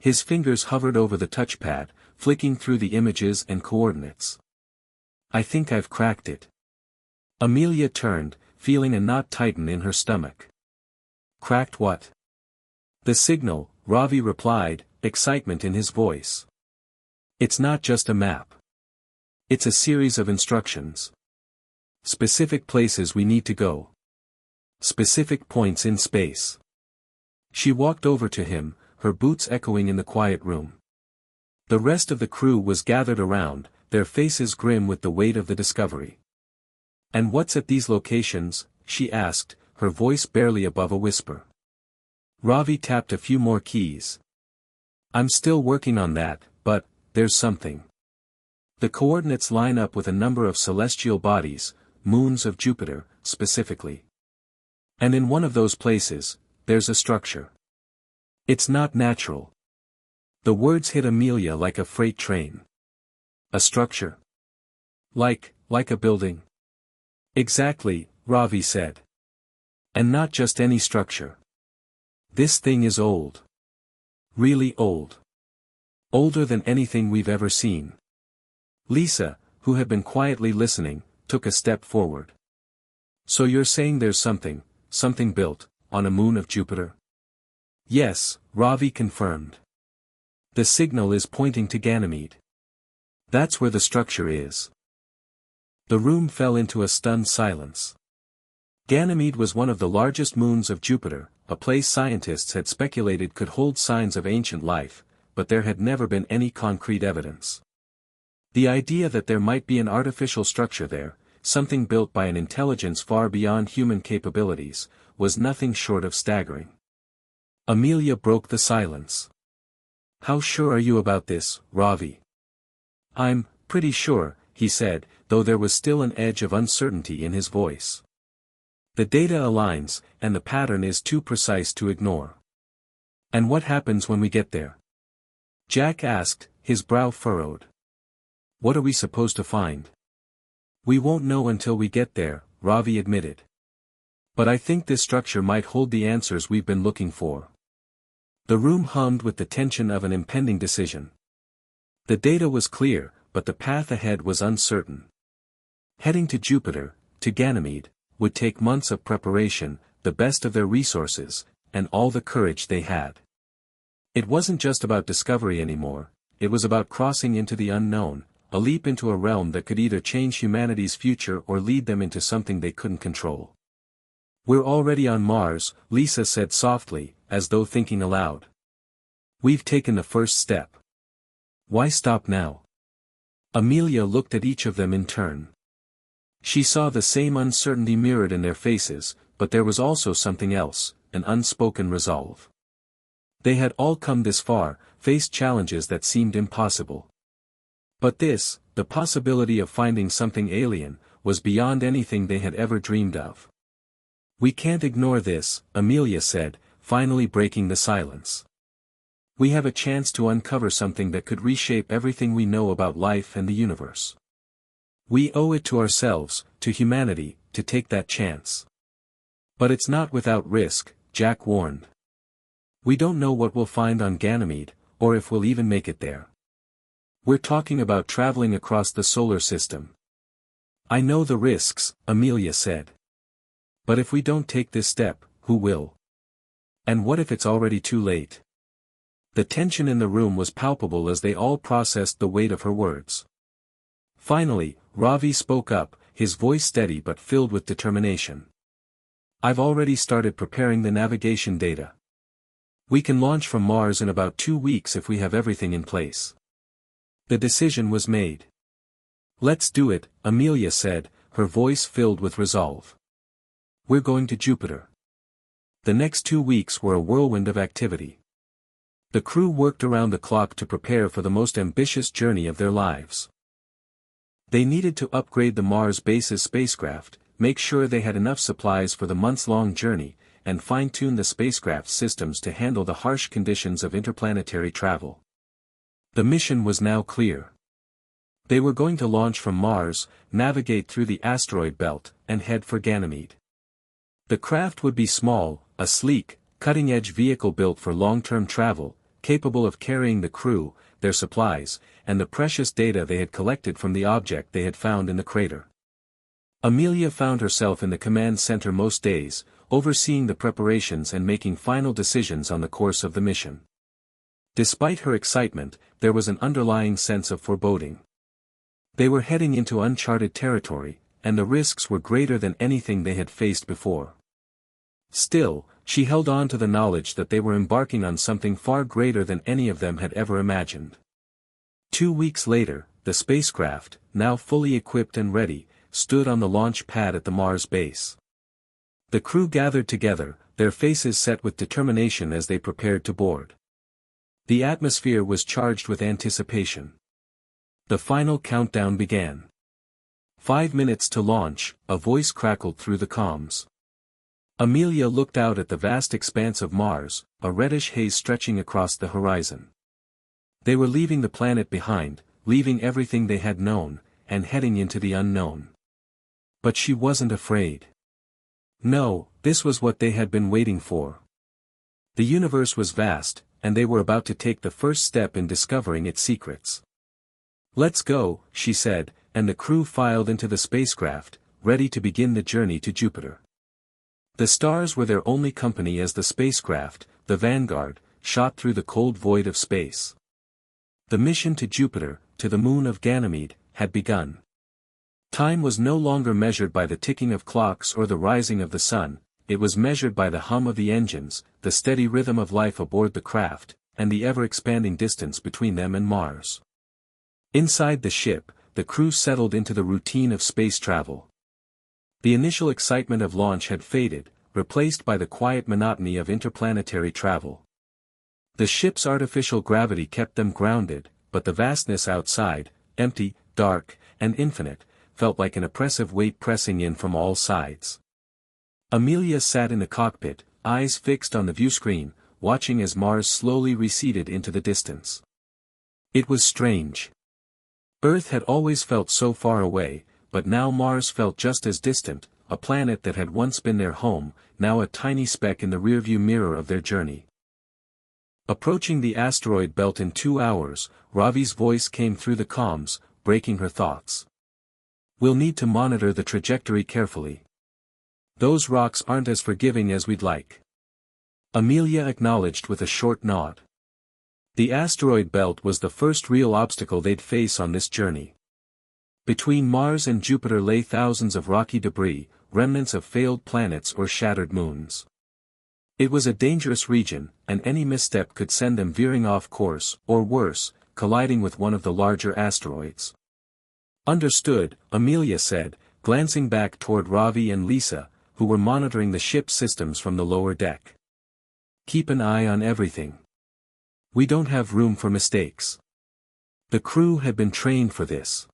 His fingers hovered over the touchpad, flicking through the images and coordinates. I think I've cracked it. Amelia turned, feeling a knot tighten in her stomach. Cracked what? The signal, Ravi replied, excitement in his voice. It's not just a map. It's a series of instructions. Specific places we need to go. Specific points in space. She walked over to him, her boots echoing in the quiet room. The rest of the crew was gathered around, their faces grim with the weight of the discovery. And what's at these locations? She asked, her voice barely above a whisper. Ravi tapped a few more keys. I'm still working on that, but there's something. The coordinates line up with a number of celestial bodies, moons of Jupiter, specifically. And in one of those places, there's a structure. It's not natural. The words hit Amelia like a freight train. A structure? Like a building? Exactly, Ravi said. And not just any structure. This thing is old. Really old. Older than anything we've ever seen. Lisa, who had been quietly listening, took a step forward. So you're saying there's something built, on a moon of Jupiter? Yes, Ravi confirmed. The signal is pointing to Ganymede. That's where the structure is. The room fell into a stunned silence. Ganymede was one of the largest moons of Jupiter, a place scientists had speculated could hold signs of ancient life, but there had never been any concrete evidence. The idea that there might be an artificial structure there, something built by an intelligence far beyond human capabilities, was nothing short of staggering. Amelia broke the silence. How sure are you about this, Ravi? I'm pretty sure, he said, though there was still an edge of uncertainty in his voice. The data aligns, and the pattern is too precise to ignore. And what happens when we get there? Jack asked, his brow furrowed. What are we supposed to find? We won't know until we get there, Ravi admitted. But I think this structure might hold the answers we've been looking for. The room hummed with the tension of an impending decision. The data was clear, but the path ahead was uncertain. Heading to Jupiter, to Ganymede, would take months of preparation, the best of their resources, and all the courage they had. It wasn't just about discovery anymore, it was about crossing into the unknown, a leap into a realm that could either change humanity's future or lead them into something they couldn't control. We're already on Mars, Lisa said softly, as though thinking aloud. We've taken the first step. Why stop now? Amelia looked at each of them in turn. She saw the same uncertainty mirrored in their faces, but there was also something else, an unspoken resolve. They had all come this far, faced challenges that seemed impossible. But this, the possibility of finding something alien, was beyond anything they had ever dreamed of. We can't ignore this, Amelia said, finally breaking the silence. We have a chance to uncover something that could reshape everything we know about life and the universe. We owe it to ourselves, to humanity, to take that chance. But it's not without risk, Jack warned. We don't know what we'll find on Ganymede, or if we'll even make it there. We're talking about traveling across the solar system. I know the risks, Amelia said. But if we don't take this step, who will? And what if it's already too late? The tension in the room was palpable as they all processed the weight of her words. Finally, Ravi spoke up, his voice steady but filled with determination. I've already started preparing the navigation data. We can launch from Mars in about 2 weeks if we have everything in place. The decision was made. Let's do it, Amelia said, her voice filled with resolve. We're going to Jupiter. The next 2 weeks were a whirlwind of activity. The crew worked around the clock to prepare for the most ambitious journey of their lives. They needed to upgrade the Mars base's spacecraft, make sure they had enough supplies for the months-long journey, and fine-tune the spacecraft's systems to handle the harsh conditions of interplanetary travel. The mission was now clear. They were going to launch from Mars, navigate through the asteroid belt, and head for Ganymede. The craft would be small, a sleek, cutting-edge vehicle built for long-term travel, capable of carrying the crew, their supplies, and the precious data they had collected from the object they had found in the crater. Amelia found herself in the command center most days, overseeing the preparations and making final decisions on the course of the mission. Despite her excitement, there was an underlying sense of foreboding. They were heading into uncharted territory, and the risks were greater than anything they had faced before. Still, she held on to the knowledge that they were embarking on something far greater than any of them had ever imagined. 2 weeks later, the spacecraft, now fully equipped and ready, stood on the launch pad at the Mars base. The crew gathered together, their faces set with determination as they prepared to board. The atmosphere was charged with anticipation. The final countdown began. 5 minutes to launch, a voice crackled through the comms. Amelia looked out at the vast expanse of Mars, a reddish haze stretching across the horizon. They were leaving the planet behind, leaving everything they had known, and heading into the unknown. But she wasn't afraid. No, this was what they had been waiting for. The universe was vast, and they were about to take the first step in discovering its secrets. Let's go, she said, and the crew filed into the spacecraft, ready to begin the journey to Jupiter. The stars were their only company as the spacecraft, the Vanguard, shot through the cold void of space. The mission to Jupiter, to the moon of Ganymede, had begun. Time was no longer measured by the ticking of clocks or the rising of the sun, it was measured by the hum of the engines, the steady rhythm of life aboard the craft, and the ever-expanding distance between them and Mars. Inside the ship, the crew settled into the routine of space travel. The initial excitement of launch had faded, replaced by the quiet monotony of interplanetary travel. The ship's artificial gravity kept them grounded, but the vastness outside, empty, dark, and infinite, felt like an oppressive weight pressing in from all sides. Amelia sat in the cockpit, eyes fixed on the viewscreen, watching as Mars slowly receded into the distance. It was strange. Earth had always felt so far away, but now Mars felt just as distant, a planet that had once been their home, now a tiny speck in the rearview mirror of their journey. Approaching the asteroid belt in 2 hours, Ravi's voice came through the comms, breaking her thoughts. We'll need to monitor the trajectory carefully. Those rocks aren't as forgiving as we'd like. Amelia acknowledged with a short nod. The asteroid belt was the first real obstacle they'd face on this journey. Between Mars and Jupiter lay thousands of rocky debris, remnants of failed planets or shattered moons. It was a dangerous region, and any misstep could send them veering off course, or worse, colliding with one of the larger asteroids. "Understood," Amelia said, glancing back toward Ravi and Lisa, who were monitoring the ship's systems from the lower deck. "Keep an eye on everything. We don't have room for mistakes." The crew had been trained for this.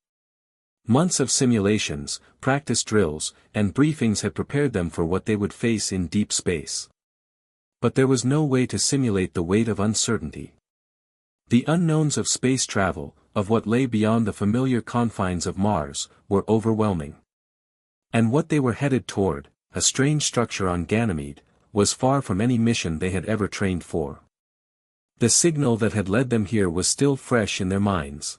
Months of simulations, practice drills, and briefings had prepared them for what they would face in deep space. But there was no way to simulate the weight of uncertainty. The unknowns of space travel, of what lay beyond the familiar confines of Mars, were overwhelming. And what they were headed toward, a strange structure on Ganymede, was far from any mission they had ever trained for. The signal that had led them here was still fresh in their minds.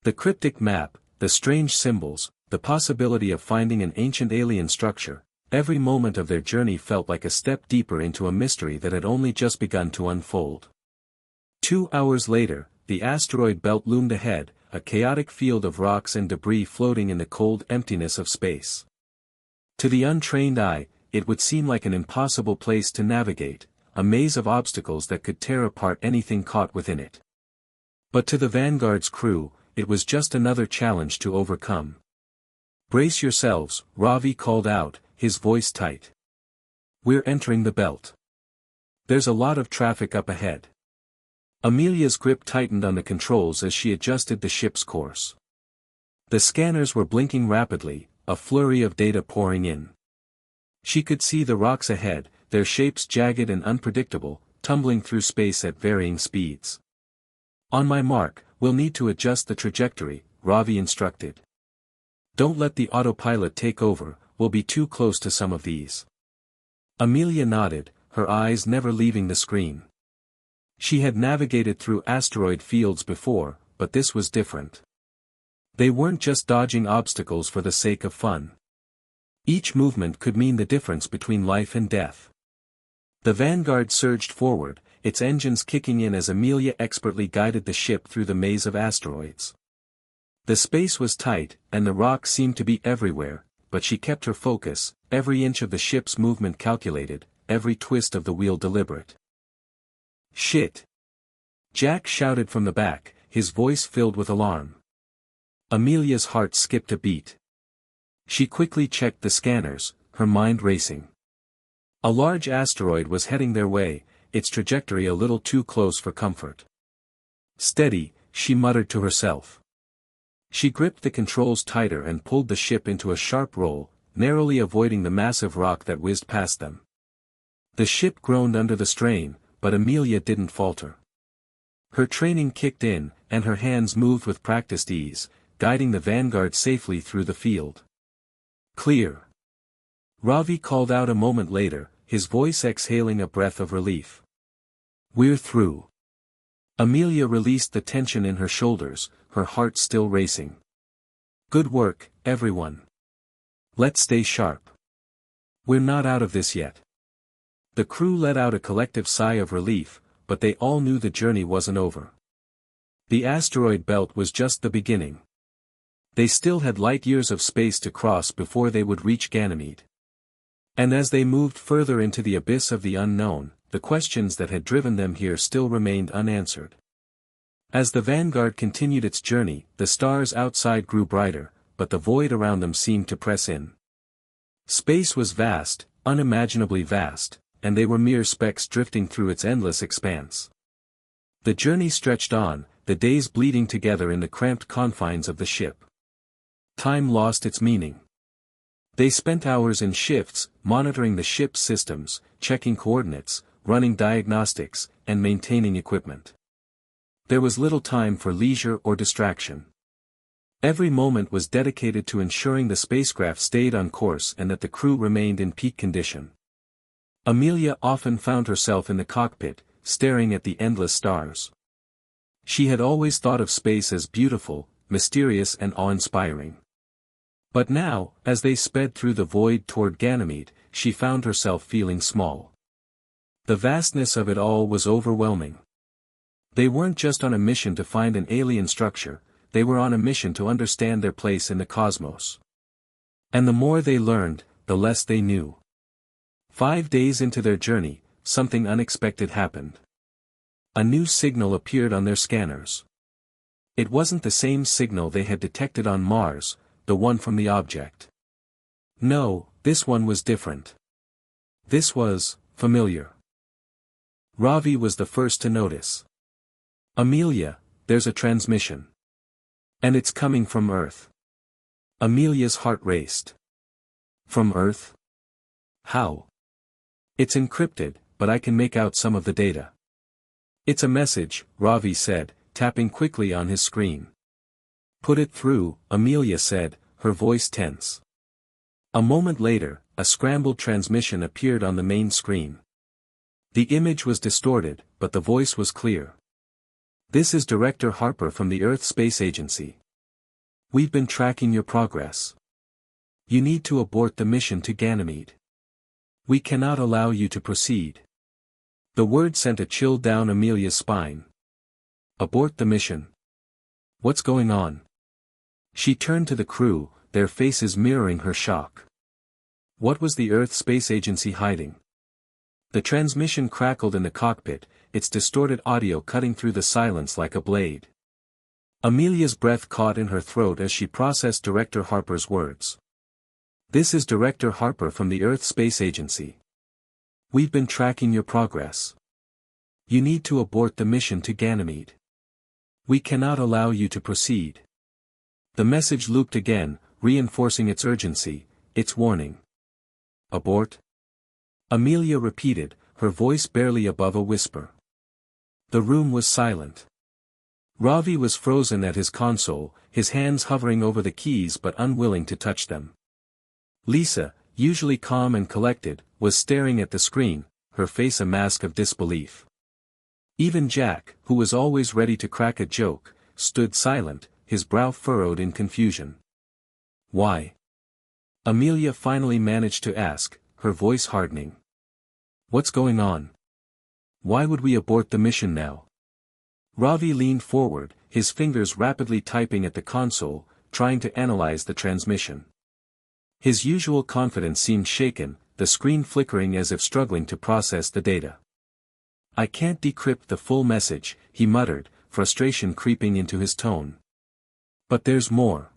The cryptic map, the strange symbols, the possibility of finding an ancient alien structure, every moment of their journey felt like a step deeper into a mystery that had only just begun to unfold. 2 hours later, the asteroid belt loomed ahead, a chaotic field of rocks and debris floating in the cold emptiness of space. To the untrained eye, it would seem like an impossible place to navigate, a maze of obstacles that could tear apart anything caught within it. But to the Vanguard's crew, it was just another challenge to overcome. "Brace yourselves," Ravi called out, his voice tight. "We're entering the belt. There's a lot of traffic up ahead." Amelia's grip tightened on the controls as she adjusted the ship's course. The scanners were blinking rapidly, a flurry of data pouring in. She could see the rocks ahead, their shapes jagged and unpredictable, tumbling through space at varying speeds. "On my mark, we'll need to adjust the trajectory," Ravi instructed. "Don't let the autopilot take over, we'll be too close to some of these." Amelia nodded, her eyes never leaving the screen. She had navigated through asteroid fields before, but this was different. They weren't just dodging obstacles for the sake of fun. Each movement could mean the difference between life and death. The Vanguard surged forward, its engines kicking in as Amelia expertly guided the ship through the maze of asteroids. The space was tight, and the rocks seemed to be everywhere, but she kept her focus, every inch of the ship's movement calculated, every twist of the wheel deliberate. "Shit!" Jack shouted from the back, his voice filled with alarm. Amelia's heart skipped a beat. She quickly checked the scanners, her mind racing. A large asteroid was heading their way, its trajectory a little too close for comfort. "Steady," she muttered to herself. She gripped the controls tighter and pulled the ship into a sharp roll, narrowly avoiding the massive rock that whizzed past them. The ship groaned under the strain, but Amelia didn't falter. Her training kicked in, and her hands moved with practiced ease, guiding the Vanguard safely through the field. "Clear." Ravi called out a moment later, his voice exhaling a breath of relief. "We're through." Amelia released the tension in her shoulders, her heart still racing. "Good work, everyone. Let's stay sharp. We're not out of this yet." The crew let out a collective sigh of relief, but they all knew the journey wasn't over. The asteroid belt was just the beginning. They still had light years of space to cross before they would reach Ganymede. And as they moved further into the abyss of the unknown, the questions that had driven them here still remained unanswered. As the Vanguard continued its journey, the stars outside grew brighter, but the void around them seemed to press in. Space was vast, unimaginably vast, and they were mere specks drifting through its endless expanse. The journey stretched on, the days bleeding together in the cramped confines of the ship. Time lost its meaning. They spent hours in shifts, monitoring the ship's systems, checking coordinates, running diagnostics, and maintaining equipment. There was little time for leisure or distraction. Every moment was dedicated to ensuring the spacecraft stayed on course and that the crew remained in peak condition. Amelia often found herself in the cockpit, staring at the endless stars. She had always thought of space as beautiful, mysterious and awe-inspiring. But now, as they sped through the void toward Ganymede, she found herself feeling small. The vastness of it all was overwhelming. They weren't just on a mission to find an alien structure, they were on a mission to understand their place in the cosmos. And the more they learned, the less they knew. 5 days into their journey, something unexpected happened. A new signal appeared on their scanners. It wasn't the same signal they had detected on Mars, the one from the object. No, this one was different. This was familiar. Ravi was the first to notice. Amelia, there's a transmission. And it's coming from Earth. Amelia's heart raced. From Earth? How? It's encrypted, but I can make out some of the data. It's a message, Ravi said, tapping quickly on his screen. Put it through, Amelia said, her voice tense. A moment later, a scrambled transmission appeared on the main screen. The image was distorted, but the voice was clear. This is Director Harper from the Earth Space Agency. We've been tracking your progress. You need to abort the mission to Ganymede. We cannot allow you to proceed. The word sent a chill down Amelia's spine. Abort the mission. What's going on? She turned to the crew, their faces mirroring her shock. What was the Earth Space Agency hiding? The transmission crackled in the cockpit, its distorted audio cutting through the silence like a blade. Amelia's breath caught in her throat as she processed Director Harper's words. This is Director Harper from the Earth Space Agency. We've been tracking your progress. You need to abort the mission to Ganymede. We cannot allow you to proceed. The message looped again, reinforcing its urgency, its warning. Abort? Amelia repeated, her voice barely above a whisper. The room was silent. Ravi was frozen at his console, his hands hovering over the keys but unwilling to touch them. Lisa, usually calm and collected, was staring at the screen, her face a mask of disbelief. Even Jack, who was always ready to crack a joke, stood silent, his brow furrowed in confusion. Why? Amelia finally managed to ask, her voice hardening. What's going on? Why would we abort the mission now? Ravi leaned forward, his fingers rapidly typing at the console, trying to analyze the transmission. His usual confidence seemed shaken, the screen flickering as if struggling to process the data. I can't decrypt the full message, he muttered, frustration creeping into his tone. But there's more.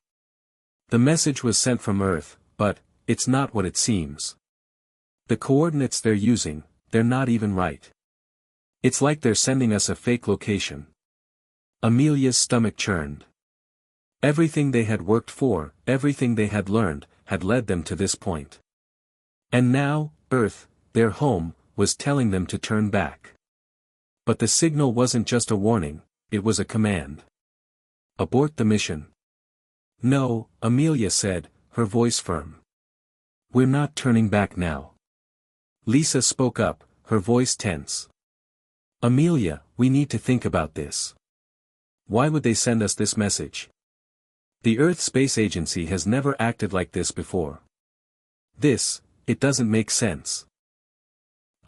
The message was sent from Earth, but it's not what it seems. The coordinates they're using, they're not even right. It's like they're sending us a fake location. Amelia's stomach churned. Everything they had worked for, everything they had learned, had led them to this point. And now, Earth, their home, was telling them to turn back. But the signal wasn't just a warning, it was a command. Abort the mission. No, Amelia said, her voice firm. We're not turning back now. Lisa spoke up, her voice tense. Amelia, we need to think about this. Why would they send us this message? The Earth Space Agency has never acted like this before. It doesn't make sense.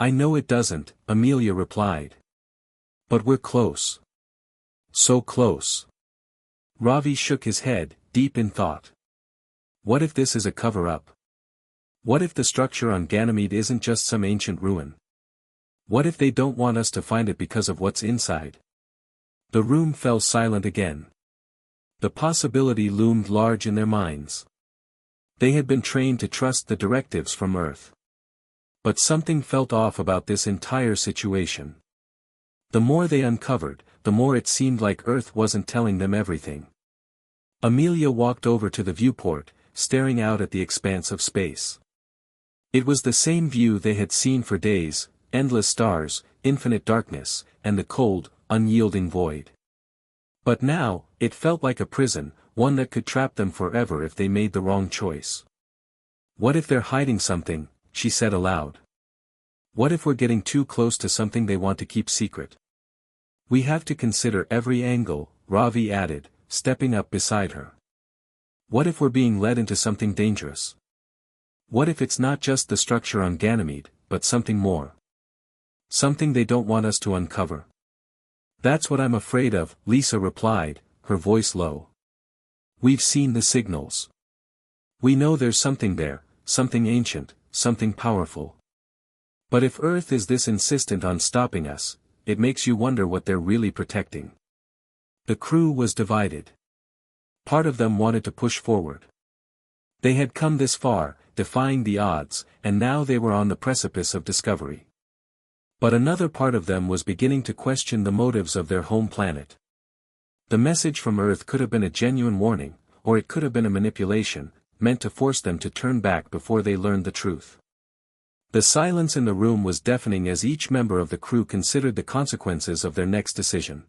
I know it doesn't, Amelia replied. But we're close. So close. Ravi shook his head, deep in thought. What if this is a cover-up? What if the structure on Ganymede isn't just some ancient ruin? What if they don't want us to find it because of what's inside? The room fell silent again. The possibility loomed large in their minds. They had been trained to trust the directives from Earth. But something felt off about this entire situation. The more they uncovered, the more it seemed like Earth wasn't telling them everything. Amelia walked over to the viewport, staring out at the expanse of space. It was the same view they had seen for days, endless stars, infinite darkness, and the cold, unyielding void. But now, it felt like a prison, one that could trap them forever if they made the wrong choice. What if they're hiding something, she said aloud. What if we're getting too close to something they want to keep secret? We have to consider every angle, Ravi added, stepping up beside her. What if we're being led into something dangerous? What if it's not just the structure on Ganymede, but something more? Something they don't want us to uncover. That's what I'm afraid of, Lisa replied, her voice low. We've seen the signals. We know there's something there, something ancient, something powerful. But if Earth is this insistent on stopping us, it makes you wonder what they're really protecting. The crew was divided. Part of them wanted to push forward. They had come this far, defying the odds, and now they were on the precipice of discovery. But another part of them was beginning to question the motives of their home planet. The message from Earth could have been a genuine warning, or it could have been a manipulation, meant to force them to turn back before they learned the truth. The silence in the room was deafening as each member of the crew considered the consequences of their next decision.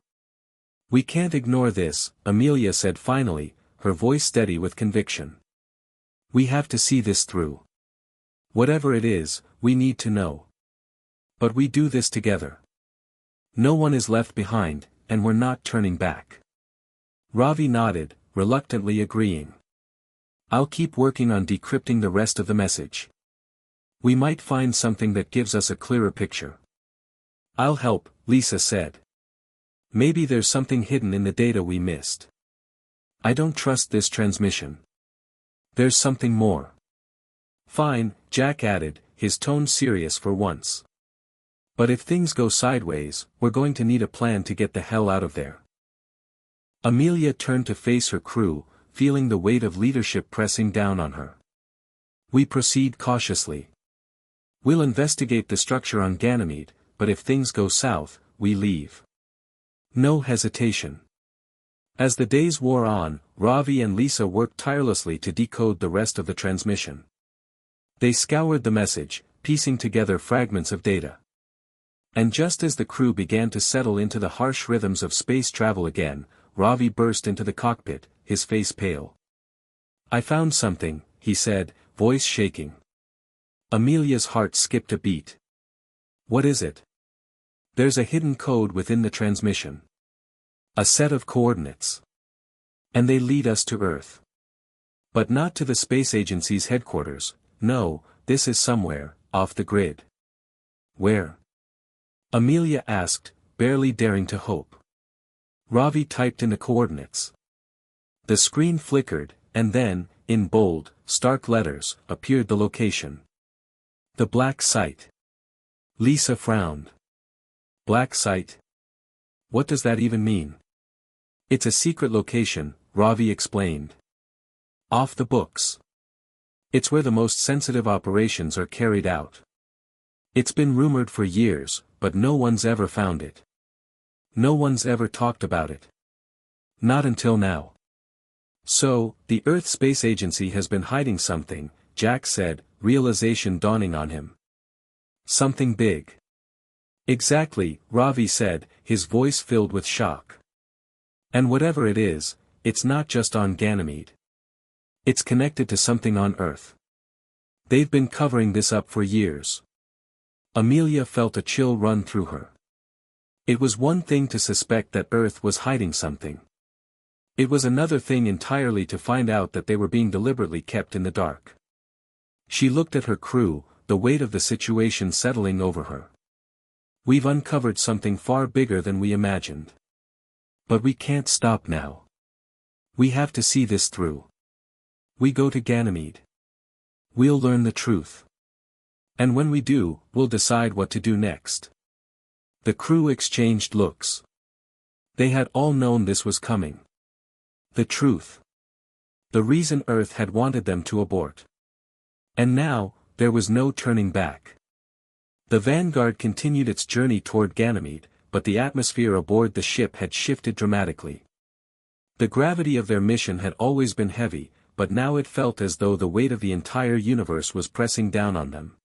"We can't ignore this," Amelia said finally, her voice steady with conviction. "We have to see this through. Whatever it is, we need to know. But we do this together. No one is left behind, and we're not turning back." Ravi nodded, reluctantly agreeing. "I'll keep working on decrypting the rest of the message. We might find something that gives us a clearer picture." "I'll help," Lisa said. "Maybe there's something hidden in the data we missed. I don't trust this transmission. There's something more." "Fine," Jack added, his tone serious for once. "But if things go sideways, we're going to need a plan to get the hell out of there." Amelia turned to face her crew, feeling the weight of leadership pressing down on her. "We proceed cautiously. We'll investigate the structure on Ganymede, but if things go south, we leave. No hesitation." As the days wore on, Ravi and Lisa worked tirelessly to decode the rest of the transmission. They scoured the message, piecing together fragments of data. And just as the crew began to settle into the harsh rhythms of space travel again, Ravi burst into the cockpit, his face pale. "I found something," he said, voice shaking. Amelia's heart skipped a beat. "What is it?" "There's a hidden code within the transmission. A set of coordinates. And they lead us to Earth. But not to the space agency's headquarters, no, this is somewhere, off the grid." "Where?" Amelia asked, barely daring to hope. Ravi typed in the coordinates. The screen flickered, and then, in bold, stark letters, appeared the location. "The black site." Lisa frowned. "Black site? What does that even mean?" "It's a secret location," Ravi explained. "Off the books. It's where the most sensitive operations are carried out. It's been rumored for years, but no one's ever found it. No one's ever talked about it. Not until now." "So, the Earth Space Agency has been hiding something," Jack said, realization dawning on him. "Something big." "Exactly," Ravi said, his voice filled with shock. "And whatever it is, it's not just on Ganymede. It's connected to something on Earth. They've been covering this up for years." Amelia felt a chill run through her. It was one thing to suspect that Earth was hiding something. It was another thing entirely to find out that they were being deliberately kept in the dark. She looked at her crew, the weight of the situation settling over her. "We've uncovered something far bigger than we imagined. But we can't stop now. We have to see this through. We go to Ganymede. We'll learn the truth. And when we do, we'll decide what to do next." The crew exchanged looks. They had all known this was coming. The truth. The reason Earth had wanted them to abort. And now, there was no turning back. The Vanguard continued its journey toward Ganymede, but the atmosphere aboard the ship had shifted dramatically. The gravity of their mission had always been heavy, but now it felt as though the weight of the entire universe was pressing down on them.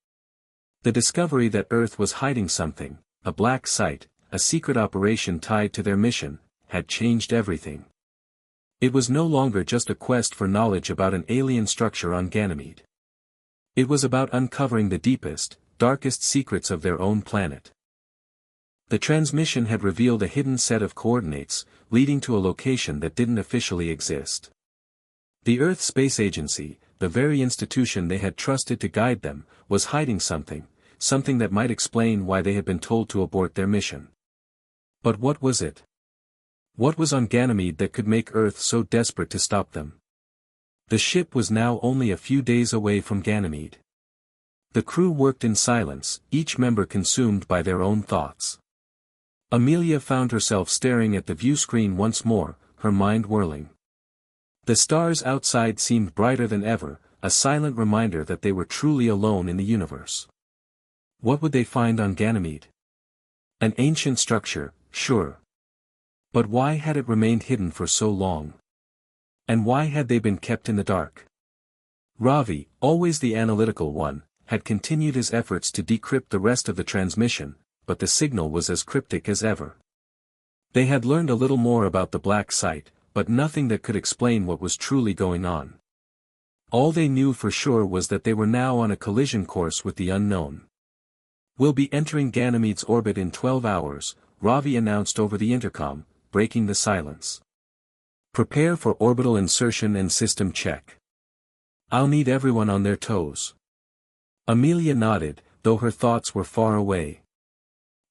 The discovery that Earth was hiding something, a black site, a secret operation tied to their mission, had changed everything. It was no longer just a quest for knowledge about an alien structure on Ganymede. It was about uncovering the deepest, darkest secrets of their own planet. The transmission had revealed a hidden set of coordinates, leading to a location that didn't officially exist. The Earth Space Agency, the very institution they had trusted to guide them, was hiding something, something that might explain why they had been told to abort their mission. But what was it? What was on Ganymede that could make Earth so desperate to stop them? The ship was now only a few days away from Ganymede. The crew worked in silence, each member consumed by their own thoughts. Amelia found herself staring at the view screen once more, her mind whirling. The stars outside seemed brighter than ever, a silent reminder that they were truly alone in the universe. What would they find on Ganymede? An ancient structure, sure. But why had it remained hidden for so long? And why had they been kept in the dark? Ravi, always the analytical one, had continued his efforts to decrypt the rest of the transmission, but the signal was as cryptic as ever. They had learned a little more about the black site, but nothing that could explain what was truly going on. All they knew for sure was that they were now on a collision course with the unknown. "We'll be entering Ganymede's orbit in 12 hours, Ravi announced over the intercom, breaking the silence. "Prepare for orbital insertion and system check. I'll need everyone on their toes." Amelia nodded, though her thoughts were far away.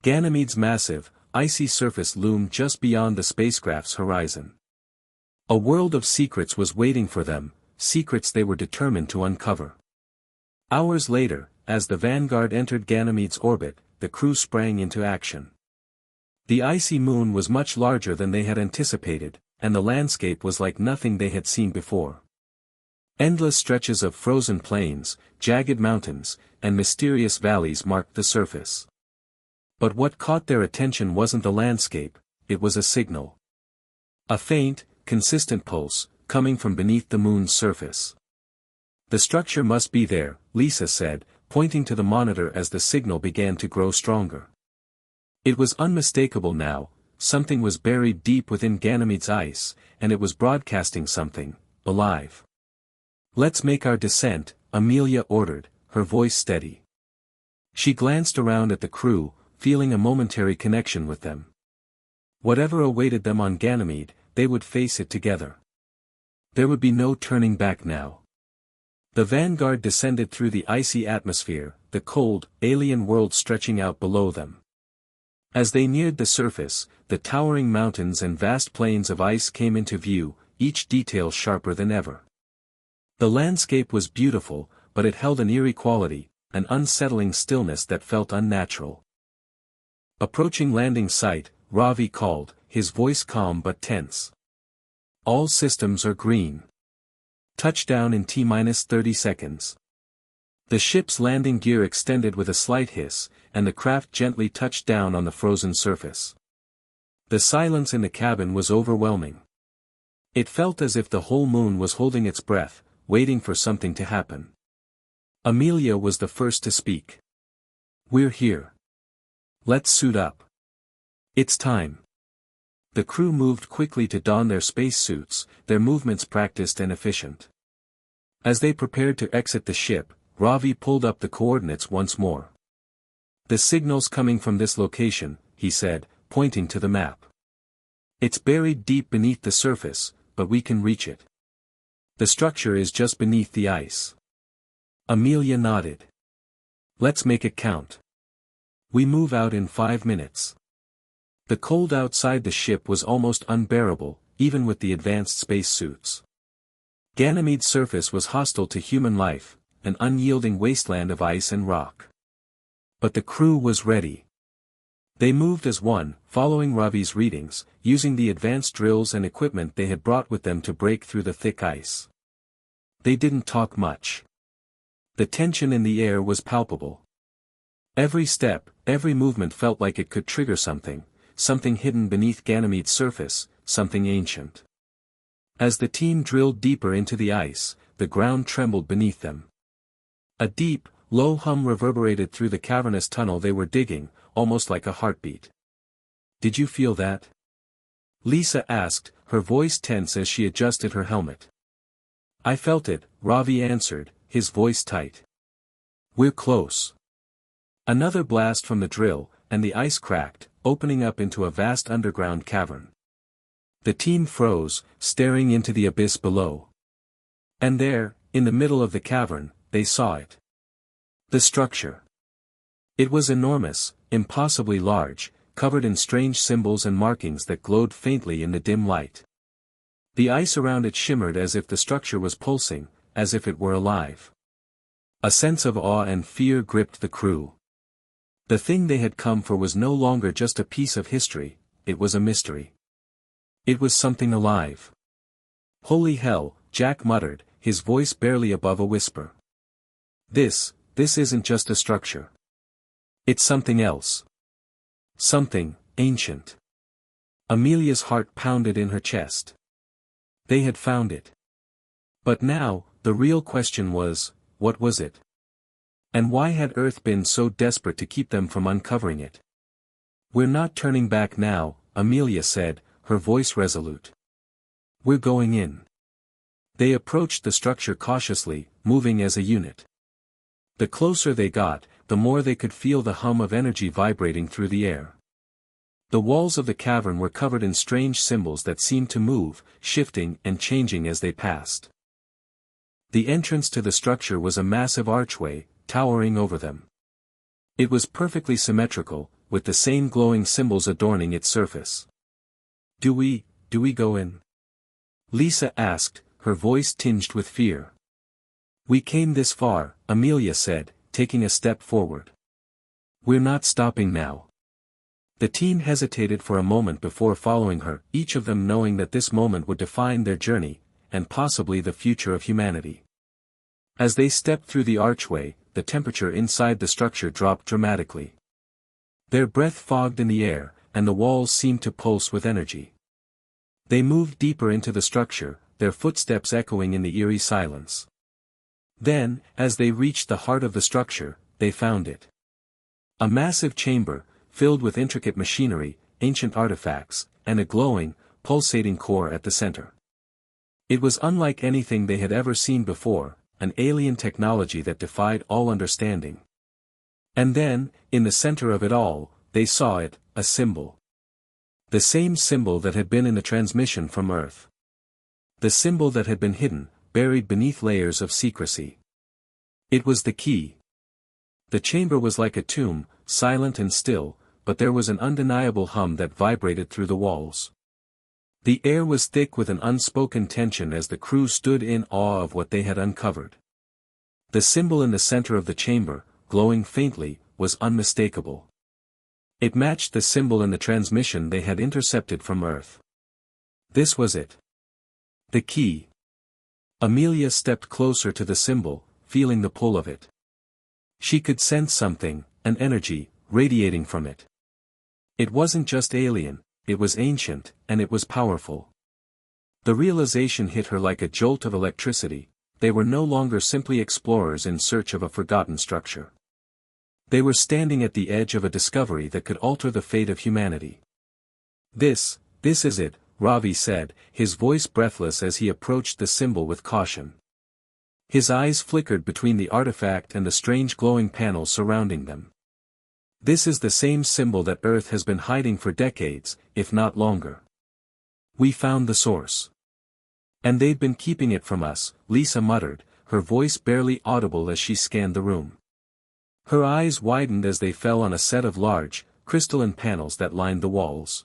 Ganymede's massive, icy surface loomed just beyond the spacecraft's horizon. A world of secrets was waiting for them, secrets they were determined to uncover. Hours later, as the Vanguard entered Ganymede's orbit, the crew sprang into action. The icy moon was much larger than they had anticipated, and the landscape was like nothing they had seen before. Endless stretches of frozen plains, jagged mountains, and mysterious valleys marked the surface. But what caught their attention wasn't the landscape, it was a signal. A faint, consistent pulse, coming from beneath the moon's surface. "The structure must be there," Lisa said, pointing to the monitor as the signal began to grow stronger. It was unmistakable now, something was buried deep within Ganymede's ice, and it was broadcasting something, alive. "Let's make our descent," Amelia ordered, her voice steady. She glanced around at the crew, feeling a momentary connection with them. Whatever awaited them on Ganymede, they would face it together. There would be no turning back now. The Vanguard descended through the icy atmosphere, the cold, alien world stretching out below them. As they neared the surface, the towering mountains and vast plains of ice came into view, each detail sharper than ever. The landscape was beautiful, but it held an eerie quality, an unsettling stillness that felt unnatural. Approaching landing site, Ravi called, his voice calm but tense. "All systems are green. Touchdown in T-30 seconds." The ship's landing gear extended with a slight hiss, and the craft gently touched down on the frozen surface. The silence in the cabin was overwhelming. It felt as if the whole moon was holding its breath, waiting for something to happen. Amelia was the first to speak. "We're here. Let's suit up. It's time." The crew moved quickly to don their space suits, their movements practiced and efficient. As they prepared to exit the ship, Ravi pulled up the coordinates once more. "The signal's coming from this location," he said, pointing to the map. "It's buried deep beneath the surface, but we can reach it. The structure is just beneath the ice." Amelia nodded. "Let's make it count. We move out in 5 minutes." The cold outside the ship was almost unbearable, even with the advanced space suits. Ganymede's surface was hostile to human life, an unyielding wasteland of ice and rock. But the crew was ready. They moved as one, following Ravi's readings, using the advanced drills and equipment they had brought with them to break through the thick ice. They didn't talk much. The tension in the air was palpable. Every step, every movement felt like it could trigger something hidden beneath Ganymede's surface, something ancient. As the team drilled deeper into the ice, the ground trembled beneath them. A deep, low hum reverberated through the cavernous tunnel they were digging, almost like a heartbeat. "Did you feel that?" Lisa asked, her voice tense as she adjusted her helmet. "I felt it," Ravi answered, his voice tight. "We're close." Another blast from the drill, and the ice cracked, opening up into a vast underground cavern. The team froze, staring into the abyss below. And there, in the middle of the cavern, they saw it. The structure. It was enormous, impossibly large, covered in strange symbols and markings that glowed faintly in the dim light. The ice around it shimmered as if the structure was pulsing, as if it were alive. A sense of awe and fear gripped the crew. The thing they had come for was no longer just a piece of history, it was a mystery. It was something alive. "Holy hell," Jack muttered, his voice barely above a whisper. This isn't just a structure. It's something else. Something ancient." Amelia's heart pounded in her chest. They had found it. But now, the real question was, what was it? And why had Earth been so desperate to keep them from uncovering it? "We're not turning back now," Amelia said, her voice resolute. "We're going in." They approached the structure cautiously, moving as a unit. The closer they got, the more they could feel the hum of energy vibrating through the air. The walls of the cavern were covered in strange symbols that seemed to move, shifting and changing as they passed. The entrance to the structure was a massive archway, towering over them. It was perfectly symmetrical, with the same glowing symbols adorning its surface. Do we go in?" Lisa asked, her voice tinged with fear. "We came this far," Amelia said, taking a step forward. "We're not stopping now." The team hesitated for a moment before following her, each of them knowing that this moment would define their journey, and possibly the future of humanity. As they stepped through the archway, the temperature inside the structure dropped dramatically. Their breath fogged in the air, and the walls seemed to pulse with energy. They moved deeper into the structure, their footsteps echoing in the eerie silence. Then, as they reached the heart of the structure, they found it. A massive chamber, filled with intricate machinery, ancient artifacts, and a glowing, pulsating core at the center. It was unlike anything they had ever seen before, an alien technology that defied all understanding. And then, in the center of it all, they saw it, a symbol. The same symbol that had been in the transmission from Earth. The symbol that had been hidden, buried beneath layers of secrecy. It was the key. The chamber was like a tomb, silent and still, but there was an undeniable hum that vibrated through the walls. The air was thick with an unspoken tension as the crew stood in awe of what they had uncovered. The symbol in the center of the chamber, glowing faintly, was unmistakable. It matched the symbol in the transmission they had intercepted from Earth. This was it. The key. Amelia stepped closer to the symbol, feeling the pull of it. She could sense something, an energy, radiating from it. It wasn't just alien, it was ancient, and it was powerful. The realization hit her like a jolt of electricity. They were no longer simply explorers in search of a forgotten structure. They were standing at the edge of a discovery that could alter the fate of humanity. This is it," Ravi said, his voice breathless as he approached the symbol with caution. His eyes flickered between the artifact and the strange glowing panels surrounding them. "This is the same symbol that Earth has been hiding for decades, if not longer. We found the source. And they've been keeping it from us," Lisa muttered, her voice barely audible as she scanned the room. Her eyes widened as they fell on a set of large, crystalline panels that lined the walls.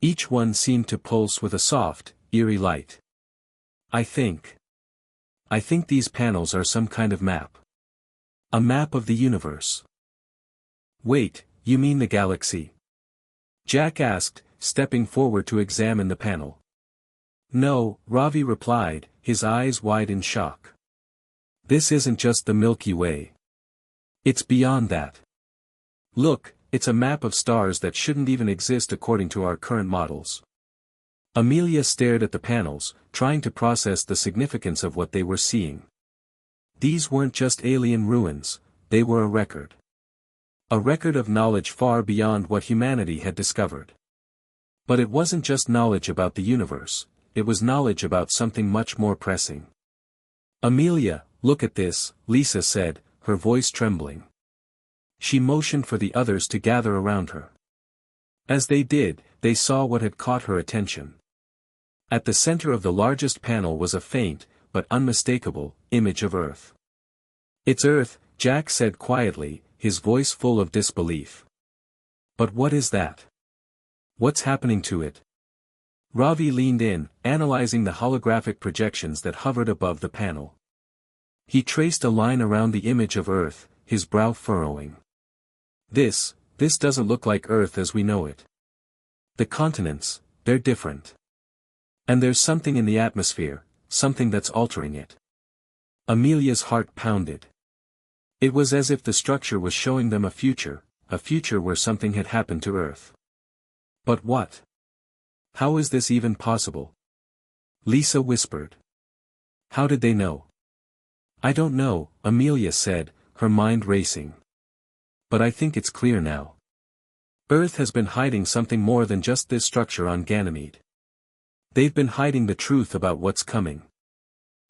Each one seemed to pulse with a soft, eerie light. I think these panels are some kind of map. A map of the universe." "Wait, you mean the galaxy?" Jack asked, stepping forward to examine the panel. "No," Ravi replied, his eyes wide in shock. "This isn't just the Milky Way. It's beyond that. Look, it's a map of stars that shouldn't even exist according to our current models." Amelia stared at the panels, trying to process the significance of what they were seeing. These weren't just alien ruins, they were a record. A record of knowledge far beyond what humanity had discovered. But it wasn't just knowledge about the universe, it was knowledge about something much more pressing. "Amelia, look at this," Lisa said, her voice trembling. She motioned for the others to gather around her. As they did, they saw what had caught her attention. At the center of the largest panel was a faint, but unmistakable, image of Earth. "It's Earth," Jack said quietly, his voice full of disbelief. "But what is that? What's happening to it?" Ravi leaned in, analyzing the holographic projections that hovered above the panel. He traced a line around the image of Earth, his brow furrowing. This doesn't look like Earth as we know it. The continents, they're different. And there's something in the atmosphere, something that's altering it. Amelia's heart pounded. It was as if the structure was showing them a future where something had happened to Earth. But what? How is this even possible? Lisa whispered. How did they know? I don't know, Amelia said, her mind racing. But I think it's clear now. Earth has been hiding something more than just this structure on Ganymede. They've been hiding the truth about what's coming.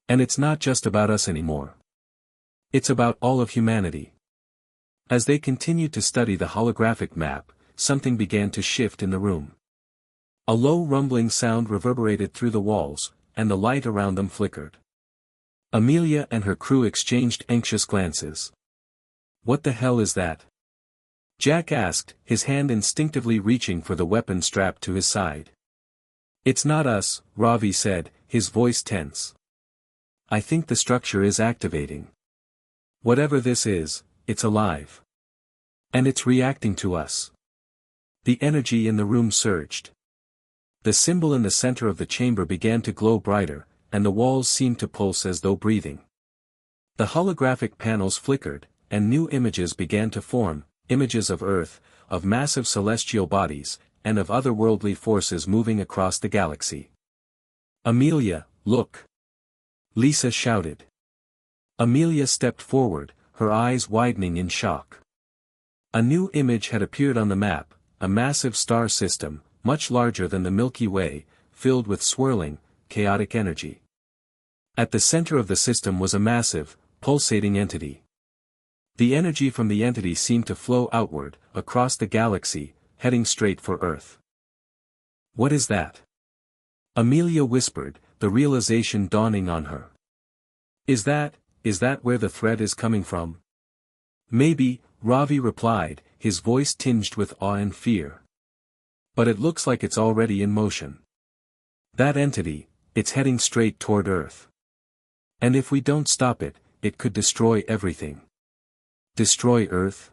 And it's not just about us anymore. It's about all of humanity. As they continued to study the holographic map, something began to shift in the room. A low rumbling sound reverberated through the walls, and the light around them flickered. Amelia and her crew exchanged anxious glances. What the hell is that? Jack asked, his hand instinctively reaching for the weapon strapped to his side. It's not us, Ravi said, his voice tense. I think the structure is activating. Whatever this is, it's alive. And it's reacting to us. The energy in the room surged. The symbol in the center of the chamber began to glow brighter, and the walls seemed to pulse as though breathing. The holographic panels flickered, and new images began to form, images of Earth, of massive celestial bodies, and of otherworldly forces moving across the galaxy. Amelia, look! Lisa shouted. Amelia stepped forward, her eyes widening in shock. A new image had appeared on the map, a massive star system, much larger than the Milky Way, filled with swirling, chaotic energy. At the center of the system was a massive, pulsating entity. The energy from the entity seemed to flow outward, across the galaxy, heading straight for Earth. What is that? Amelia whispered, the realization dawning on her. Is that where the threat is coming from? Maybe, Ravi replied, his voice tinged with awe and fear. But it looks like it's already in motion. That entity, it's heading straight toward Earth. And if we don't stop it, it could destroy everything. Destroy Earth?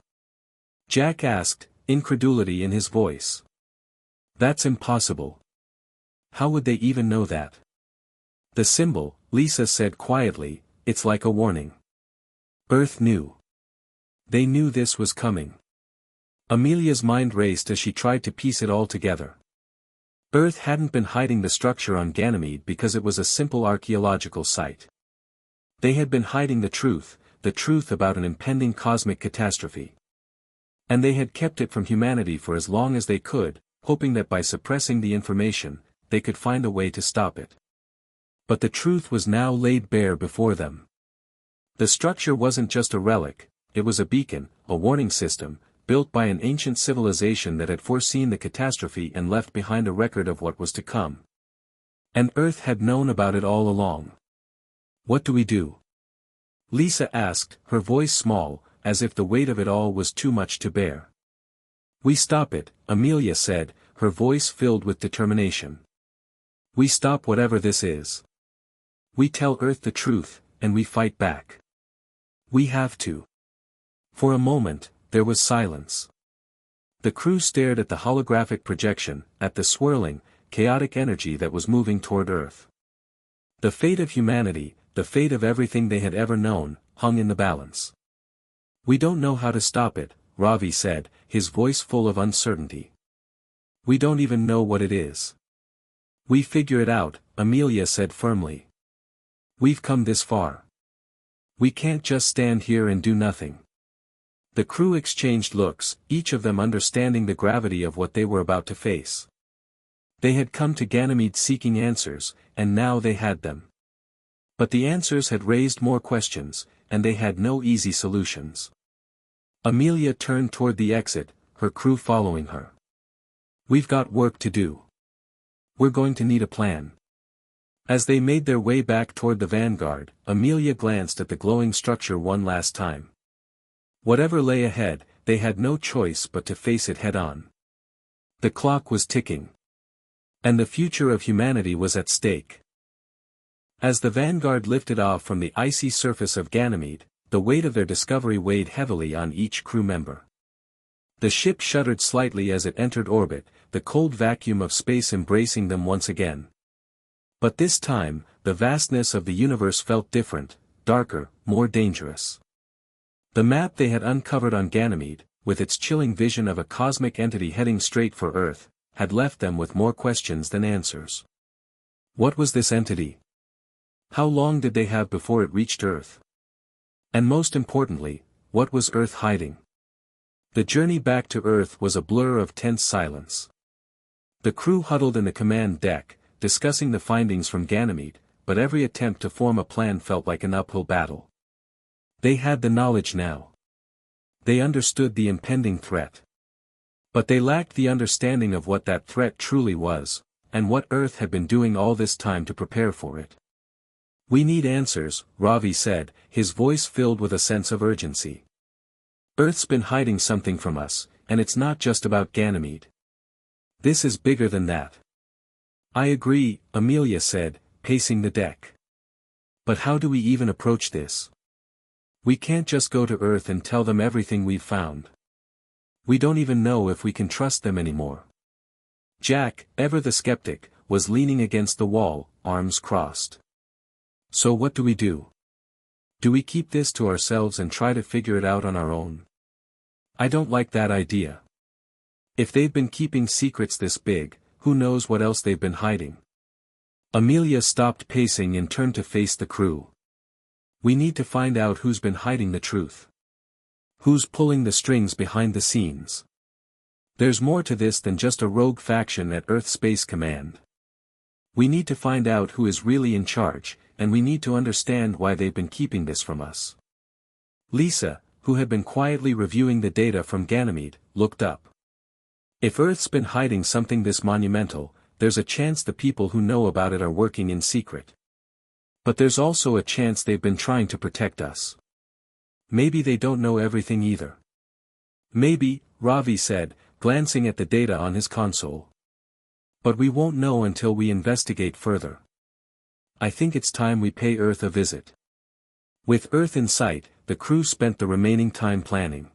Jack asked, incredulity in his voice. That's impossible. How would they even know that? The symbol, Lisa said quietly, it's like a warning. Earth knew. They knew this was coming. Amelia's mind raced as she tried to piece it all together. Earth hadn't been hiding the structure on Ganymede because it was a simple archaeological site. They had been hiding the truth about an impending cosmic catastrophe. And they had kept it from humanity for as long as they could, hoping that by suppressing the information, they could find a way to stop it. But the truth was now laid bare before them. The structure wasn't just a relic, it was a beacon, a warning system, built by an ancient civilization that had foreseen the catastrophe and left behind a record of what was to come. And Earth had known about it all along. What do we do? Lisa asked, her voice small, as if the weight of it all was too much to bear. We stop it, Amelia said, her voice filled with determination. We stop whatever this is. We tell Earth the truth, and we fight back. We have to. For a moment, there was silence. The crew stared at the holographic projection, at the swirling, chaotic energy that was moving toward Earth. The fate of humanity, the fate of everything they had ever known, hung in the balance. We don't know how to stop it, Ravi said, his voice full of uncertainty. We don't even know what it is. We figure it out, Amelia said firmly. We've come this far. We can't just stand here and do nothing. The crew exchanged looks, each of them understanding the gravity of what they were about to face. They had come to Ganymede seeking answers, and now they had them. But the answers had raised more questions, and they had no easy solutions. Amelia turned toward the exit, her crew following her. We've got work to do. We're going to need a plan. As they made their way back toward the vanguard, Amelia glanced at the glowing structure one last time. Whatever lay ahead, they had no choice but to face it head-on. The clock was ticking. And the future of humanity was at stake. As the Vanguard lifted off from the icy surface of Ganymede, the weight of their discovery weighed heavily on each crew member. The ship shuddered slightly as it entered orbit, the cold vacuum of space embracing them once again. But this time, the vastness of the universe felt different, darker, more dangerous. The map they had uncovered on Ganymede, with its chilling vision of a cosmic entity heading straight for Earth, had left them with more questions than answers. What was this entity? How long did they have before it reached Earth? And most importantly, what was Earth hiding? The journey back to Earth was a blur of tense silence. The crew huddled in the command deck, discussing the findings from Ganymede, but every attempt to form a plan felt like an uphill battle. They had the knowledge now. They understood the impending threat. But they lacked the understanding of what that threat truly was, and what Earth had been doing all this time to prepare for it. "We need answers," Ravi said, his voice filled with a sense of urgency. "Earth's been hiding something from us, and it's not just about Ganymede. This is bigger than that." "I agree," Amelia said, pacing the deck. "But how do we even approach this? We can't just go to Earth and tell them everything we've found. We don't even know if we can trust them anymore." Jack, ever the skeptic, was leaning against the wall, arms crossed. "So what do we do? Do we keep this to ourselves and try to figure it out on our own? I don't like that idea. If they've been keeping secrets this big, who knows what else they've been hiding?" Amelia stopped pacing and turned to face the crew. "We need to find out who's been hiding the truth. Who's pulling the strings behind the scenes? There's more to this than just a rogue faction at Earth Space Command. We need to find out who is really in charge, and we need to understand why they've been keeping this from us." Lisa, who had been quietly reviewing the data from Ganymede, looked up. "If Earth's been hiding something this monumental, there's a chance the people who know about it are working in secret. But there's also a chance they've been trying to protect us. Maybe they don't know everything either." "Maybe," Ravi said, glancing at the data on his console. "But we won't know until we investigate further. I think it's time we pay Earth a visit." With Earth in sight, the crew spent the remaining time planning.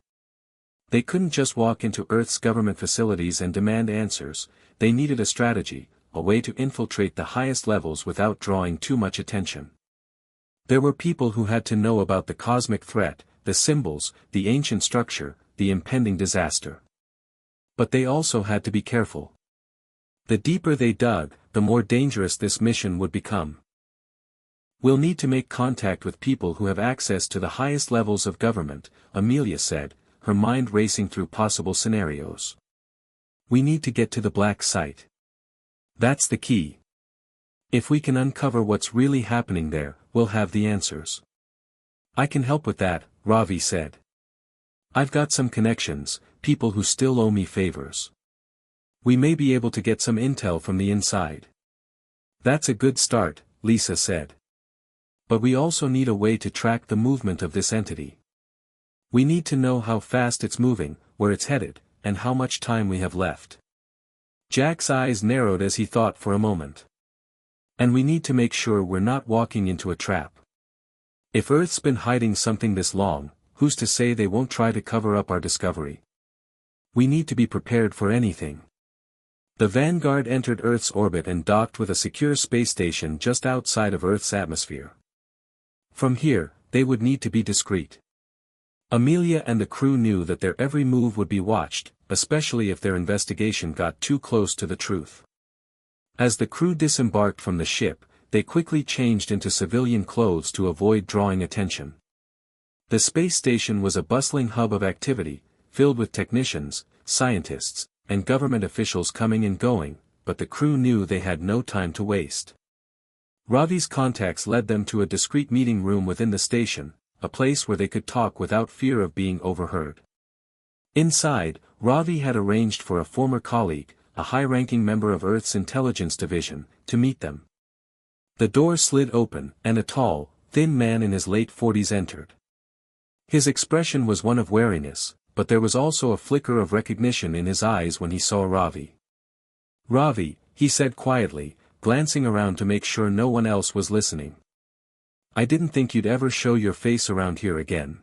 They couldn't just walk into Earth's government facilities and demand answers, they needed a strategy, a way to infiltrate the highest levels without drawing too much attention. There were people who had to know about the cosmic threat, the symbols, the ancient structure, the impending disaster. But they also had to be careful. The deeper they dug, the more dangerous this mission would become. "We'll need to make contact with people who have access to the highest levels of government," Amelia said, her mind racing through possible scenarios. "We need to get to the black site. That's the key. If we can uncover what's really happening there, we'll have the answers." "I can help with that," Ravi said. "I've got some connections, people who still owe me favors. We may be able to get some intel from the inside." "That's a good start," Lisa said. "But we also need a way to track the movement of this entity. We need to know how fast it's moving, where it's headed, and how much time we have left." Jack's eyes narrowed as he thought for a moment. "And we need to make sure we're not walking into a trap. If Earth's been hiding something this long, who's to say they won't try to cover up our discovery? We need to be prepared for anything." The Vanguard entered Earth's orbit and docked with a secure space station just outside of Earth's atmosphere. From here, they would need to be discreet. Amelia and the crew knew that their every move would be watched, especially if their investigation got too close to the truth. As the crew disembarked from the ship, they quickly changed into civilian clothes to avoid drawing attention. The space station was a bustling hub of activity, filled with technicians, scientists, and government officials coming and going, but the crew knew they had no time to waste. Ravi's contacts led them to a discreet meeting room within the station, a place where they could talk without fear of being overheard. Inside, Ravi had arranged for a former colleague, a high-ranking member of Earth's intelligence division, to meet them. The door slid open, and a tall, thin man in his late 40s entered. His expression was one of wariness, but there was also a flicker of recognition in his eyes when he saw Ravi. "Ravi," he said quietly, glancing around to make sure no one else was listening. I didn't think you'd ever show your face around here again.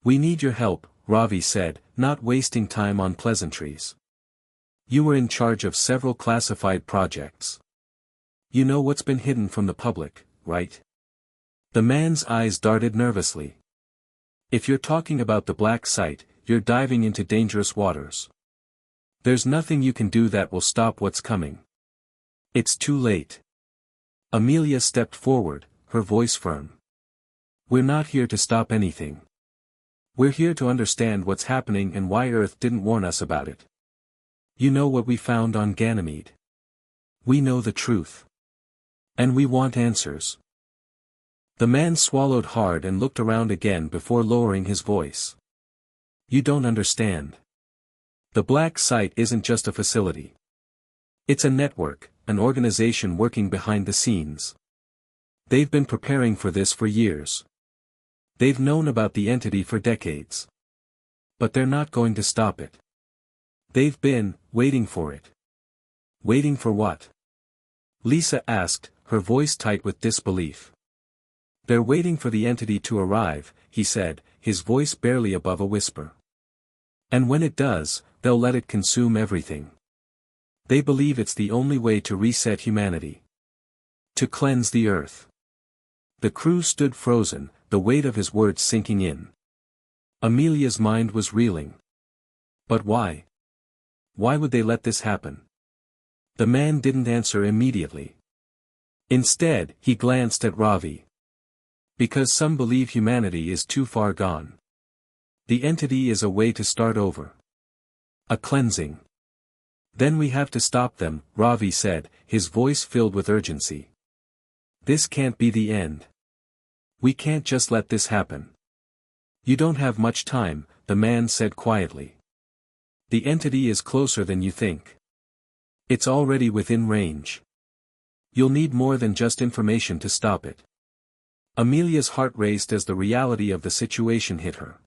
We need your help, Ravi said, not wasting time on pleasantries. You were in charge of several classified projects. You know what's been hidden from the public, right? The man's eyes darted nervously. If you're talking about the black site, you're diving into dangerous waters. There's nothing you can do that will stop what's coming. It's too late. Amelia stepped forward, her voice firm. We're not here to stop anything. We're here to understand what's happening and why Earth didn't warn us about it. You know what we found on Ganymede. We know the truth. And we want answers. The man swallowed hard and looked around again before lowering his voice. You don't understand. The black site isn't just a facility. It's a network, an organization working behind the scenes. They've been preparing for this for years. They've known about the entity for decades. But they're not going to stop it. They've been waiting for it. Waiting for what? Lisa asked, her voice tight with disbelief. They're waiting for the entity to arrive, he said, his voice barely above a whisper. And when it does, they'll let it consume everything. They believe it's the only way to reset humanity. To cleanse the earth. The crew stood frozen, the weight of his words sinking in. Amelia's mind was reeling. But why? Why would they let this happen? The man didn't answer immediately. Instead, he glanced at Ravi. Because some believe humanity is too far gone. The entity is a way to start over. A cleansing. Then we have to stop them, Ravi said, his voice filled with urgency. This can't be the end. We can't just let this happen. You don't have much time, the man said quietly. The entity is closer than you think. It's already within range. You'll need more than just information to stop it. Amelia's heart raced as the reality of the situation hit her.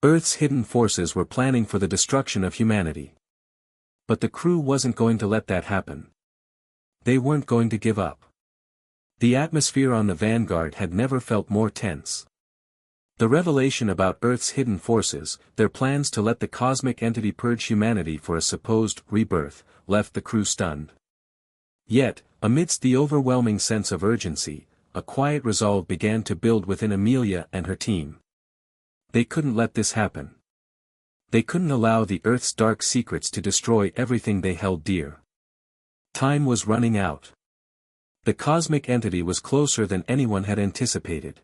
Earth's hidden forces were planning for the destruction of humanity. But the crew wasn't going to let that happen. They weren't going to give up. The atmosphere on the Vanguard had never felt more tense. The revelation about Earth's hidden forces, their plans to let the cosmic entity purge humanity for a supposed rebirth, left the crew stunned. Yet, amidst the overwhelming sense of urgency, a quiet resolve began to build within Amelia and her team. They couldn't let this happen. They couldn't allow the Earth's dark secrets to destroy everything they held dear. Time was running out. The cosmic entity was closer than anyone had anticipated.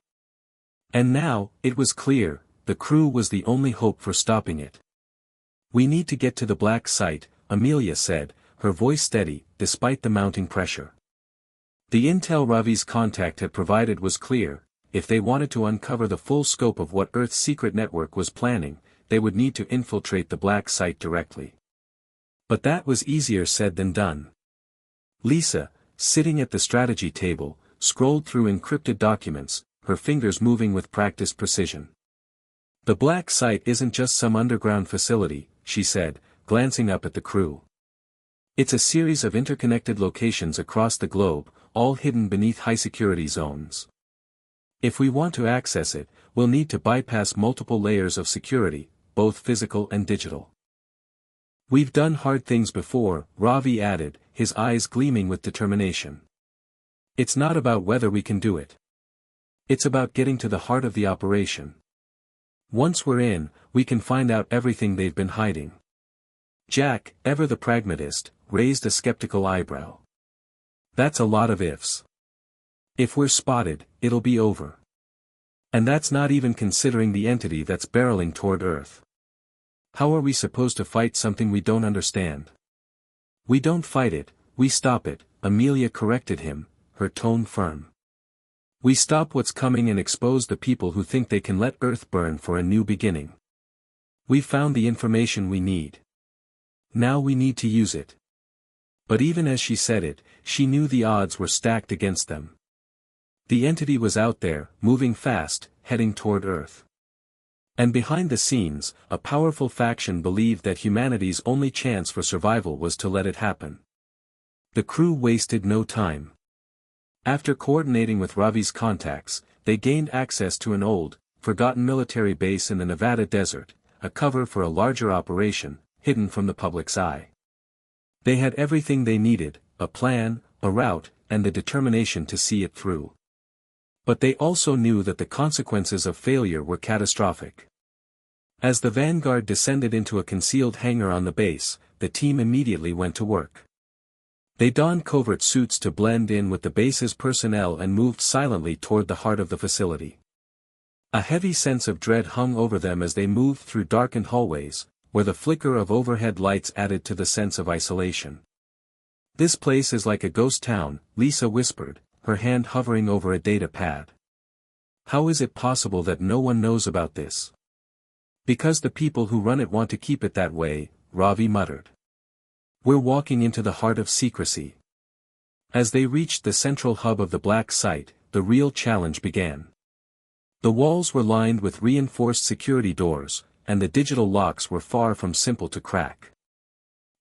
And now, it was clear, the crew was the only hope for stopping it. We need to get to the black site, Amelia said, her voice steady, despite the mounting pressure. The intel Ravi's contact had provided was clear: if they wanted to uncover the full scope of what Earth's secret network was planning, they would need to infiltrate the black site directly. But that was easier said than done. Lisa, sitting at the strategy table, scrolled through encrypted documents, her fingers moving with practiced precision. The black site isn't just some underground facility, she said, glancing up at the crew. It's a series of interconnected locations across the globe, all hidden beneath high-security zones. If we want to access it, we'll need to bypass multiple layers of security, both physical and digital. We've done hard things before, Ravi added, his eyes gleaming with determination. It's not about whether we can do it. It's about getting to the heart of the operation. Once we're in, we can find out everything they've been hiding. Jack, ever the pragmatist, raised a skeptical eyebrow. That's a lot of ifs. If we're spotted, it'll be over. And that's not even considering the entity that's barreling toward Earth. How are we supposed to fight something we don't understand? We don't fight it, we stop it, Amelia corrected him, her tone firm. We stop what's coming and expose the people who think they can let Earth burn for a new beginning. We've found the information we need. Now we need to use it. But even as she said it, she knew the odds were stacked against them. The entity was out there, moving fast, heading toward Earth. And behind the scenes, a powerful faction believed that humanity's only chance for survival was to let it happen. The crew wasted no time. After coordinating with Ravi's contacts, they gained access to an old, forgotten military base in the Nevada desert, a cover for a larger operation, hidden from the public's eye. They had everything they needed, a plan, a route, and the determination to see it through. But they also knew that the consequences of failure were catastrophic. As the Vanguard descended into a concealed hangar on the base, the team immediately went to work. They donned covert suits to blend in with the base's personnel and moved silently toward the heart of the facility. A heavy sense of dread hung over them as they moved through darkened hallways, where the flicker of overhead lights added to the sense of isolation. "This place is like a ghost town," Lisa whispered, her hand hovering over a data pad. "How is it possible that no one knows about this?" "Because the people who run it want to keep it that way," Ravi muttered. "We're walking into the heart of secrecy." As they reached the central hub of the black site, the real challenge began. The walls were lined with reinforced security doors, and the digital locks were far from simple to crack.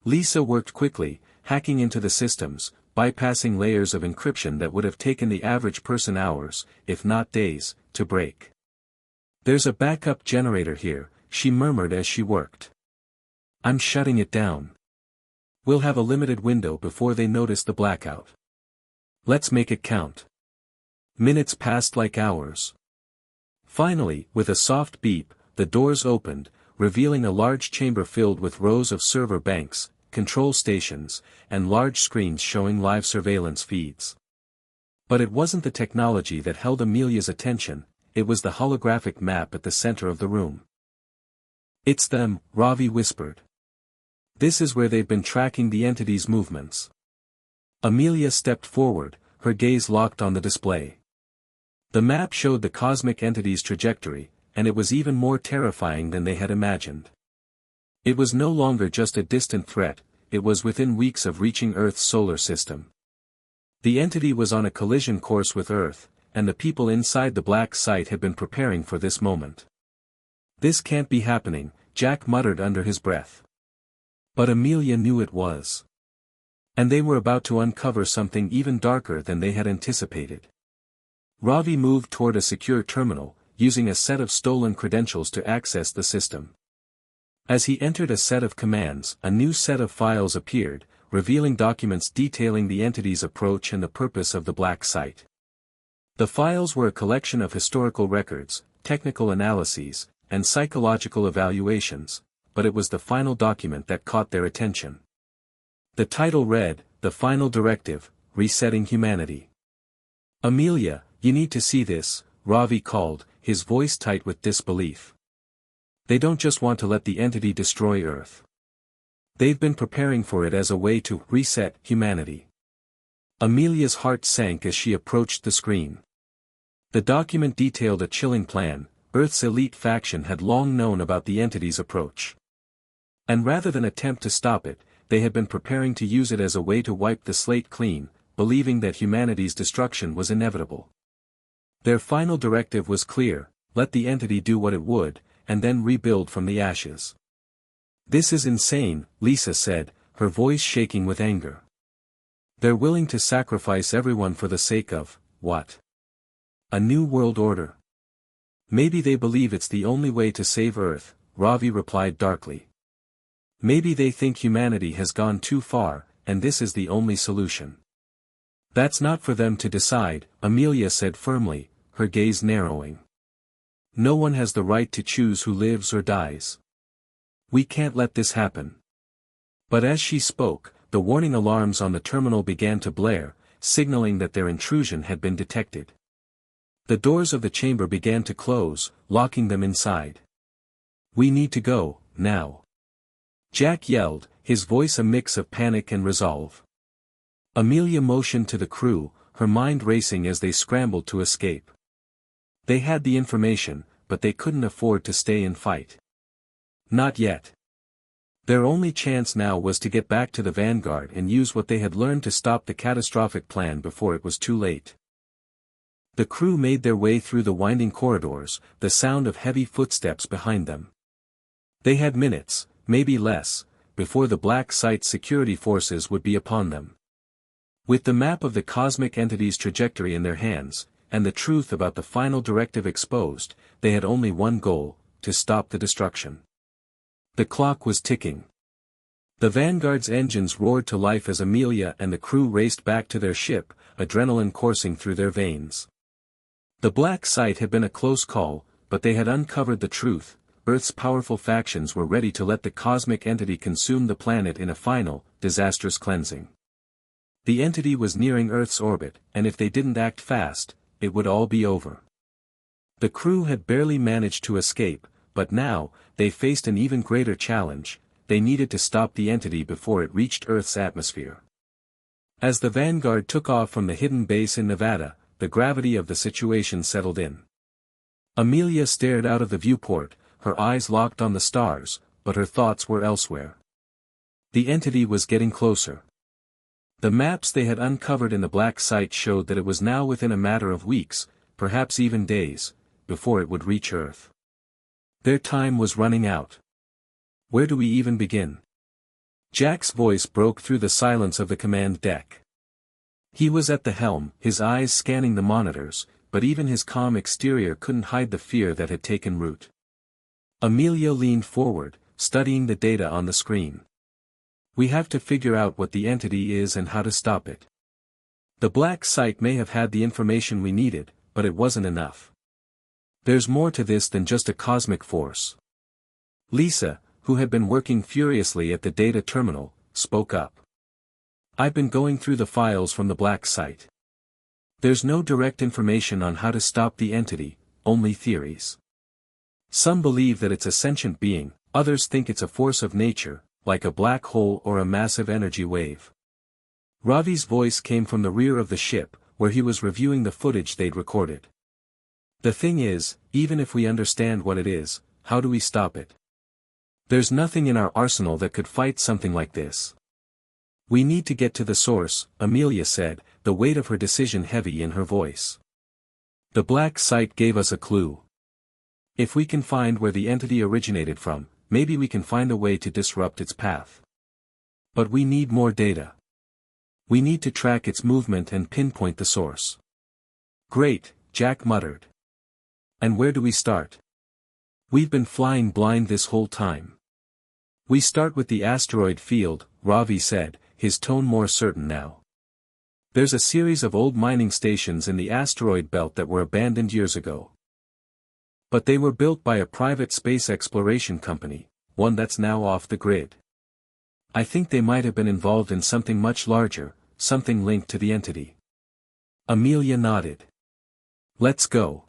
Lisa worked quickly, hacking into the systems, bypassing layers of encryption that would have taken the average person hours, if not days, to break. "There's a backup generator here," she murmured as she worked. "I'm shutting it down. We'll have a limited window before they notice the blackout. Let's make it count." Minutes passed like hours. Finally, with a soft beep, the doors opened, revealing a large chamber filled with rows of server banks, control stations, and large screens showing live surveillance feeds. But it wasn't the technology that held Amelia's attention, it was the holographic map at the center of the room. "It's them," Ravi whispered. "This is where they've been tracking the entity's movements." Amelia stepped forward, her gaze locked on the display. The map showed the cosmic entity's trajectory, and it was even more terrifying than they had imagined. It was no longer just a distant threat, it was within weeks of reaching Earth's solar system. The entity was on a collision course with Earth, and the people inside the black site had been preparing for this moment. "This can't be happening," Jack muttered under his breath. But Amelia knew it was. And they were about to uncover something even darker than they had anticipated. Ravi moved toward a secure terminal, using a set of stolen credentials to access the system. As he entered a set of commands, a new set of files appeared, revealing documents detailing the entity's approach and the purpose of the black site. The files were a collection of historical records, technical analyses, and psychological evaluations, but it was the final document that caught their attention. The title read, "The Final Directive, Resetting Humanity." "Amelia, you need to see this," Ravi called, his voice tight with disbelief. "They don't just want to let the entity destroy Earth. They've been preparing for it as a way to reset humanity." Amelia's heart sank as she approached the screen. The document detailed a chilling plan. Earth's elite faction had long known about the entity's approach. And rather than attempt to stop it, they had been preparing to use it as a way to wipe the slate clean, believing that humanity's destruction was inevitable. Their final directive was clear: let the entity do what it would, and then rebuild from the ashes. "This is insane," Lisa said, her voice shaking with anger. "They're willing to sacrifice everyone for the sake of, what? A new world order?" "Maybe they believe it's the only way to save Earth," Ravi replied darkly. "Maybe they think humanity has gone too far, and this is the only solution." "That's not for them to decide," Amelia said firmly, her gaze narrowing. "No one has the right to choose who lives or dies. We can't let this happen." But as she spoke, the warning alarms on the terminal began to blare, signaling that their intrusion had been detected. The doors of the chamber began to close, locking them inside. "We need to go, now," Jack yelled, his voice a mix of panic and resolve. Amelia motioned to the crew, her mind racing as they scrambled to escape. They had the information, but they couldn't afford to stay and fight. Not yet. Their only chance now was to get back to the Vanguard and use what they had learned to stop the catastrophic plan before it was too late. The crew made their way through the winding corridors, the sound of heavy footsteps behind them. They had minutes, maybe less, before the black site's security forces would be upon them. With the map of the cosmic entity's trajectory in their hands, and the truth about the final directive exposed, they had only one goal: to stop the destruction. The clock was ticking. The Vanguard's engines roared to life as Amelia and the crew raced back to their ship, adrenaline coursing through their veins. The black site had been a close call, but they had uncovered the truth. Earth's powerful factions were ready to let the cosmic entity consume the planet in a final, disastrous cleansing. The entity was nearing Earth's orbit, and if they didn't act fast, it would all be over. The crew had barely managed to escape, but now, they faced an even greater challenge: they needed to stop the entity before it reached Earth's atmosphere. As the Vanguard took off from the hidden base in Nevada, the gravity of the situation settled in. Amelia stared out of the viewport, her eyes locked on the stars, but her thoughts were elsewhere. The entity was getting closer. The maps they had uncovered in the black site showed that it was now within a matter of weeks, perhaps even days, before it would reach Earth. Their time was running out. Where do we even begin? Jack's voice broke through the silence of the command deck. He was at the helm, his eyes scanning the monitors, but even his calm exterior couldn't hide the fear that had taken root. Amelia leaned forward, studying the data on the screen. We have to figure out what the entity is and how to stop it. The black site may have had the information we needed, but it wasn't enough. There's more to this than just a cosmic force. Lisa, who had been working furiously at the data terminal, spoke up. I've been going through the files from the black site. There's no direct information on how to stop the entity, only theories. Some believe that it's a sentient being, others think it's a force of nature, like a black hole or a massive energy wave. Ravi's voice came from the rear of the ship, where he was reviewing the footage they'd recorded. The thing is, even if we understand what it is, how do we stop it? There's nothing in our arsenal that could fight something like this. We need to get to the source, Amelia said, the weight of her decision heavy in her voice. The black site gave us a clue. If we can find where the entity originated from, maybe we can find a way to disrupt its path. But we need more data. We need to track its movement and pinpoint the source. Great, Jack muttered. And where do we start? We've been flying blind this whole time. We start with the asteroid field, Ravi said, his tone more certain now. There's a series of old mining stations in the asteroid belt that were abandoned years ago. But they were built by a private space exploration company, one that's now off the grid. I think they might have been involved in something much larger, something linked to the entity. Amelia nodded. Let's go.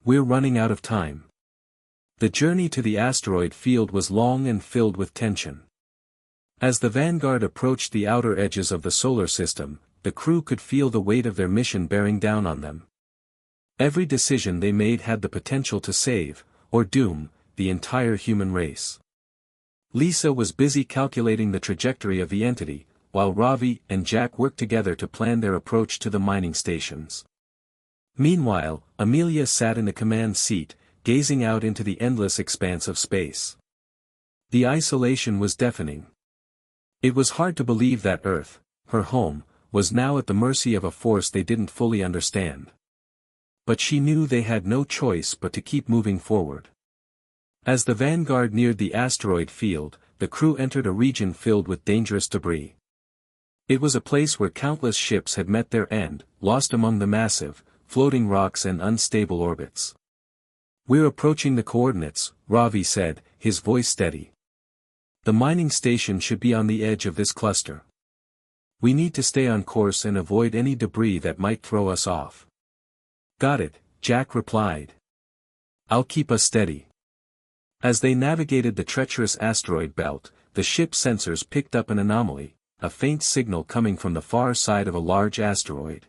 We're running out of time. The journey to the asteroid field was long and filled with tension. As the Vanguard approached the outer edges of the solar system, the crew could feel the weight of their mission bearing down on them. Every decision they made had the potential to save, or doom, the entire human race. Lisa was busy calculating the trajectory of the entity, while Ravi and Jack worked together to plan their approach to the mining stations. Meanwhile, Amelia sat in the command seat, gazing out into the endless expanse of space. The isolation was deafening. It was hard to believe that Earth, her home, was now at the mercy of a force they didn't fully understand. But she knew they had no choice but to keep moving forward. As the Vanguard neared the asteroid field, the crew entered a region filled with dangerous debris. It was a place where countless ships had met their end, lost among the massive, floating rocks and unstable orbits. We're approaching the coordinates, Ravi said, his voice steady. The mining station should be on the edge of this cluster. We need to stay on course and avoid any debris that might throw us off. Got it, Jack replied. I'll keep us steady. As they navigated the treacherous asteroid belt, the ship's sensors picked up an anomaly, a faint signal coming from the far side of a large asteroid.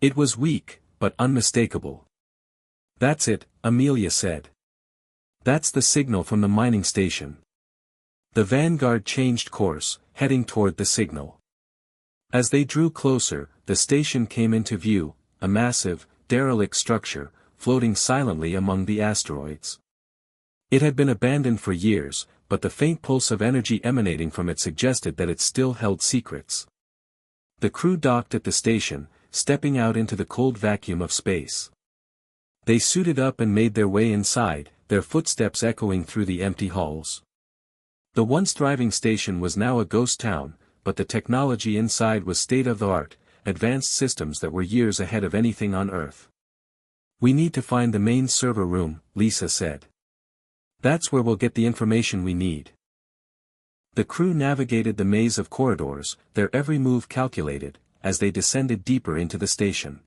It was weak, but unmistakable. That's it, Amelia said. That's the signal from the mining station. The Vanguard changed course, heading toward the signal. As they drew closer, the station came into view, a massive, derelict structure, floating silently among the asteroids. It had been abandoned for years, but the faint pulse of energy emanating from it suggested that it still held secrets. The crew docked at the station, stepping out into the cold vacuum of space. They suited up and made their way inside, their footsteps echoing through the empty halls. The once thriving station was now a ghost town, but the technology inside was state-of-the-art, advanced systems that were years ahead of anything on Earth. "We need to find the main server room," Lisa said. "That's where we'll get the information we need." The crew navigated the maze of corridors, their every move calculated, as they descended deeper into the station.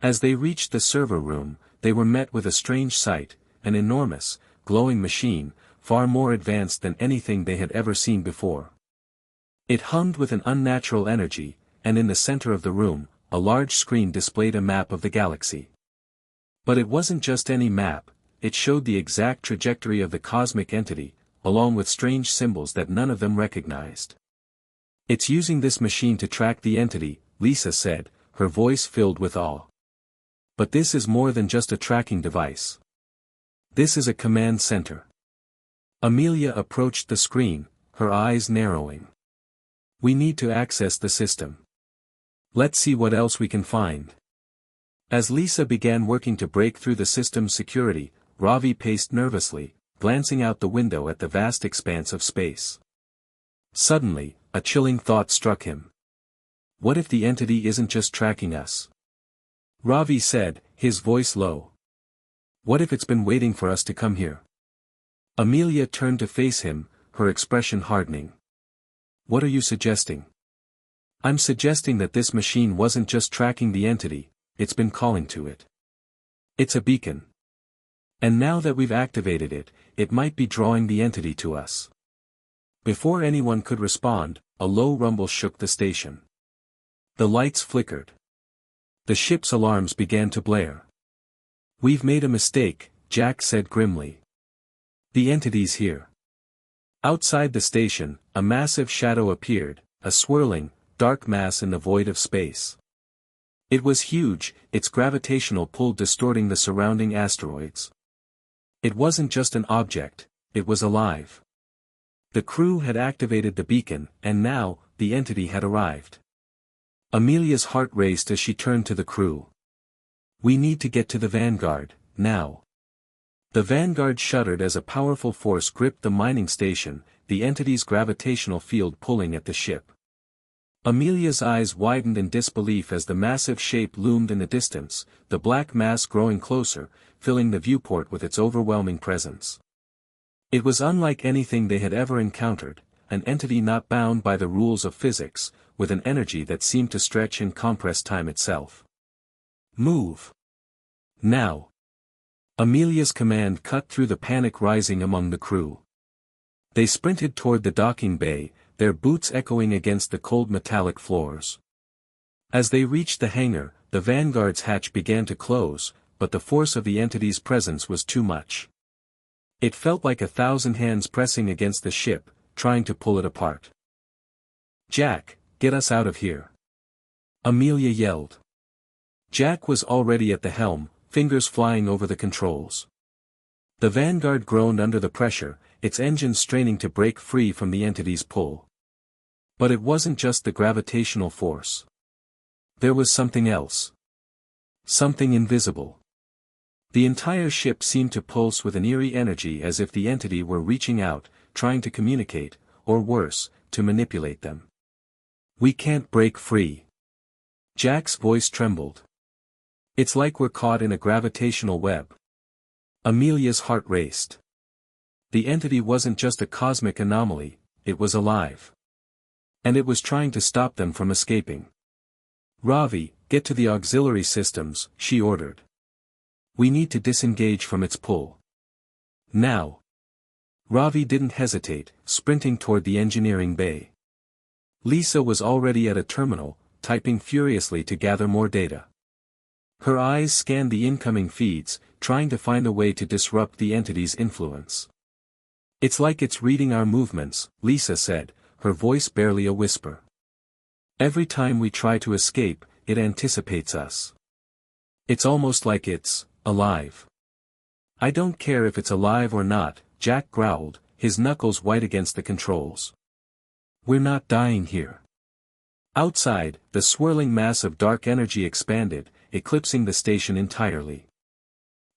As they reached the server room, they were met with a strange sight, an enormous, glowing machine, far more advanced than anything they had ever seen before. It hummed with an unnatural energy, and in the center of the room, a large screen displayed a map of the galaxy. But it wasn't just any map, it showed the exact trajectory of the cosmic entity, along with strange symbols that none of them recognized. "It's using this machine to track the entity," Lisa said, her voice filled with awe. "But this is more than just a tracking device. This is a command center." Amelia approached the screen, her eyes narrowing. "We need to access the system. Let's see what else we can find." As Lisa began working to break through the system's security, Ravi paced nervously, glancing out the window at the vast expanse of space. Suddenly, a chilling thought struck him. What if the entity isn't just tracking us? Ravi said, his voice low. What if it's been waiting for us to come here? Amelia turned to face him, her expression hardening. What are you suggesting? I'm suggesting that this machine wasn't just tracking the entity, it's been calling to it. It's a beacon. And now that we've activated it, it might be drawing the entity to us. Before anyone could respond, a low rumble shook the station. The lights flickered. The ship's alarms began to blare. We've made a mistake, Jack said grimly. The entity's here. Outside the station, a massive shadow appeared, a swirling, dark mass in the void of space. It was huge, its gravitational pull distorting the surrounding asteroids. It wasn't just an object, it was alive. The crew had activated the beacon, and now, the entity had arrived. Amelia's heart raced as she turned to the crew. We need to get to the Vanguard, now. The Vanguard shuddered as a powerful force gripped the mining station, the entity's gravitational field pulling at the ship. Amelia's eyes widened in disbelief as the massive shape loomed in the distance, the black mass growing closer, filling the viewport with its overwhelming presence. It was unlike anything they had ever encountered, an entity not bound by the rules of physics, with an energy that seemed to stretch and compress time itself. Move. Now. Amelia's command cut through the panic rising among the crew. They sprinted toward the docking bay, their boots echoing against the cold metallic floors. As they reached the hangar, the Vanguard's hatch began to close, but the force of the entity's presence was too much. It felt like 1,000 hands pressing against the ship, trying to pull it apart. Jack, get us out of here. Amelia yelled. Jack was already at the helm, fingers flying over the controls. The Vanguard groaned under the pressure, its engines straining to break free from the entity's pull. But it wasn't just the gravitational force. There was something else. Something invisible. The entire ship seemed to pulse with an eerie energy as if the entity were reaching out, trying to communicate, or worse, to manipulate them. We can't break free. Jack's voice trembled. It's like we're caught in a gravitational web. Amelia's heart raced. The entity wasn't just a cosmic anomaly, it was alive. And it was trying to stop them from escaping. Ravi, get to the auxiliary systems, she ordered. We need to disengage from its pull. Now. Ravi didn't hesitate, sprinting toward the engineering bay. Lisa was already at a terminal, typing furiously to gather more data. Her eyes scanned the incoming feeds, trying to find a way to disrupt the entity's influence. It's like it's reading our movements, Lisa said, her voice barely a whisper. Every time we try to escape, it anticipates us. It's almost like it's alive. I don't care if it's alive or not, Jack growled, his knuckles white against the controls. We're not dying here. Outside, the swirling mass of dark energy expanded, eclipsing the station entirely.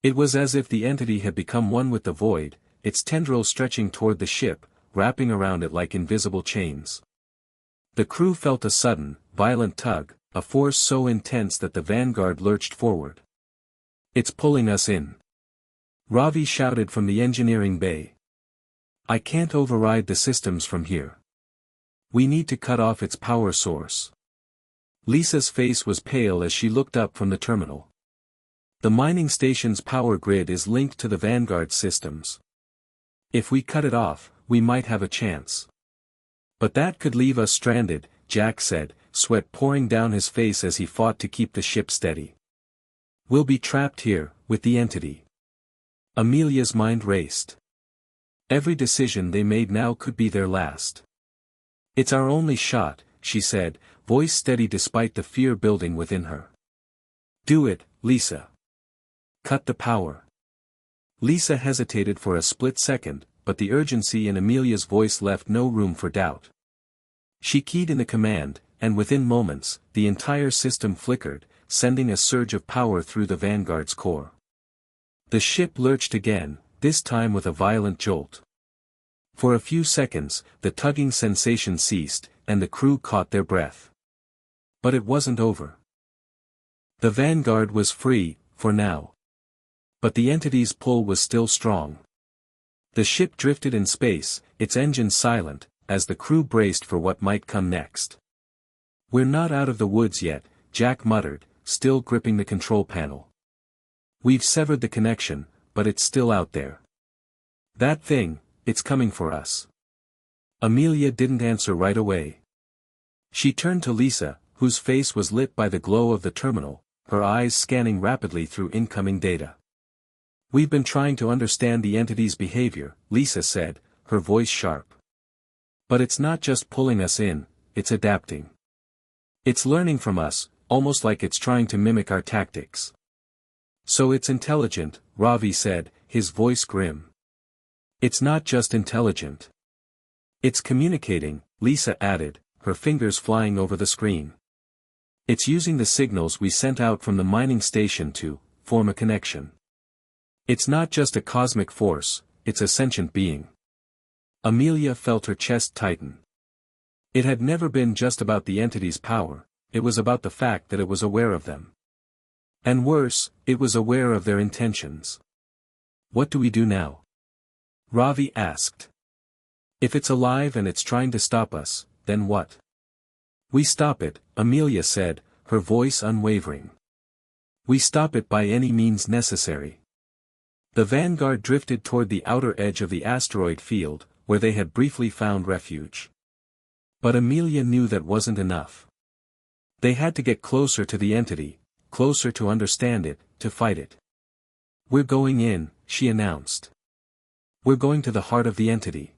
It was as if the entity had become one with the void, its tendrils stretching toward the ship, wrapping around it like invisible chains. The crew felt a sudden, violent tug, a force so intense that the Vanguard lurched forward. "It's pulling us in," Ravi shouted from the engineering bay. "I can't override the systems from here. We need to cut off its power source." Lisa's face was pale as she looked up from the terminal. "The mining station's power grid is linked to the Vanguard systems. If we cut it off, we might have a chance. But that could leave us stranded," Jack said, sweat pouring down his face as he fought to keep the ship steady. "We'll be trapped here, with the entity." Amelia's mind raced. Every decision they made now could be their last. "It's our only shot," she said, voice steady despite the fear building within her. "Do it, Lisa. Cut the power." Lisa hesitated for a split second, but the urgency in Amelia's voice left no room for doubt. She keyed in the command, and within moments, the entire system flickered, sending a surge of power through the Vanguard's core. The ship lurched again, this time with a violent jolt. For a few seconds, the tugging sensation ceased, and the crew caught their breath. But it wasn't over. The Vanguard was free, for now. But the entity's pull was still strong. The ship drifted in space, its engines silent, as the crew braced for what might come next. "We're not out of the woods yet," Jack muttered, still gripping the control panel. "We've severed the connection, but it's still out there. That thing, it's coming for us." Amelia didn't answer right away. She turned to Lisa, whose face was lit by the glow of the terminal, her eyes scanning rapidly through incoming data. "We've been trying to understand the entity's behavior," Lisa said, her voice sharp. "But it's not just pulling us in, it's adapting. It's learning from us, almost like it's trying to mimic our tactics." "So it's intelligent," Ravi said, his voice grim. "It's not just intelligent. It's communicating," Lisa added, her fingers flying over the screen. "It's using the signals we sent out from the mining station to form a connection. It's not just a cosmic force, it's a sentient being." Amelia felt her chest tighten. It had never been just about the entity's power, it was about the fact that it was aware of them. And worse, it was aware of their intentions. "What do we do now?" Ravi asked. "If it's alive and it's trying to stop us, then what?" "We stop it," Amelia said, her voice unwavering. "We stop it by any means necessary." The Vanguard drifted toward the outer edge of the asteroid field, where they had briefly found refuge. But Amelia knew that wasn't enough. They had to get closer to the entity, closer to understand it, to fight it. "We're going in," she announced. "We're going to the heart of the entity.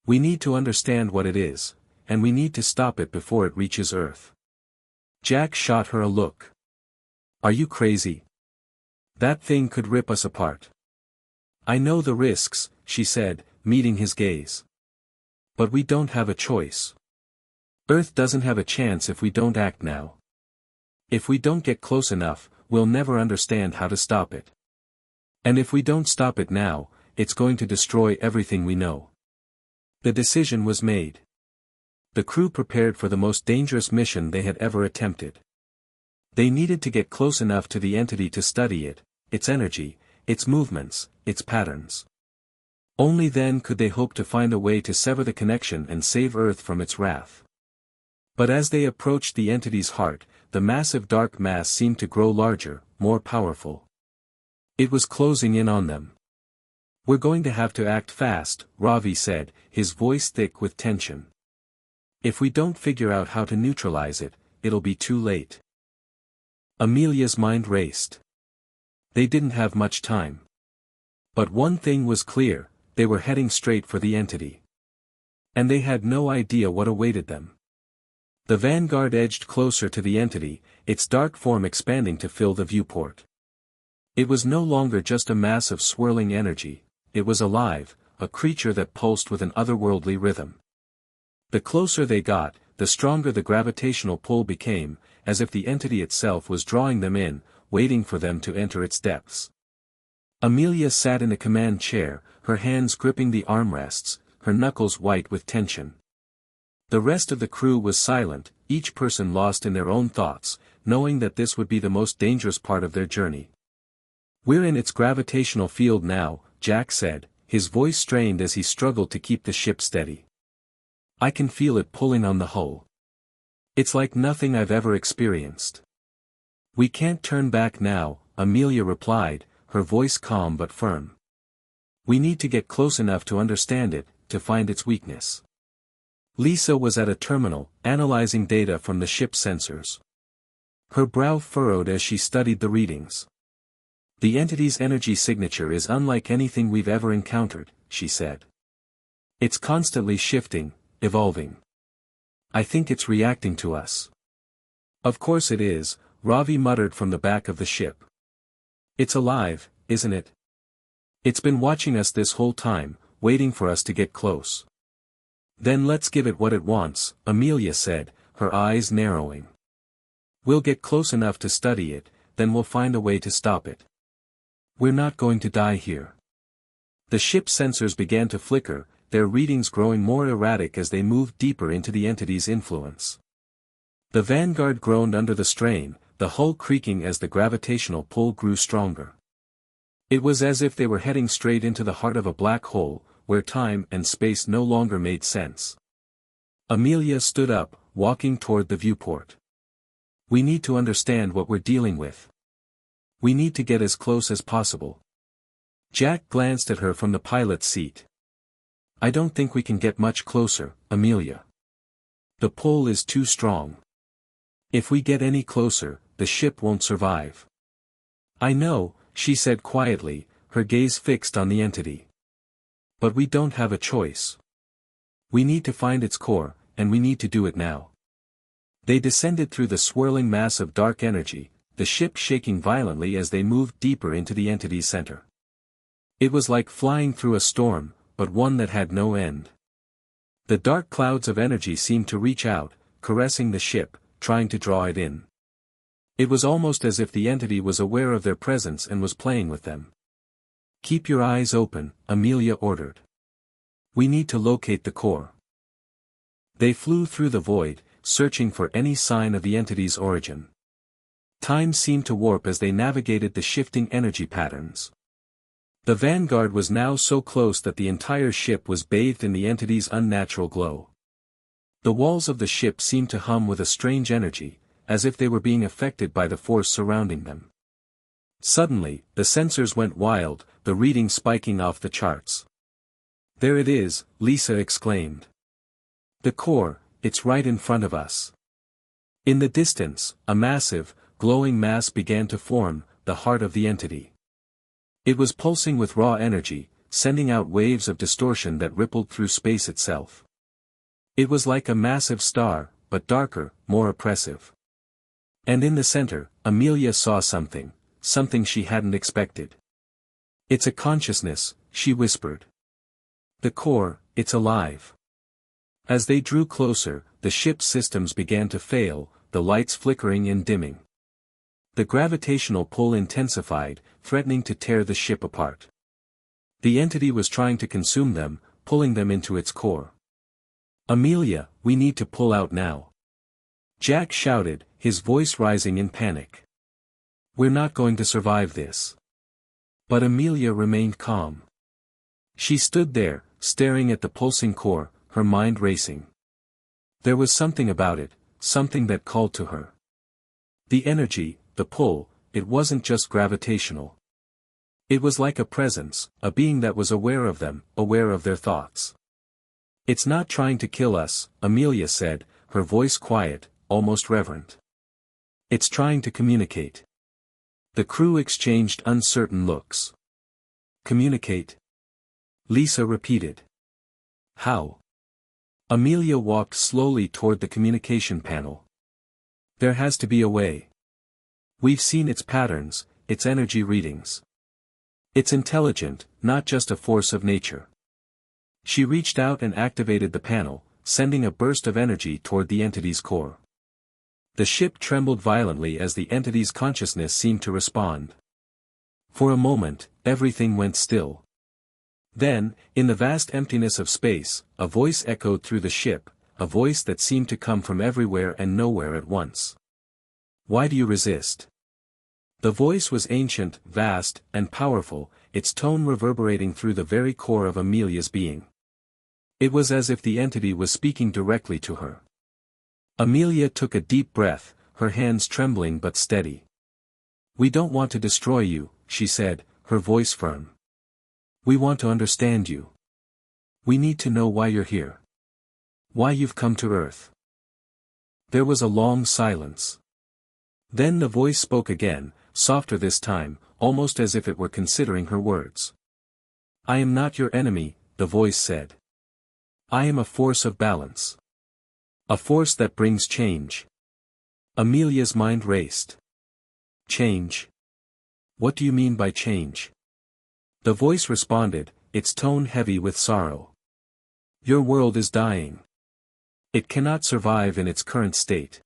We need to understand what it is, and we need to stop it before it reaches Earth." Jack shot her a look. "Are you crazy? That thing could rip us apart." "I know the risks," she said, meeting his gaze. "But we don't have a choice. Earth doesn't have a chance if we don't act now. If we don't get close enough, we'll never understand how to stop it. And if we don't stop it now, it's going to destroy everything we know." The decision was made. The crew prepared for the most dangerous mission they had ever attempted. They needed to get close enough to the entity to study it, its energy, its movements, its patterns. Only then could they hope to find a way to sever the connection and save Earth from its wrath. But as they approached the entity's heart, the massive dark mass seemed to grow larger, more powerful. It was closing in on them. "We're going to have to act fast," Ravi said, his voice thick with tension. "If we don't figure out how to neutralize it, it'll be too late." Amelia's mind raced. They didn't have much time. But one thing was clear, they were heading straight for the entity. And they had no idea what awaited them. The Vanguard edged closer to the entity, its dark form expanding to fill the viewport. It was no longer just a mass of swirling energy, it was alive, a creature that pulsed with an otherworldly rhythm. The closer they got, the stronger the gravitational pull became, as if the entity itself was drawing them in, waiting for them to enter its depths. Amelia sat in a command chair, her hands gripping the armrests, her knuckles white with tension. The rest of the crew was silent, each person lost in their own thoughts, knowing that this would be the most dangerous part of their journey. "We're in its gravitational field now," Jack said, his voice strained as he struggled to keep the ship steady. "I can feel it pulling on the hull. It's like nothing I've ever experienced." "We can't turn back now," Amelia replied, her voice calm but firm. "We need to get close enough to understand it, to find its weakness." Lisa was at a terminal, analyzing data from the ship's sensors. Her brow furrowed as she studied the readings. "The entity's energy signature is unlike anything we've ever encountered," she said. "It's constantly shifting, evolving. I think it's reacting to us." "Of course it is," Ravi muttered from the back of the ship. "It's alive, isn't it? It's been watching us this whole time, waiting for us to get close." "Then let's give it what it wants," Amelia said, her eyes narrowing. "We'll get close enough to study it, then we'll find a way to stop it. We're not going to die here." The ship's sensors began to flicker, their readings growing more erratic as they moved deeper into the entity's influence. The Vanguard groaned under the strain, the hull creaking as the gravitational pull grew stronger. It was as if they were heading straight into the heart of a black hole, where time and space no longer made sense. Amelia stood up, walking toward the viewport. "We need to understand what we're dealing with. We need to get as close as possible." Jack glanced at her from the pilot's seat. "I don't think we can get much closer, Amelia. The pull is too strong. If we get any closer, the ship won't survive." "I know," she said quietly, her gaze fixed on the entity. "But we don't have a choice. We need to find its core, and we need to do it now." They descended through the swirling mass of dark energy, the ship shaking violently as they moved deeper into the entity's center. It was like flying through a storm, but one that had no end. The dark clouds of energy seemed to reach out, caressing the ship, trying to draw it in. It was almost as if the entity was aware of their presence and was playing with them. "Keep your eyes open," Amelia ordered. "We need to locate the core." They flew through the void, searching for any sign of the entity's origin. Time seemed to warp as they navigated the shifting energy patterns. The Vanguard was now so close that the entire ship was bathed in the entity's unnatural glow. The walls of the ship seemed to hum with a strange energy, as if they were being affected by the force surrounding them. Suddenly, the sensors went wild, the reading spiking off the charts. "There it is," Lisa exclaimed. "The core, it's right in front of us." In the distance, a massive, glowing mass began to form, the heart of the entity. It was pulsing with raw energy, sending out waves of distortion that rippled through space itself. It was like a massive star, but darker, more oppressive. And in the center, Amelia saw something she hadn't expected. "It's a consciousness," she whispered. "The core, it's alive." As they drew closer, the ship's systems began to fail, the lights flickering and dimming. The gravitational pull intensified, threatening to tear the ship apart. The entity was trying to consume them, pulling them into its core. "Amelia, we need to pull out now," Jack shouted, his voice rising in panic. "We're not going to survive this." But Amelia remained calm. She stood there, staring at the pulsing core, her mind racing. There was something about it, something that called to her. The energy, the pull, it wasn't just gravitational. It was like a presence, a being that was aware of them, aware of their thoughts. "It's not trying to kill us," Amelia said, her voice quiet, almost reverent. "It's trying to communicate." The crew exchanged uncertain looks. "Communicate?" Lisa repeated. "How?" Amelia walked slowly toward the communication panel. "There has to be a way. We've seen its patterns, its energy readings. It's intelligent, not just a force of nature." She reached out and activated the panel, sending a burst of energy toward the entity's core. The ship trembled violently as the entity's consciousness seemed to respond. For a moment, everything went still. Then, in the vast emptiness of space, a voice echoed through the ship, a voice that seemed to come from everywhere and nowhere at once. "Why do you resist?" The voice was ancient, vast, and powerful, its tone reverberating through the very core of Amelia's being. It was as if the entity was speaking directly to her. Amelia took a deep breath, her hands trembling but steady. "We don't want to destroy you," she said, her voice firm. "We want to understand you. We need to know why you're here. Why you've come to Earth." There was a long silence. Then the voice spoke again, softer this time, almost as if it were considering her words. "I am not your enemy," the voice said. "I am a force of balance. A force that brings change." Amelia's mind raced. "Change? What do you mean by change?" The voice responded, its tone heavy with sorrow. "Your world is dying. It cannot survive in its current state.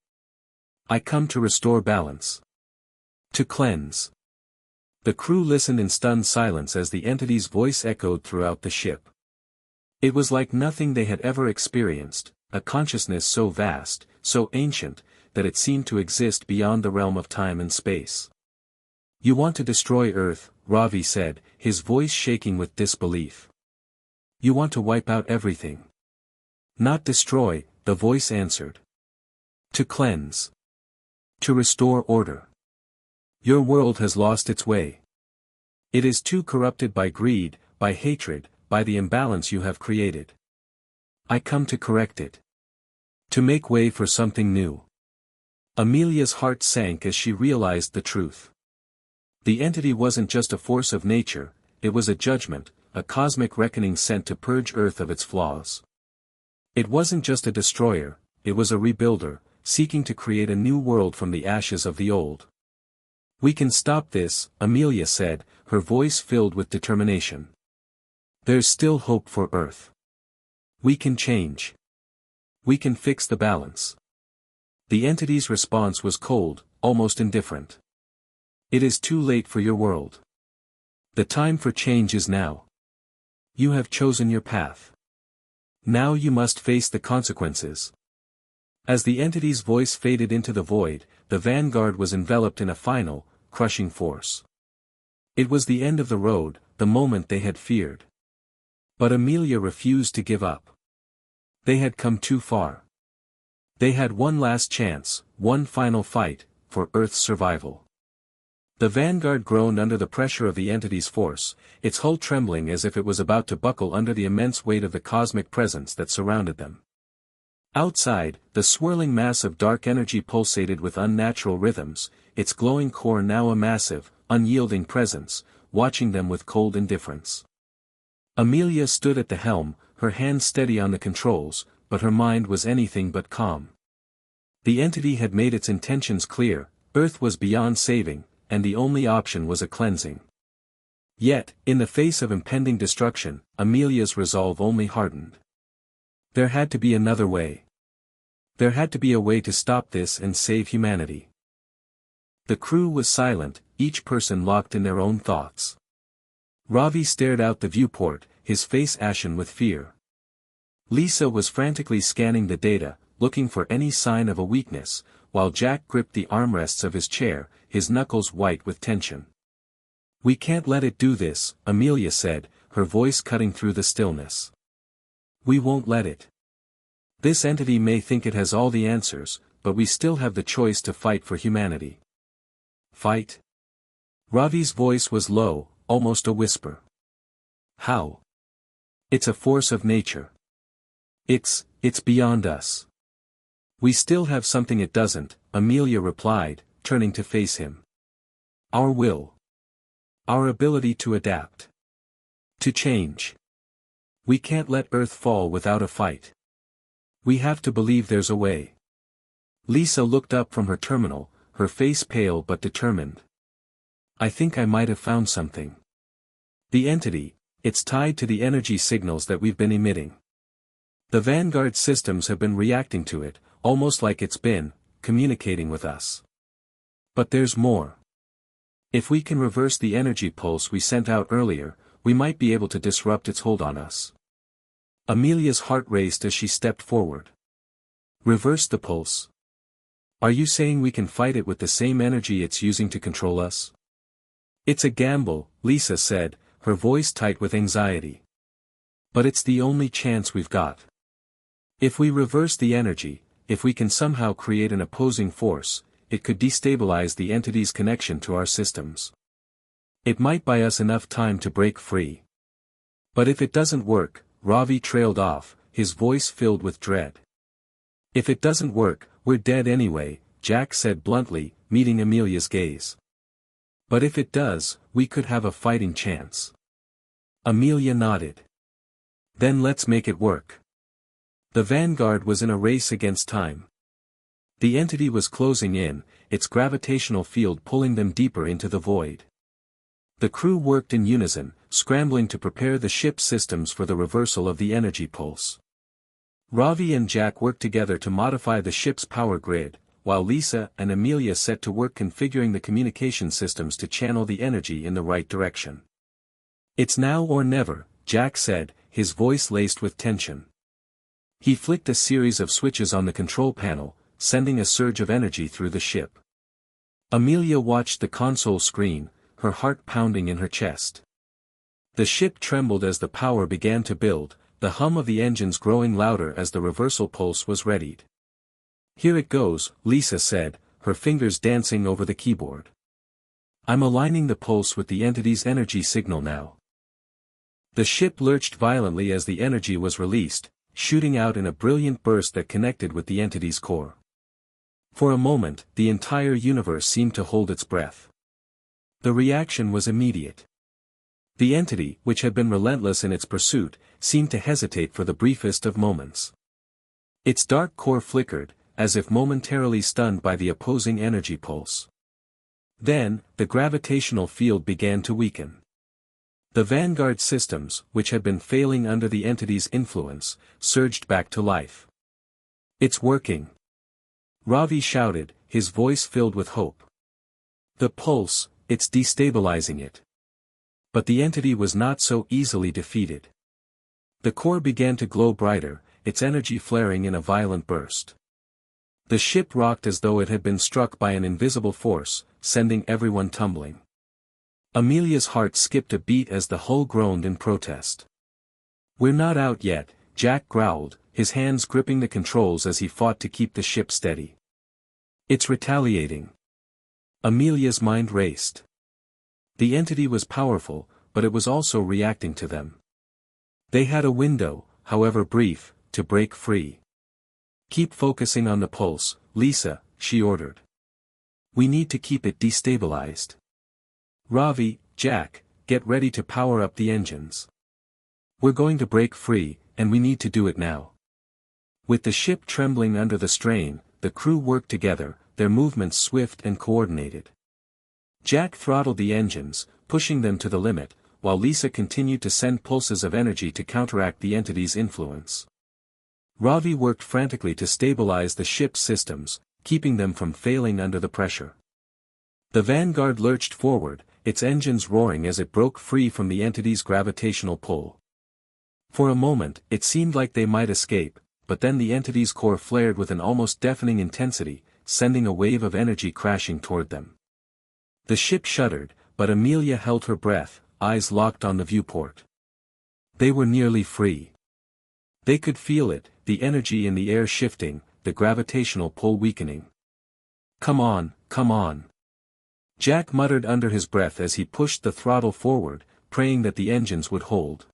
I come to restore balance. To cleanse." The crew listened in stunned silence as the entity's voice echoed throughout the ship. It was like nothing they had ever experienced, a consciousness so vast, so ancient, that it seemed to exist beyond the realm of time and space. "You want to destroy Earth," Ravi said, his voice shaking with disbelief. "You want to wipe out everything." "Not destroy," the voice answered. "To cleanse. To restore order. Your world has lost its way. It is too corrupted by greed, by hatred, by the imbalance you have created. I come to correct it. To make way for something new." Amelia's heart sank as she realized the truth. The entity wasn't just a force of nature, it was a judgment, a cosmic reckoning sent to purge Earth of its flaws. It wasn't just a destroyer, it was a rebuilder, seeking to create a new world from the ashes of the old. "We can stop this," Amelia said, her voice filled with determination. "There's still hope for Earth. We can change. We can fix the balance." The entity's response was cold, almost indifferent. "It is too late for your world. The time for change is now. You have chosen your path. Now you must face the consequences." As the entity's voice faded into the void, the vanguard was enveloped in a final, crushing force. It was the end of the road, the moment they had feared. But Amelia refused to give up. They had come too far. They had one last chance, one final fight, for Earth's survival. The vanguard groaned under the pressure of the entity's force, its hull trembling as if it was about to buckle under the immense weight of the cosmic presence that surrounded them. Outside, the swirling mass of dark energy pulsated with unnatural rhythms, its glowing core now a massive, unyielding presence, watching them with cold indifference. Amelia stood at the helm, her hands steady on the controls, but her mind was anything but calm. The entity had made its intentions clear, Earth was beyond saving, and the only option was a cleansing. Yet, in the face of impending destruction, Amelia's resolve only hardened. There had to be another way. There had to be a way to stop this and save humanity. The crew was silent, each person locked in their own thoughts. Ravi stared out the viewport, his face ashen with fear. Lisa was frantically scanning the data, looking for any sign of a weakness, while Jack gripped the armrests of his chair, his knuckles white with tension. "We can't let it do this," Amelia said, her voice cutting through the stillness. "We won't let it. This entity may think it has all the answers, but we still have the choice to fight for humanity." "Fight?" Ravi's voice was low, almost a whisper. "How? It's a force of nature. It's beyond us. We still have something it doesn't," Amelia replied, turning to face him. "Our will. Our ability to adapt. To change. We can't let Earth fall without a fight. We have to believe there's a way." Lisa looked up from her terminal, her face pale but determined. "I think I might have found something. The entity, it's tied to the energy signals that we've been emitting. The Vanguard systems have been reacting to it, almost like it's been communicating with us. But there's more. If we can reverse the energy pulse we sent out earlier, we might be able to disrupt its hold on us. Amelia's heart raced as she stepped forward. Reverse the pulse? Are you saying we can fight it with the same energy it's using to control us? It's a gamble, Lisa said, her voice tight with anxiety. But it's the only chance we've got. If we reverse the energy, if we can somehow create an opposing force, it could destabilize the entity's connection to our systems. It might buy us enough time to break free. But if it doesn't work, Ravi trailed off, his voice filled with dread. If it doesn't work, we're dead anyway, Jack said bluntly, meeting Amelia's gaze. But if it does, we could have a fighting chance. Amelia nodded. Then let's make it work. The Vanguard was in a race against time. The entity was closing in, its gravitational field pulling them deeper into the void. The crew worked in unison, scrambling to prepare the ship's systems for the reversal of the energy pulse. Ravi and Jack worked together to modify the ship's power grid, while Lisa and Amelia set to work configuring the communication systems to channel the energy in the right direction. It's now or never, Jack said, his voice laced with tension. He flicked a series of switches on the control panel, sending a surge of energy through the ship. Amelia watched the console screen, her heart pounding in her chest. The ship trembled as the power began to build, the hum of the engines growing louder as the reversal pulse was readied. Here it goes, Lisa said, her fingers dancing over the keyboard. I'm aligning the pulse with the entity's energy signal now. The ship lurched violently as the energy was released, shooting out in a brilliant burst that connected with the entity's core. For a moment, the entire universe seemed to hold its breath. The reaction was immediate. The entity, which had been relentless in its pursuit, seemed to hesitate for the briefest of moments. Its dark core flickered, as if momentarily stunned by the opposing energy pulse. Then, the gravitational field began to weaken. The Vanguard systems, which had been failing under the entity's influence, surged back to life. It's working! Ravi shouted, his voice filled with hope. The pulse, it's destabilizing it. But the entity was not so easily defeated. The core began to glow brighter, its energy flaring in a violent burst. The ship rocked as though it had been struck by an invisible force, sending everyone tumbling. Amelia's heart skipped a beat as the hull groaned in protest. We're not out yet, Jack growled, his hands gripping the controls as he fought to keep the ship steady. It's retaliating. Amelia's mind raced. The entity was powerful, but it was also reacting to them. They had a window, however brief, to break free. Keep focusing on the pulse, Lisa, she ordered. We need to keep it destabilized. Ravi, Jack, get ready to power up the engines. We're going to break free, and we need to do it now. With the ship trembling under the strain, the crew worked together, their movements swift and coordinated. Jack throttled the engines, pushing them to the limit, while Lisa continued to send pulses of energy to counteract the entity's influence. Ravi worked frantically to stabilize the ship's systems, keeping them from failing under the pressure. The Vanguard lurched forward, its engines roaring as it broke free from the entity's gravitational pull. For a moment, it seemed like they might escape, but then the entity's core flared with an almost deafening intensity, sending a wave of energy crashing toward them. The ship shuddered, but Amelia held her breath, eyes locked on the viewport. They were nearly free. They could feel it, the energy in the air shifting, the gravitational pull weakening. Come on, come on. Jack muttered under his breath as he pushed the throttle forward, praying that the engines would hold.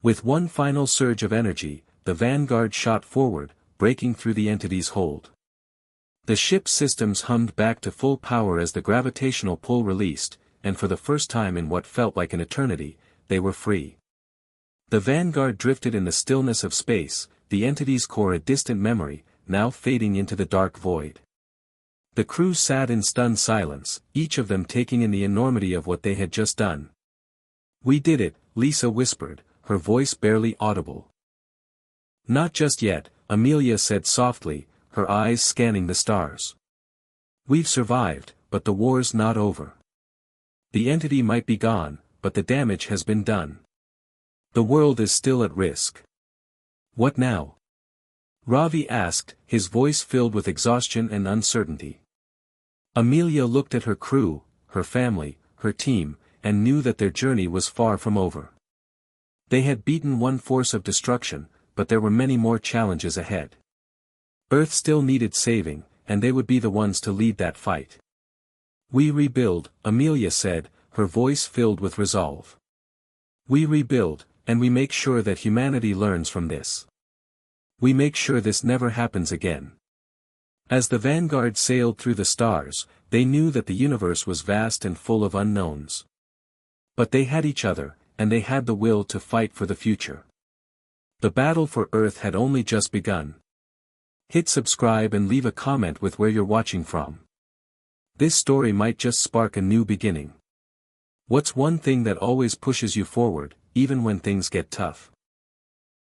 With one final surge of energy, the Vanguard shot forward, breaking through the entity's hold. The ship's systems hummed back to full power as the gravitational pull released, and for the first time in what felt like an eternity, they were free. The Vanguard drifted in the stillness of space, the entity's core a distant memory, now fading into the dark void. The crew sat in stunned silence, each of them taking in the enormity of what they had just done. We did it, Lisa whispered, her voice barely audible. Not just yet, Amelia said softly, her eyes scanning the stars. We've survived, but the war's not over. The entity might be gone, but the damage has been done. The world is still at risk. What now? Ravi asked, his voice filled with exhaustion and uncertainty. Amelia looked at her crew, her family, her team, and knew that their journey was far from over. They had beaten one force of destruction, but there were many more challenges ahead. Earth still needed saving, and they would be the ones to lead that fight. We rebuild, Amelia said, her voice filled with resolve. We rebuild, and we make sure that humanity learns from this. We make sure this never happens again. As the vanguard sailed through the stars, they knew that the universe was vast and full of unknowns. But they had each other, and they had the will to fight for the future. The battle for Earth had only just begun. Hit subscribe and leave a comment with where you're watching from. This story might just spark a new beginning. What's one thing that always pushes you forward, even when things get tough?